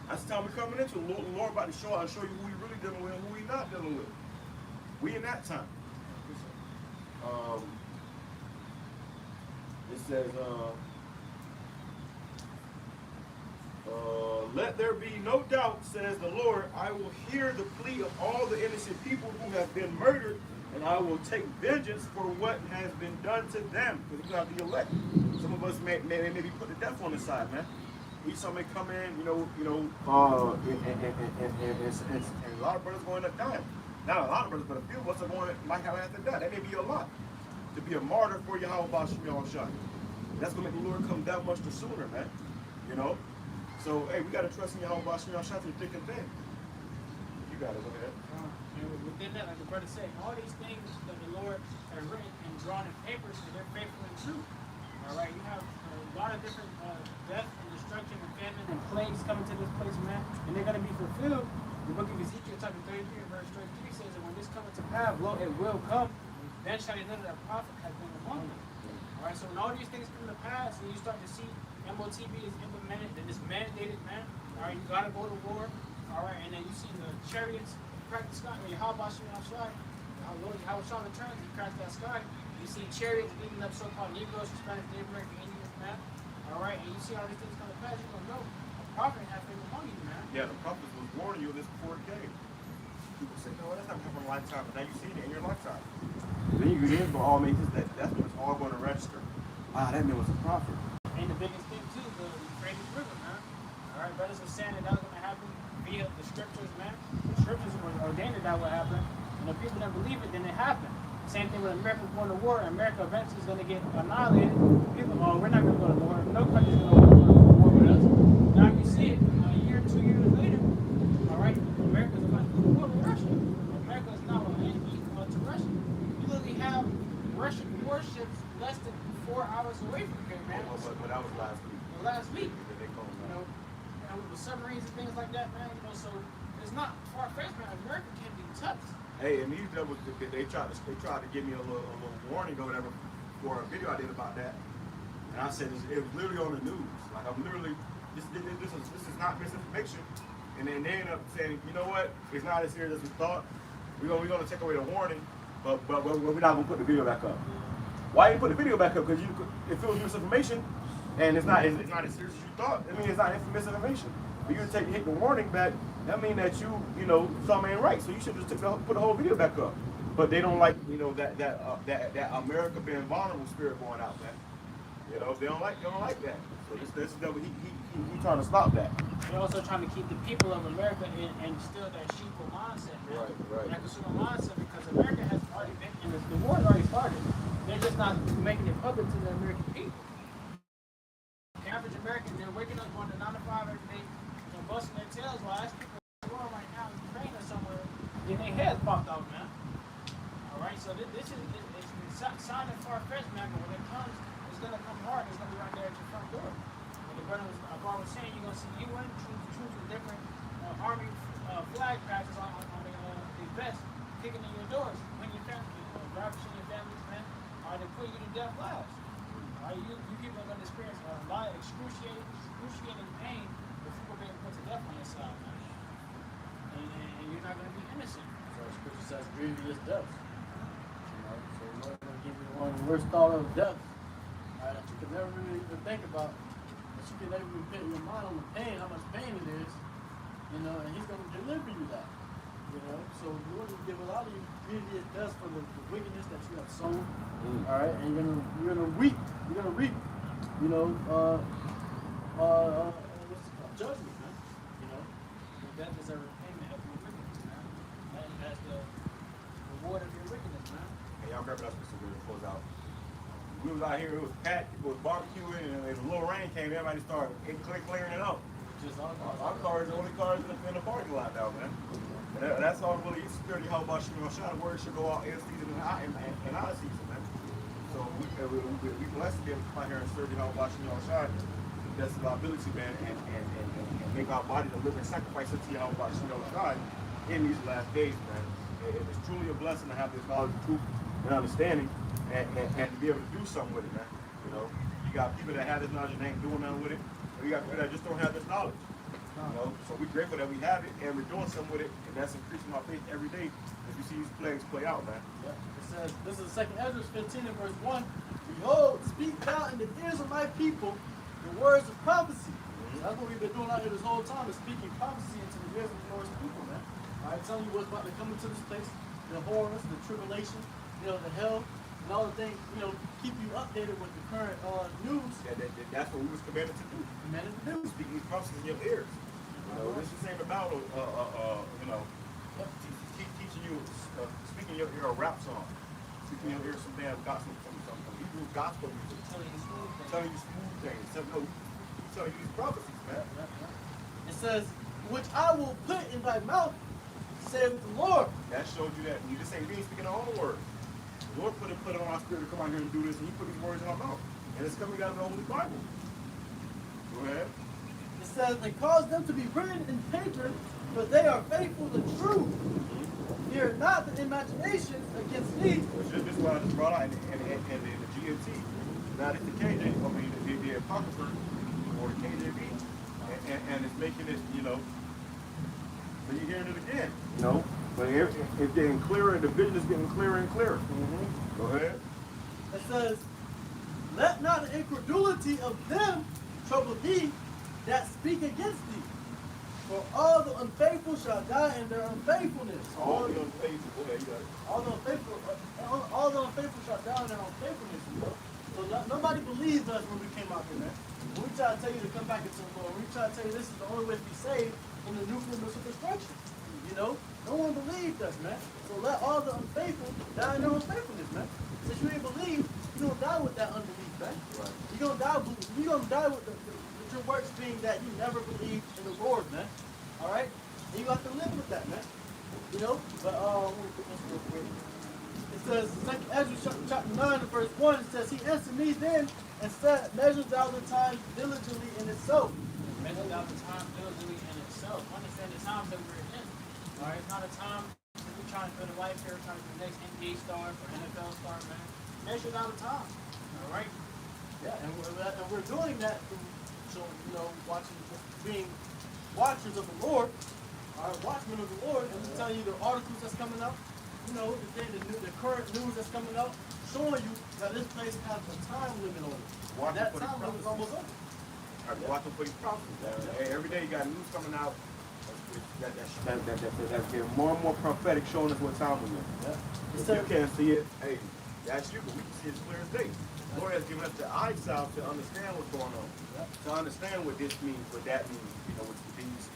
That's the time we're coming into. The Lord about to show you who we really dealing with and who we not dealing with. We in that time. It says, let there be no doubt, says the Lord, I will hear the plea of all the innocent people who have been murdered, and I will take vengeance for what has been done to them. Because you have the elect. Some of us may maybe put the death on the side, man. Esau may come in, and a lot of brothers going to die. not a lot of brothers, but a few of us are going like how after that. That may be a lot. To be a martyr for YAHAWASHI. That's going to make the Lord come that much the sooner, man. You know? So, hey, we got to trust in YAHAWASHI through thick and thin. You got it, go ahead. And within that, like the brother said, all these things that the Lord has written and drawn in papers, and they're faithful and true. All right, you have a lot of different death and destruction and famine and plagues coming to this place, man, and they're going to be fulfilled. The book of Ezekiel, chapter 33, verse 33 says that when this cometh to pass, lo, it will come. Then shall they know that a prophet has been among them. All right, so when all these things come to pass, and you start to see MOTB is implemented, then it's mandated, man. All right, you got to go to war. All right, and then you see the chariots crack the sky. When YAHAWASHI, Lord Yahawah returns, he cracks that sky. You see chariots beating up so-called Negroes, Hispanics, Native American Indians, man. All right, and you see all these things come to pass, you're going to know a prophet has been among you, man. Yeah, the prophets was warning you of this before it came. People say, no, that's not going to happen in a lifetime, but now you've seen it in your lifetime. Then you get in for all makes that's when it's all going to register. Wow, that man was a prophet. And the biggest thing too, the Euphrates River, man. All right, brothers were saying that was going to happen via the scriptures, man. The scriptures were ordained that would happen, and if people didn't believe it, then it happened. Same thing with America going to war. America eventually is going to get annihilated. People, oh, we're not going to go to war. No country's going to go to war with us. Now you see it a year, 2 years later. All right, America's about to go to war with Russia. America is now an enemy to Russia. You literally have Russian warships less than 4 hours away from here, man. But that was last week. Last week. You know, and with the submarines and things like that, man. You know, so it's not far-fetched, man. America can be touched. hey, and these devils, they tried to give me a little warning or whatever for a video I did about that. And I said it was literally on the news. Like I'm literally, this is not misinformation. And then they end up saying, you know what? It's not as serious as we thought. We're gonna take away the warning, but we're not gonna put the video back up. Why you put the video back up? Because if it was misinformation and it's not as serious as you thought, I mean it's not misinformation. But you hit the warning back, that means that you know something ain't right. So you should just put the whole video back up. But they don't like, you know, that America being vulnerable spirit going out, man. You know, they don't like that. So this devil, he trying to stop that. They're also trying to keep the people of America and instill that sheeple mindset, man. Right. That consumer mindset, because America has already been, and the war's already started. They're just not making it public to the American people. The average American, they're waking up going to 9 to 5 every day, and busting their tails while as people are going right now in Ukraine or somewhere, getting their heads popped off, man. All right, so this is sounding far-fetched, man, but when it comes, it's going to come hard. It's going to be right there at your front door. And the brother was saying, you're going to see UN troops with different army flag patches on their vests, kicking in your doors, when your family, ravishing your families, man. They put you to death last. You people are going to experience a lot of excruciating pain with people being put to death on your side, man. And you're not going to be innocent. So the scripture says grievous deaths. You know, so the Lord's going to give you one of the worst thought of death. That you can never really even think about. That you can never even put your mind on the pain, how much pain it is. You know, and He's going to deliver you that. You know, so the Lord will give a lot of you grievous deaths for the wickedness that you have sown. All right, and you're gonna reap. You're gonna reap. You know, what's it called? Judgment, man. You know, Death is a repayment of your wickedness, man. That's the reward of your wickedness, man. Hey, y'all grab it up so we can close out. We was out here, it was packed, people was barbecuing, and a little rain came, everybody started clearing it out. just Our cars, the only cars in the parking lot now, man. And that's all really security. How about you? Shot word should go out in season and out of season, man. So we blessed to be able to come out here and serve you. How about you? Shot that's our ability, man, and make our body the living sacrifice unto you. How about you? Shot in these last days, man. It's truly a blessing to have this knowledge, truth, and understanding, and to be able to do something with it, man. You know, you got people that have this knowledge and ain't doing nothing with it. Or you got people that just don't have this knowledge. You know, so we're grateful that we have it and we're doing something with it, and that's increasing our faith every day as we see these plagues play out, man. Yeah. It says, this is 2 Ezra 15 and verse 1. Behold, speak thou in the ears of my people the words of prophecy. So that's what we've been doing out here this whole time, is speaking prophecy into the ears of the Lord's people, man. All right, telling you what's about to come into this place, the horrors, the tribulation, you know, the hell, and all the things, you know, keep you updated with the current news. Yeah, that's what we was commanded to do. Commanded to do. Speaking these prophecies in your ears. You know, this is the same about, you know, teaching you in your ear a rap song. Speak in your ear some damn gospel, some Hebrew gospel music. Telling you smooth things. Telling you these prophecies, man. It says, which I will put in thy mouth, saith the Lord. That shows you that you just ain't being speaking our own words. The Lord put it on our spirit to come out here and do this, and He put these words in our mouth. And it's coming out of the Holy Bible. Go ahead. It says, and cause them to be written in paper, for they are faithful and true. Fear not the imaginations against thee. This is what I just brought out in the GMT. Now it's the KJ, I mean the Apocrypha or the KJV, and it's making it, you know. But you're hearing it again, you know. But it's getting clearer, the vision is getting clearer and clearer. Go ahead. It says, let not the incredulity of them trouble thee that speak against thee. For all the unfaithful shall die in their unfaithfulness. All the unfaithful, go ahead, you got it. All the unfaithful shall die in their unfaithfulness. So nobody believed us when we came out here, man. When we try to tell you to come back into the Lord, when we try to tell you this is the only way to be saved from the nuclear missile destruction. You know? No one believed us, man. So let all the unfaithful die in their unfaithfulness, man. Since you ain't believe, you're gonna die with that unbelief, man. Right. You're gonna die with your works being that you never believed in the Lord, man. Alright? And you have to live with that, man. You know? But let me put this real quick. It says, 2 Ezra chapter 9 and verse 1, it says, He answered me then and said, measure thou the time diligently in itself. Measure out the time diligently in itself. Understand the times that we're in. Alright, it's not a time that we're trying to put a life here, trying to be the next NBA star or NFL star, man. Measure out the time. Alright? Yeah, and we're doing that through, so, you know, being watchers of the Lord, watchmen of the Lord, and we're telling you the articles that's coming out, you know, the current news that's coming out, showing you that this place has a time limit on it. Watch That for these time limit is almost over. Watching for these prophecies. Hey, every day you got news coming out that's getting more and more prophetic, showing us what time we're in. Yeah. If you can't see it, hey, that's you, but we can see it as clear as day. The Lord has given us the eyesight to understand what's going on, to understand what this means, what that means, you know, with these,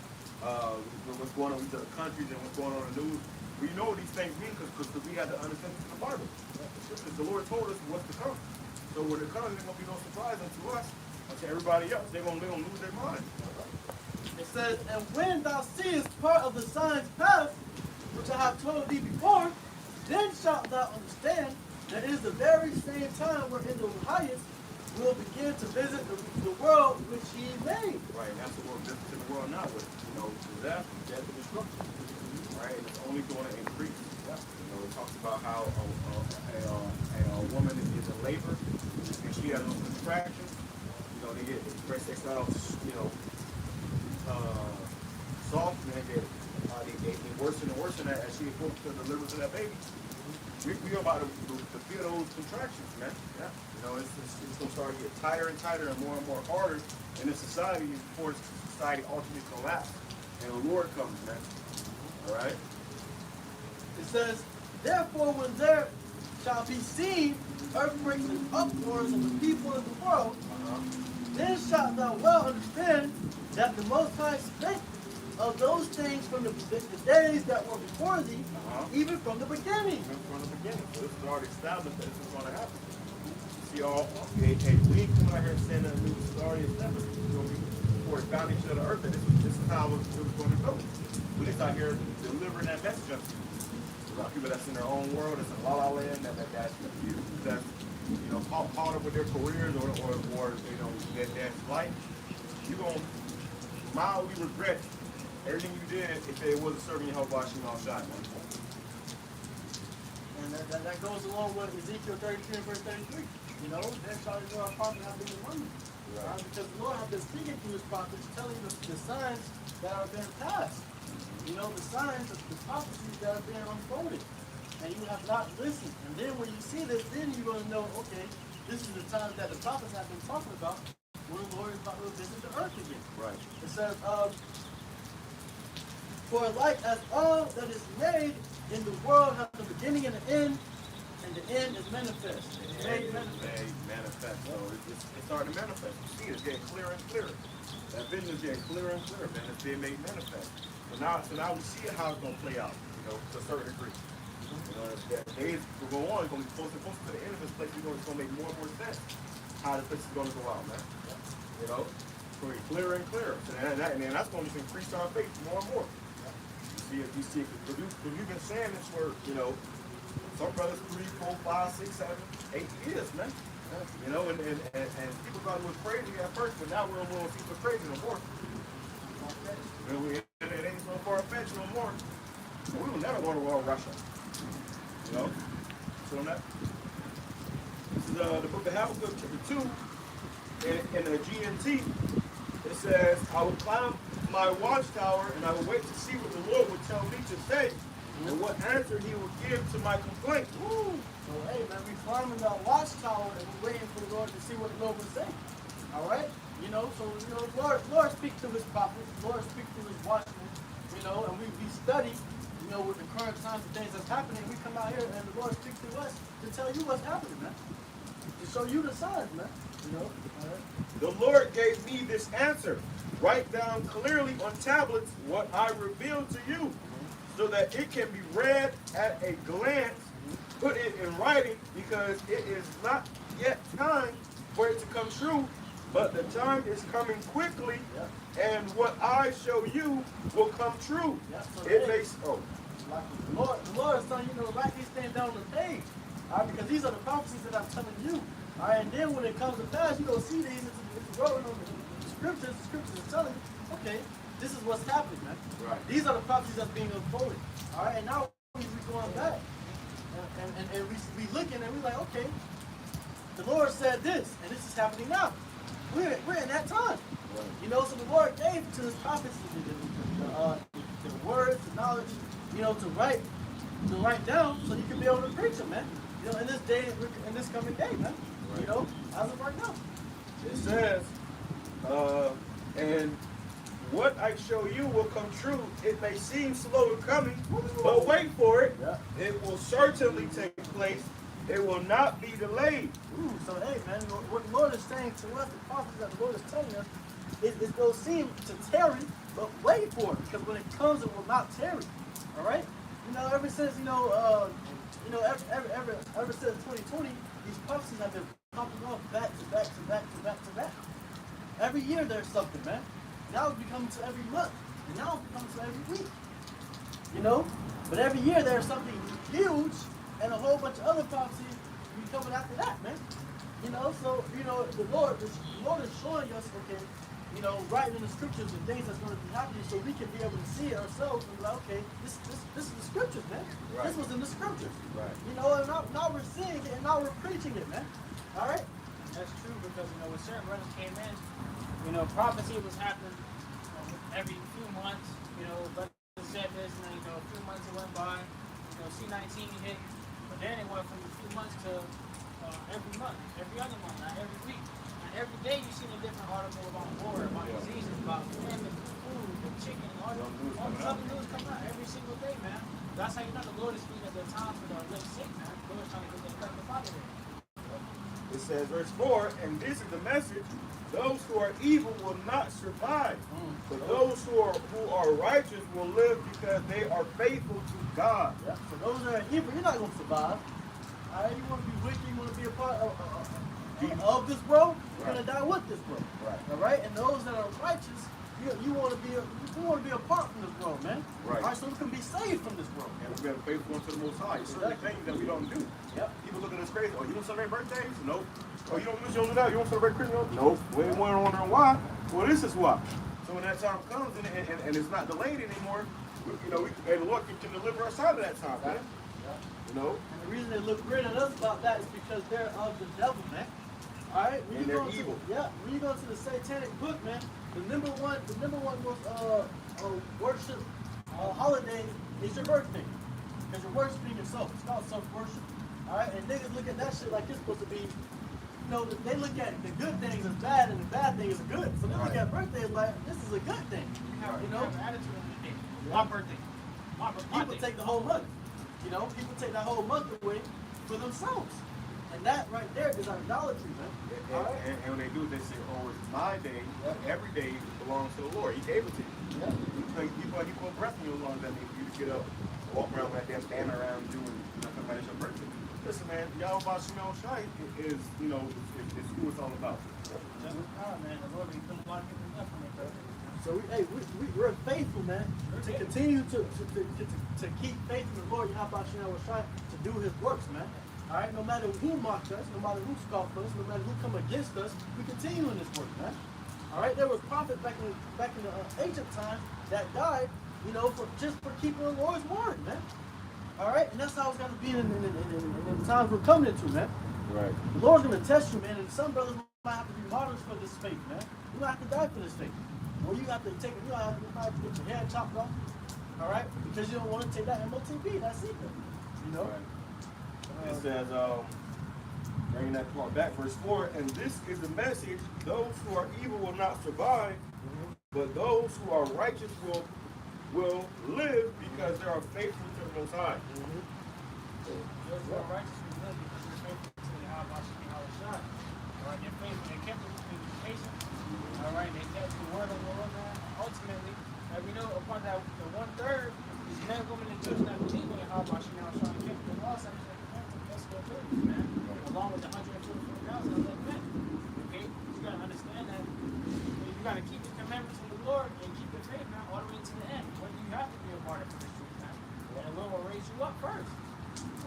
what's going on with other countries and what's going on in the news. We know what these things mean because we had to understand it in the Bible. The scriptures, the Lord told us what's to come. So when it comes, there's going to be no surprise unto us, or to everybody else. They're going to lose their mind. It says, and when thou seest part of the signs past, which I have told thee before, then shalt thou understand that it is the very same time wherein the highest will begin to visit the world which he made. Right, and that's what we're visiting the world now with, you know, death and destruction. Right, and it's only going to increase. You know, it talks about how a woman is in labor and she has those contractions. You know, they get breast exercise, you know, soft, and they worse and worse than that as she gets to deliver to that baby. We're about to feel those contractions, man. Yeah. You know, it's going to start to get tighter and tighter and more harder in this society before society ultimately collapses. And the Lord comes, man. All right? It says, therefore when there shall be seen earthquakes and uproars of the people of the world, then shalt thou well understand that the Most High spake of those things from the days that were before thee, even from the beginning. Even from the beginning. So this is already established that this is going to happen. See, we ain't coming out here and saying that the news is already established. So before the foundation of the earth, that this is how it was going to go. We're just out here delivering that message up to you. A lot of people that's in their own world, that's in la-la land, that's confused, that's, you know, caught up with their careers or you know, their life. You're going to mildly regret everything you did if it wasn't serving YAHWASHI all shot, man. And that goes along with Ezekiel 33 and verse 33. You know, then shall the Lord prophet have been among you. Right? Because the Lord has been speaking through his prophets, telling you the signs that are being passed. You know, the signs, the prophecies that are being unfolded. And you have not listened. And then when you see this, then you're going to know, okay, this is the time that the prophets have been talking about when the Lord is about to visit the earth again. Right. It says, for like as all that is made in the world has a beginning and an end, and the end is manifest. It's made manifest. So it's starting to manifest. You see, it's getting clearer and clearer. That vision is getting clearer and clearer, man. It's being made manifest. So now we see how it's going to play out, you know, to a certain degree. You know, as days will go on, it's going to be closer and closer to the end of this place. It's going to make more and more sense how this place is going to go out, man. You know, it's going to be clearer and clearer. And that's going to just increase our faith more and more. You see it, because you've been saying this for, you know, some brothers 3, 4, 5, 6, 7, 8 years, man. You know, and people thought it was crazy at first, but now we don't want to see it crazy no more. You know, it ain't so far-fetched no more. So we will never go to war with Russia. You know? So that. This is the book of Habakkuk, chapter 2, in the GNT. It says, I will climb my watchtower, and I will wait to see what the Lord would tell me to say, and what answer he will give to my complaint. Woo. So, hey, man, we climbing the watchtower and we're waiting for the Lord to see what the Lord will say. All right? You know, so, you know, Lord speaks to his prophets, Lord speaks to his watchmen, you know, and we study, you know, with the current times and things that's happening. We come out here and the Lord speaks to us to tell you what's happening, man. To show you the signs, man. You know? All right? The Lord gave me this answer. Write down clearly on tablets what I revealed to you, so that it can be read at a glance. Put it in writing, because it is not yet time for it to come true, but the time is coming quickly, and what I show you will come true. So It makes like the Lord is telling you, write these things down on the page. All right, because these are the prophecies that I'm telling you. All right, and then when it comes to pass, you're going to see these. It's rolling on the scriptures. The scriptures are telling you, okay, this is what's happening, man. Right. These are the prophecies that's being unfolded. All right, and now we going back. And we looking and we like, okay, the Lord said this, and this is happening now. We're in that time. Right. You know, so the Lord gave to his prophets the words, the knowledge, you know, to write down so you can be able to preach them, man. You know, in this day, in this coming day, man. Right. You know, as of right now. It says, and what I show you will come true. It may seem slow in coming, but wait for it. Yeah. It will certainly take place. It will not be delayed. Ooh, so hey, man, what the Lord is saying to us, the prophets that the Lord is telling us, it will seem to tarry, but wait for it, because when it comes, it will not tarry. All right? You know, ever since ever since 2020, these prophecies have been popping off back to back to back to back to back. Every year there's something, man. Now it's becoming to every month, and now it's becoming to every week. You know, but every year there's something huge, and a whole bunch of other prophecies be coming after that, man. You know, so you know the Lord is showing us, okay, you know, writing in the scriptures the things that's going to be happening, so we can be able to see it ourselves and be like, okay, this is the scriptures, man. Right. This was in the scriptures. Right. You know, and now we're seeing it, and now we're preaching it, man. All right. That's true, because you know when certain brothers came in, you know, prophecy was happening every few months. You know, brothers said this, and then you know, a few months went by. You know, C19 hit, but then it went from a few months to every month, every other month, not every week. Now every day you see a different article about war, about diseases, about famine, food, the chicken, all this other news coming out every single day, man. That's how you know the Lord is speaking at the times for the elect sick, man. The Lord is trying to get the collective out of there. It says, verse 4, and this is the message: those who are evil will not survive, but those who are righteous will live because they are faithful to God. Yeah. So those that are evil, you're not going to survive. All right, you want to be wicked, you want to be a part of this world, you're going to die with this world. Right. All right, and those that are righteous, you want to be a part from this world, man. Right. All right, so we can be saved from this world. And we're faithful unto the Most High. Certain things that we don't do. Yep. People look at us crazy. Oh, you don't celebrate birthdays? Nope. Oh, you don't do that? You don't celebrate Christmas? Nope. We're wondering why. Well, this is why. So when that time comes and it's not delayed anymore, the Lord can deliver us out of that time, man. You know? And the reason they look great at us about that is because they're of the devil, man. All right, when you go evil. When you go to the satanic book, man, the number one most worship holiday is your birthday, because you're worshiping yourself. It's called self-worship. All right, and niggas look at that shit like it's supposed to be. You know, they look at the good things as bad and the bad thing is good. So they look at birthdays like this is a good thing. You know, attitude on the day. My birthday. People take the whole month. You know, people take that whole month away for themselves. And that right there is idolatry, man. And when they do, they say, oh, it's my day. Every day belongs to the Lord. He gave it to you. Yeah. He put breath in your lungs that means for you to get up, walk around that damn stand around doing nothing like your birthday. Listen, man, YAHAWASHI is, you know, it's who it's all about. Just power, man. The Lord, he couldn't block it enough from it. So we're faithful, man, to continue to keep faith in the Lord Yahawashi to do His works, man. All right, no matter who mocked us, no matter who scoffed us, no matter who come against us, we continue in this work, man. All right, there was prophets back in the ancient times that died, you know, for keeping the Lord's word, man. All right, and that's how it's got to be in the times we're coming into, man. Right. The Lord's gonna test you, man, and some brothers might have to be martyrs for this faith, man. You might have to die for this faith. Or you have to take it, you might have to get your head chopped off, all right? Because you don't want to take that MOTB, that secret, you know? It says, bringing that part back, verse 4, and this is the message: those who are evil will not survive, but those who are righteous will live because they are faithful to the Most High. Those who are righteous will live because they're faithful to the Yahawashi. All right, they're faithful. They kept the patient. All right, they kept the word of the Lord, man. Ultimately, as we know, upon that, the 1/3 is men, women, and children that believe in Yahawashi. Now, trying to keep the law, that's what it is, man. Along with the 144,000 of that men. Okay, you gotta understand that. You gotta keep the commandments of the Lord and keep the faith, man, all the way to the end. Whether you have to be a martyr for this truth, man. And the Lord will raise you up first.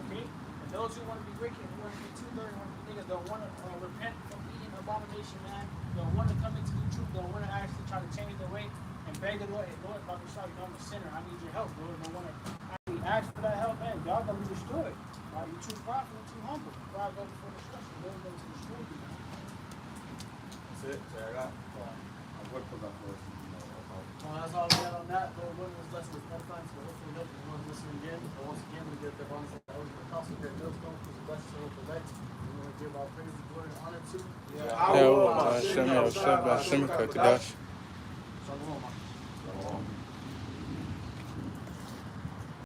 Okay? And those who want to be wicked, who want to be too dirty, want to be niggas, don't want to repent from eating abomination, man. Don't want to come into the truth. Don't want to actually try to change their way and beg the Lord, hey, Lord, if I'm sorry, I'm a sinner. I need your help, Lord. Don't want to actually ask for that help, man. Y'all gonna be destroyed. Right? You're too prideful and too humble. Pride goes before destruction. Lord goes to destroy you, man. That's it. That's all I got. I'm going to put that for us. That's all we got on that. Lord willing, this lesson was edifying, so hopefully help you want to listen again. And once again, we get the bonus of the apostle here at Millstone, who's a blessing to elect. We want to give our praise, glory, and honor to YAHAWAH, BAHASHAM, QADASH.